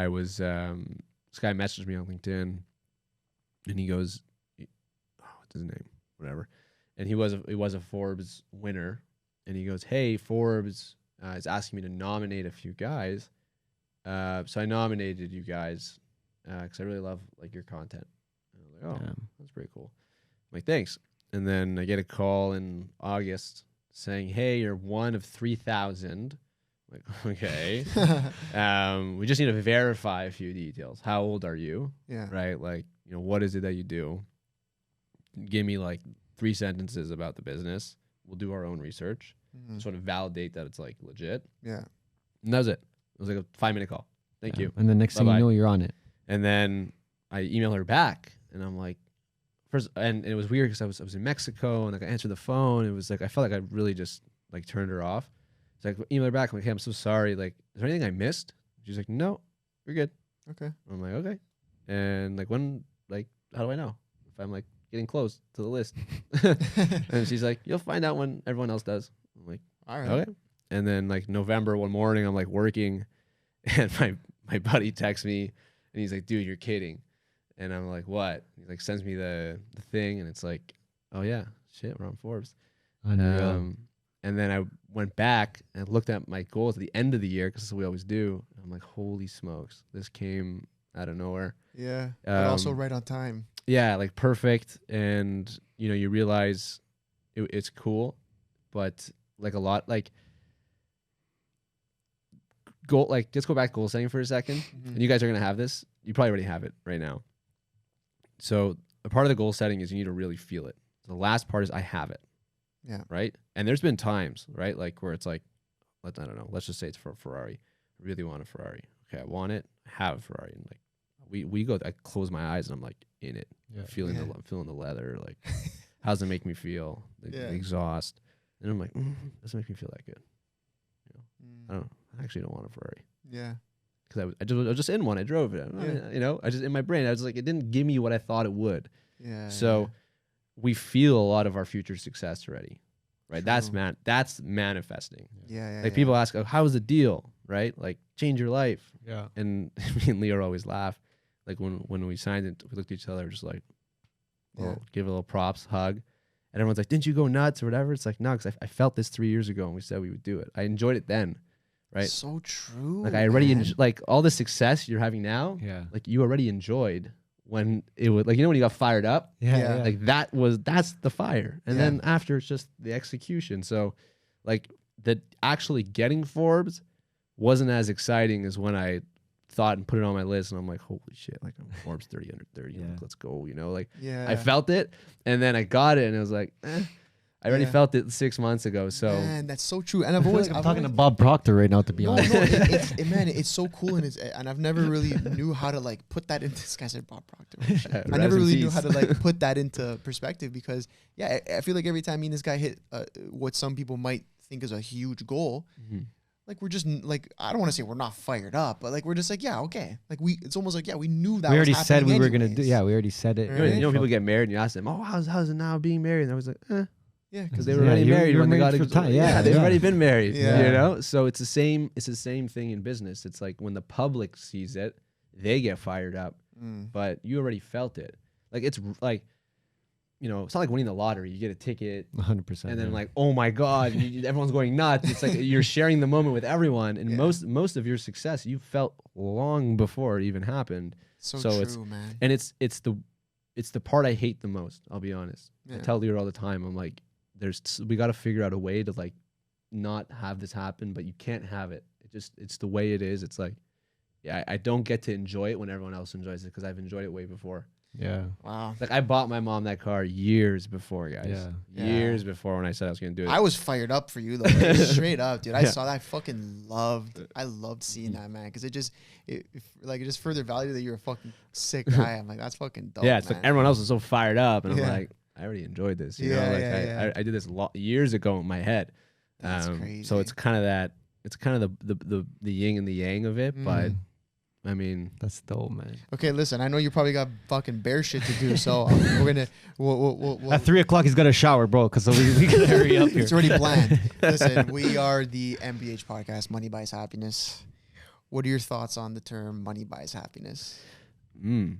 [SPEAKER 4] was this guy messaged me on LinkedIn, and he goes, what's his name? Whatever. And he was a Forbes winner, and he goes, hey, Forbes is asking me to nominate a few guys. So I nominated you guys because I really love like your content. And I was like, oh,
[SPEAKER 3] Yeah.
[SPEAKER 4] that's pretty cool. I'm like, thanks. And then I get a call in August saying, hey, you're one of 3,000 Like, okay. We just need to verify a few details. How old are you?
[SPEAKER 2] Yeah.
[SPEAKER 4] Right? Like, what is it that you do? Give me like 3 sentences about the business. We'll do our own research, sort of validate that it's like legit.
[SPEAKER 2] Yeah.
[SPEAKER 4] And that was it. It was like a 5-minute call. Thank you.
[SPEAKER 3] And the next thing
[SPEAKER 4] Bye-bye.
[SPEAKER 3] you know, you're on it.
[SPEAKER 4] And then I email her back, and I'm like, first, and it was weird because I was in Mexico, and like I answered the phone. It was like I felt like I really just like turned her off. It's like email her back. I'm like, hey, I'm so sorry. Like, is there anything I missed? She's like, no, you're good.
[SPEAKER 2] Okay.
[SPEAKER 4] I'm like, okay. And like when, like, how do I know if I'm like getting close to the list? And she's like, you'll find out when everyone else does. I'm like,
[SPEAKER 2] All right.
[SPEAKER 4] okay. And then like November one morning, I'm like working, and my buddy texts me, and he's like, dude, you're kidding. And I'm like, what? He like sends me the thing, and it's like, oh yeah, shit, we're on Forbes.
[SPEAKER 3] Unreal.
[SPEAKER 4] And then I went back and looked at my goals at the end of the year, because that's what we always do. I'm like, holy smokes, this came out of nowhere.
[SPEAKER 2] Yeah. But also right on time.
[SPEAKER 4] Yeah, like perfect. And you realize it's cool, but like a lot, like goal, like just go back to goal setting for a second. And you guys are gonna have this. You probably already have it right now. So a part of the goal setting is you need to really feel it. The last part is I have it.
[SPEAKER 2] Yeah.
[SPEAKER 4] Right. And there's been times, right, like where it's like, I don't know, let's just say it's for a Ferrari. I really want a Ferrari. Okay, I want it. I have a Ferrari. And like we go, I close my eyes and I'm like in it, feeling the leather. Like, how does it make me feel? The exhaust. And I'm like, doesn't make me feel that good. I don't know. I actually don't want a Ferrari.
[SPEAKER 2] Yeah.
[SPEAKER 4] Because I was just in one. I drove it. I just in my brain. I was like, it didn't give me what I thought it would.
[SPEAKER 2] Yeah.
[SPEAKER 4] So we feel a lot of our future success already, right?
[SPEAKER 2] True.
[SPEAKER 4] That's manifesting.
[SPEAKER 2] Yeah.
[SPEAKER 4] Like people ask, oh, how was the deal, right? Like change your life.
[SPEAKER 3] Yeah.
[SPEAKER 4] And me and Leo always laugh. Like when we signed it, we looked at each other just like, give a little props, hug. And everyone's like, didn't you go nuts or whatever? It's like, no, because I felt this 3 years ago and we said we would do it. I enjoyed it then, right?
[SPEAKER 2] So true.
[SPEAKER 4] Like I already, like all the success you're having now,
[SPEAKER 3] Yeah.
[SPEAKER 4] like you already enjoyed when it was like, when you got fired up,
[SPEAKER 2] Yeah.
[SPEAKER 4] like that's the fire. And then after it's just the execution. So like the actually getting Forbes wasn't as exciting as when I thought and put it on my list and I'm like, holy shit, like I'm Forbes 30 under 30, like, let's go, like I felt it and then I got it and it was like, I already felt it 6 months ago. So
[SPEAKER 2] man, that's so true. And I've
[SPEAKER 3] I'm
[SPEAKER 2] always
[SPEAKER 3] talking to Bob Proctor right now, to be honest.
[SPEAKER 2] No, man, it's so cool and I've never really knew how to like put that into. This guy said Bob Proctor. I never really knew how to like put that into perspective because I feel like every time me and this guy hit what some people might think is a huge goal, like we're just like, I don't want to say we're not fired up, but like we're just like, yeah, okay, like it's almost like we knew that
[SPEAKER 3] We already said we were
[SPEAKER 2] anyways.
[SPEAKER 3] gonna do. Yeah, we already said it.
[SPEAKER 2] Right?
[SPEAKER 4] people get married and you ask them, oh, how's it now being married? And I was like,
[SPEAKER 2] yeah,
[SPEAKER 4] because they were already married
[SPEAKER 3] you were
[SPEAKER 4] when they got
[SPEAKER 3] married for time. Yeah,
[SPEAKER 4] they've
[SPEAKER 3] yeah.
[SPEAKER 4] already been married.
[SPEAKER 2] Yeah.
[SPEAKER 4] So it's the same thing in business. It's like when the public sees it, they get fired up, but you already felt it. Like it's like, it's not like winning the lottery. You get a ticket,
[SPEAKER 3] 100%.
[SPEAKER 4] and then like, oh my god, everyone's going nuts. It's like you're sharing the moment with everyone, and most of your success you felt long before it even happened.
[SPEAKER 2] So
[SPEAKER 4] it's,
[SPEAKER 2] true, man.
[SPEAKER 4] And it's the part I hate the most. I'll be honest.
[SPEAKER 2] Yeah.
[SPEAKER 4] I tell Leo all the time. I'm like, we got to figure out a way to like not have this happen, but you can't have it. It's the way it is. It's like, I don't get to enjoy it when everyone else enjoys it because I've enjoyed it way before.
[SPEAKER 3] Yeah.
[SPEAKER 2] Wow.
[SPEAKER 4] Like I bought my mom that car years before, guys.
[SPEAKER 3] Yeah.
[SPEAKER 4] Years before when I said I was gonna do it.
[SPEAKER 2] I was fired up for you though, like, straight up, dude. I saw that. I loved seeing that, man, because it just further validated that you're a fucking sick guy. I'm like, that's fucking dope.
[SPEAKER 4] Yeah, it's
[SPEAKER 2] man.
[SPEAKER 4] like everyone else is so fired up, and I'm
[SPEAKER 2] Yeah.
[SPEAKER 4] like, I already enjoyed this. You
[SPEAKER 2] Yeah,
[SPEAKER 4] know, like
[SPEAKER 2] yeah,
[SPEAKER 4] I did this years ago in my head.
[SPEAKER 2] That's
[SPEAKER 4] So
[SPEAKER 2] crazy.
[SPEAKER 4] it's kind of that. It's kind of the yin and the yang of it, but I mean,
[SPEAKER 3] That's dope, man.
[SPEAKER 2] Okay, listen, I know you probably got fucking bear shit to do, so we're gonna we'll
[SPEAKER 3] At 3 o'clock, he's got to shower, bro, because we gotta hurry up here.
[SPEAKER 2] it's already planned. Listen, we are the MBH Podcast, Money Buys Happiness. What are your thoughts on the term money buys happiness?
[SPEAKER 4] oh,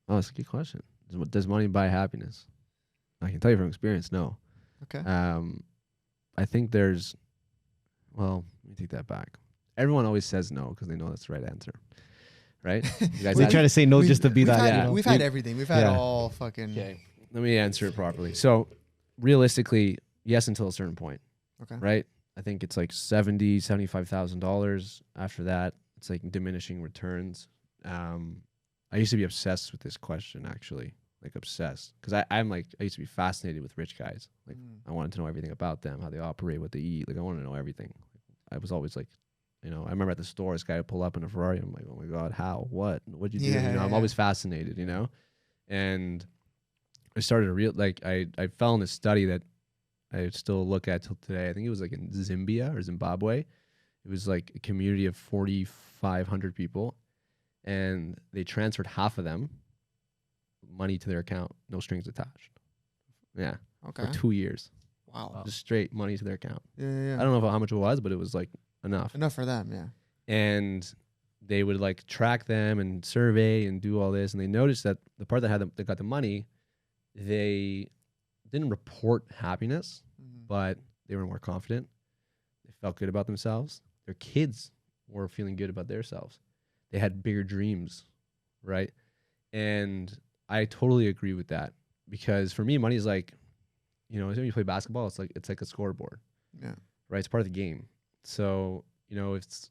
[SPEAKER 4] that's a good question. Does money buy happiness? I can tell you from experience, no.
[SPEAKER 2] Okay.
[SPEAKER 4] I think there's. Well, let me take that back. Everyone always says no because they know that's the right answer, right? You guys
[SPEAKER 3] We
[SPEAKER 4] had-
[SPEAKER 3] try to say no
[SPEAKER 2] We've-
[SPEAKER 3] just to be
[SPEAKER 2] we've
[SPEAKER 3] that.
[SPEAKER 2] had-
[SPEAKER 3] you know?
[SPEAKER 2] We've had everything. We've had
[SPEAKER 3] Yeah.
[SPEAKER 2] all fucking.
[SPEAKER 4] Okay, let me answer it properly. So, realistically, yes, until a certain point,
[SPEAKER 2] Okay.
[SPEAKER 4] right? I think it's like $75,000. After that, it's like diminishing returns. I used to be obsessed with this question, actually, like obsessed, because I used to be fascinated with rich guys. Like I wanted to know everything about them, how they operate, what they eat. Like I wanted to know everything. I was always like, you know, I remember at the store, this guy would pull up in a Ferrari. I'm like, oh my God, how, what'd you do? You know, I'm always fascinated, you know, and I started to I fell in this study that I still look at till today. I think it was like in Zimbabwe. It was like a community of 4,500 people, and they transferred half of them money to their account, no strings attached. Yeah.
[SPEAKER 2] Okay.
[SPEAKER 4] For 2 years.
[SPEAKER 2] Wow.
[SPEAKER 4] Just straight money to their account.
[SPEAKER 2] Yeah.
[SPEAKER 4] I don't know how much it was, but it was like enough.
[SPEAKER 2] Enough for them, yeah.
[SPEAKER 4] And they would like track them and survey and do all this, and they noticed that the part that got the money, they didn't report happiness, but they were more confident. They felt good about themselves. Their kids were feeling good about themselves. They had bigger dreams, right? And I totally agree with that, because for me, money is like, you know, when you play basketball, it's like a scoreboard.
[SPEAKER 2] Yeah.
[SPEAKER 4] Right? It's part of the game. So, you know, it's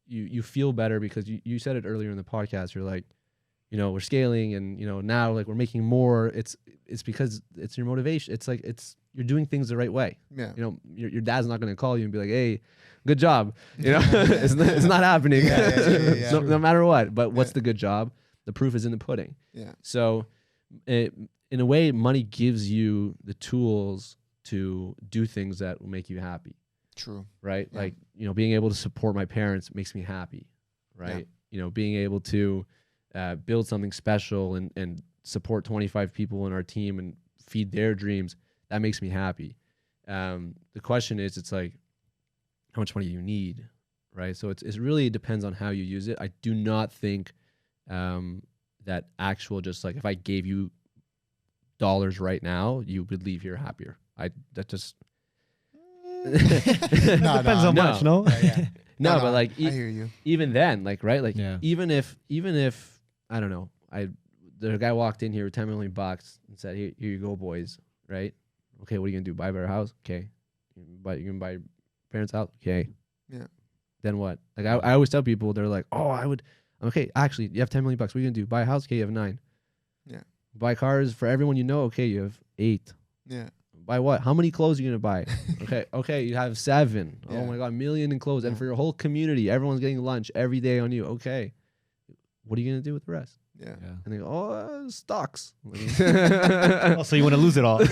[SPEAKER 4] you feel better because you said it earlier in the podcast. You're like, you know, we're scaling, and you know, now like we're making more. It's because it's your motivation. It's like you're doing things the right way.
[SPEAKER 2] Yeah.
[SPEAKER 4] You know, your dad's not going to call you and be like, hey, good job. You know, it's not happening.
[SPEAKER 2] Yeah.
[SPEAKER 4] No matter what. But what's the good job? The proof is in the pudding.
[SPEAKER 2] Yeah.
[SPEAKER 4] So in a way, money gives you the tools to do things that will make you happy.
[SPEAKER 2] True.
[SPEAKER 4] Right?
[SPEAKER 2] Yeah.
[SPEAKER 4] Like, you know, being able to support my parents makes me happy. Right?
[SPEAKER 2] Yeah.
[SPEAKER 4] You know, being able to build something special and support 25 people in our team and feed their dreams, that makes me happy. The question is, it's like, how much money you need, right? So it really depends on how you use it. I do not think that actual, just like, if I gave you dollars right now, you would leave here happier. That just
[SPEAKER 3] Depends on much, no?
[SPEAKER 2] Yeah.
[SPEAKER 4] No, but like
[SPEAKER 2] I hear you.
[SPEAKER 4] even then, like, right, like
[SPEAKER 3] Yeah.
[SPEAKER 4] even if I don't know, the guy walked in here with $10 million and said, here you go, boys, right? Okay, what are you gonna do? Buy a better house? Okay. You're gonna buy your parents' house? Okay.
[SPEAKER 2] Yeah.
[SPEAKER 4] Then what? Like I always tell people, they're like, oh, okay, actually, you have $10 million. What are you gonna do? Buy a house? Okay, you have 9.
[SPEAKER 2] Yeah.
[SPEAKER 4] Buy cars for everyone you know? Okay, you have 8.
[SPEAKER 2] Yeah.
[SPEAKER 4] Buy what? How many clothes are you gonna buy? Okay, you have 7.
[SPEAKER 2] Yeah.
[SPEAKER 4] Oh my God, 1 million in clothes. And
[SPEAKER 2] Yeah.
[SPEAKER 4] for your whole community, everyone's getting lunch every day on you. Okay. What are you gonna do with the rest?
[SPEAKER 2] Yeah.
[SPEAKER 4] And they go, oh, stocks.
[SPEAKER 3] Oh, so you want to lose it all?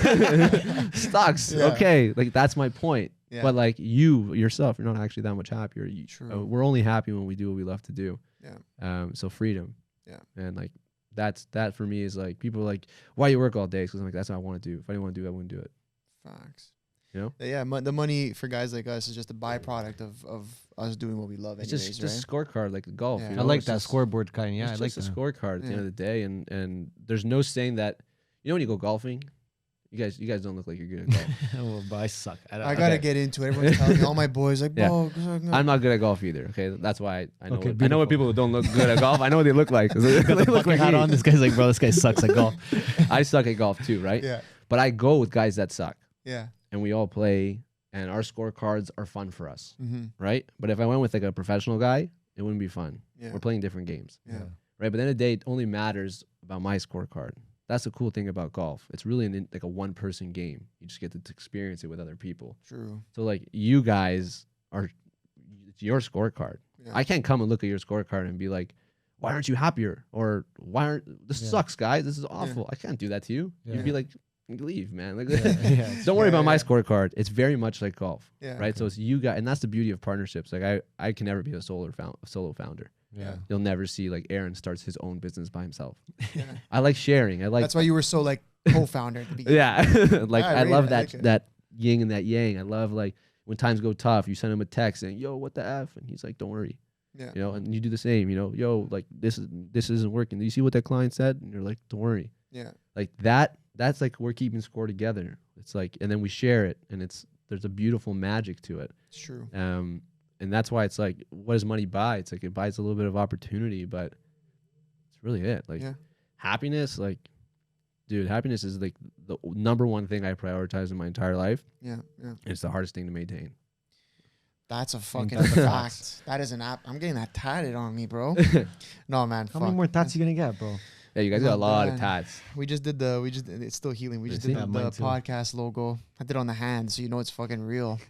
[SPEAKER 4] Stocks.
[SPEAKER 2] Yeah.
[SPEAKER 4] Okay. Like, that's my point.
[SPEAKER 2] Yeah.
[SPEAKER 4] But like you yourself, you're not actually that much happier.
[SPEAKER 2] True.
[SPEAKER 4] We're only happy when we do what we love to do.
[SPEAKER 2] Yeah.
[SPEAKER 4] So freedom.
[SPEAKER 2] Yeah.
[SPEAKER 4] And like, that for me is like, people are like, why you work all day? Because I'm like, that's what I want to do. If I didn't want to do it, I wouldn't do it.
[SPEAKER 2] Facts.
[SPEAKER 4] You know?
[SPEAKER 2] Yeah, the money for guys like us is just a byproduct of us doing what we love
[SPEAKER 4] It's
[SPEAKER 2] anyways,
[SPEAKER 4] just
[SPEAKER 2] right?
[SPEAKER 4] scorecard, like golf.
[SPEAKER 2] Yeah.
[SPEAKER 4] You
[SPEAKER 3] I
[SPEAKER 4] know?
[SPEAKER 3] like
[SPEAKER 4] It's
[SPEAKER 3] that
[SPEAKER 4] just-
[SPEAKER 3] scoreboard kind. Yeah,
[SPEAKER 4] it's
[SPEAKER 3] I like
[SPEAKER 4] just
[SPEAKER 3] that.
[SPEAKER 4] a scorecard at the
[SPEAKER 2] Yeah.
[SPEAKER 4] end of the day, and there's no saying that. You know, when you go golfing, you guys don't look like you're good at golf.
[SPEAKER 3] Well, but I suck.
[SPEAKER 2] I gotta get into it. Everyone's telling me, all my boys like,
[SPEAKER 4] Yeah.
[SPEAKER 2] bro,
[SPEAKER 4] I'm not good at golf either. Okay, that's why I know.
[SPEAKER 3] Okay,
[SPEAKER 4] I know what people who don't look good at golf. I know what they look like. 'Cause they
[SPEAKER 3] Got the
[SPEAKER 4] look
[SPEAKER 3] bucket
[SPEAKER 4] like
[SPEAKER 3] hat
[SPEAKER 4] me.
[SPEAKER 3] on. This guy's like, bro, this guy sucks at golf.
[SPEAKER 4] I suck at golf too, right?
[SPEAKER 2] Yeah.
[SPEAKER 4] But I go with guys that suck,
[SPEAKER 2] Yeah.
[SPEAKER 4] and we all play, and our scorecards are fun for us,
[SPEAKER 2] Mm-hmm.
[SPEAKER 4] right? But if I went with like a professional guy, it wouldn't be fun.
[SPEAKER 2] Yeah.
[SPEAKER 4] We're playing different games,
[SPEAKER 2] Yeah.
[SPEAKER 4] right? But at the end of the day, it only matters about my scorecard. That's the cool thing about golf. It's really like a one-person game. You just get to experience it with other people.
[SPEAKER 2] True.
[SPEAKER 4] So like, you guys it's your scorecard.
[SPEAKER 2] Yeah.
[SPEAKER 4] I can't come and look at your scorecard and be like, why aren't you happier? Or why aren't this
[SPEAKER 3] Yeah.
[SPEAKER 4] sucks, guys? This is awful. I can't do that to you.
[SPEAKER 3] Yeah.
[SPEAKER 4] You'd be like, leave, man. Like,
[SPEAKER 3] Yeah.
[SPEAKER 4] don't worry
[SPEAKER 2] Yeah,
[SPEAKER 4] about my
[SPEAKER 2] yeah.
[SPEAKER 4] scorecard. It's very much like golf,
[SPEAKER 2] Yeah.
[SPEAKER 4] right? So it's you guys, and that's the beauty of partnerships. Like I can never be a solo founder.
[SPEAKER 3] Yeah.
[SPEAKER 4] You'll never see like Aaron starts his own business by himself.
[SPEAKER 2] Yeah.
[SPEAKER 4] I like sharing. I like
[SPEAKER 2] That's why you were so like co-founder at the beginning.
[SPEAKER 4] yeah. Like
[SPEAKER 2] I
[SPEAKER 4] I
[SPEAKER 2] read
[SPEAKER 4] love
[SPEAKER 2] it. I
[SPEAKER 4] that
[SPEAKER 2] like it.
[SPEAKER 4] that yin and that yang. I love like when times go tough, you send him a text saying, "Yo, what the f?" and he's like, "Don't worry."
[SPEAKER 2] Yeah.
[SPEAKER 4] You know, and you do the same. You know, "Yo, like this isn't working. Do you see what that client said?" And you're like, "Don't worry."
[SPEAKER 2] Yeah.
[SPEAKER 4] Like that. That's like we're keeping score together. It's like, and then we share it, and there's a beautiful magic to it.
[SPEAKER 2] It's true.
[SPEAKER 4] And that's why it's like, what does money buy? It's like it buys a little bit of opportunity, but it's really it. Like
[SPEAKER 2] Yeah.
[SPEAKER 4] happiness, like, dude, happiness is like the number one thing I prioritize in my entire life.
[SPEAKER 2] Yeah. Yeah.
[SPEAKER 4] And it's the hardest thing to maintain.
[SPEAKER 2] That's a fucking
[SPEAKER 3] that's a
[SPEAKER 2] fact. That is an app. I'm getting that tatted on me, bro. No, man.
[SPEAKER 3] How many more tats you gonna get, bro?
[SPEAKER 4] Yeah, you guys got a lot of
[SPEAKER 2] Man.
[SPEAKER 4] tats.
[SPEAKER 2] It's still healing. We just did
[SPEAKER 3] Yeah,
[SPEAKER 2] the
[SPEAKER 3] mine too.
[SPEAKER 2] podcast logo. I did it on the hand, so you know it's fucking real.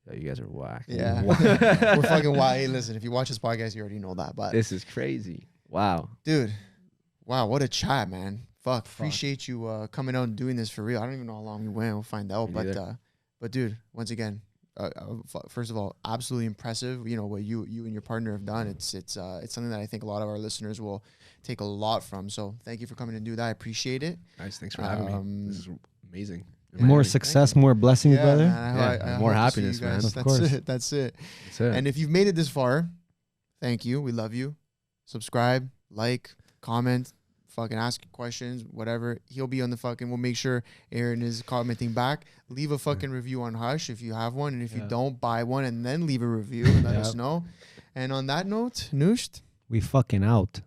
[SPEAKER 4] Yeah, you guys are whack.
[SPEAKER 2] Yeah. We're fucking wild. Hey, listen, if you watch this podcast, you already know that. But
[SPEAKER 4] This is crazy. Wow.
[SPEAKER 2] dude, wow, what a chat, man. Appreciate you coming out and doing this for real. I don't even know how long we went. We'll find out.
[SPEAKER 4] Me neither.
[SPEAKER 2] But dude, once again, first of all, absolutely impressive. You know what you and your partner have done. It's something that I think a lot of our listeners will take a lot from. So thank you for coming and do that. I appreciate it.
[SPEAKER 4] Nice. Thanks for having me. This is amazing.
[SPEAKER 3] More success, more blessings, brother.
[SPEAKER 2] Man,
[SPEAKER 4] Yeah,
[SPEAKER 2] I
[SPEAKER 4] more
[SPEAKER 2] hope to see you
[SPEAKER 4] happiness, man.
[SPEAKER 2] guys.
[SPEAKER 3] Of
[SPEAKER 2] That's
[SPEAKER 3] course.
[SPEAKER 2] it. That's it.
[SPEAKER 4] That's it.
[SPEAKER 2] And if you've made it this far, thank you. We love you. Subscribe, like, comment, fucking ask questions, whatever. He'll be on the fucking. We'll make sure Aaron is commenting back. Leave a fucking review on Hush if you have one, and if you don't, buy one and then leave a review and let us know. And on that note, Noosht.
[SPEAKER 3] We fucking out.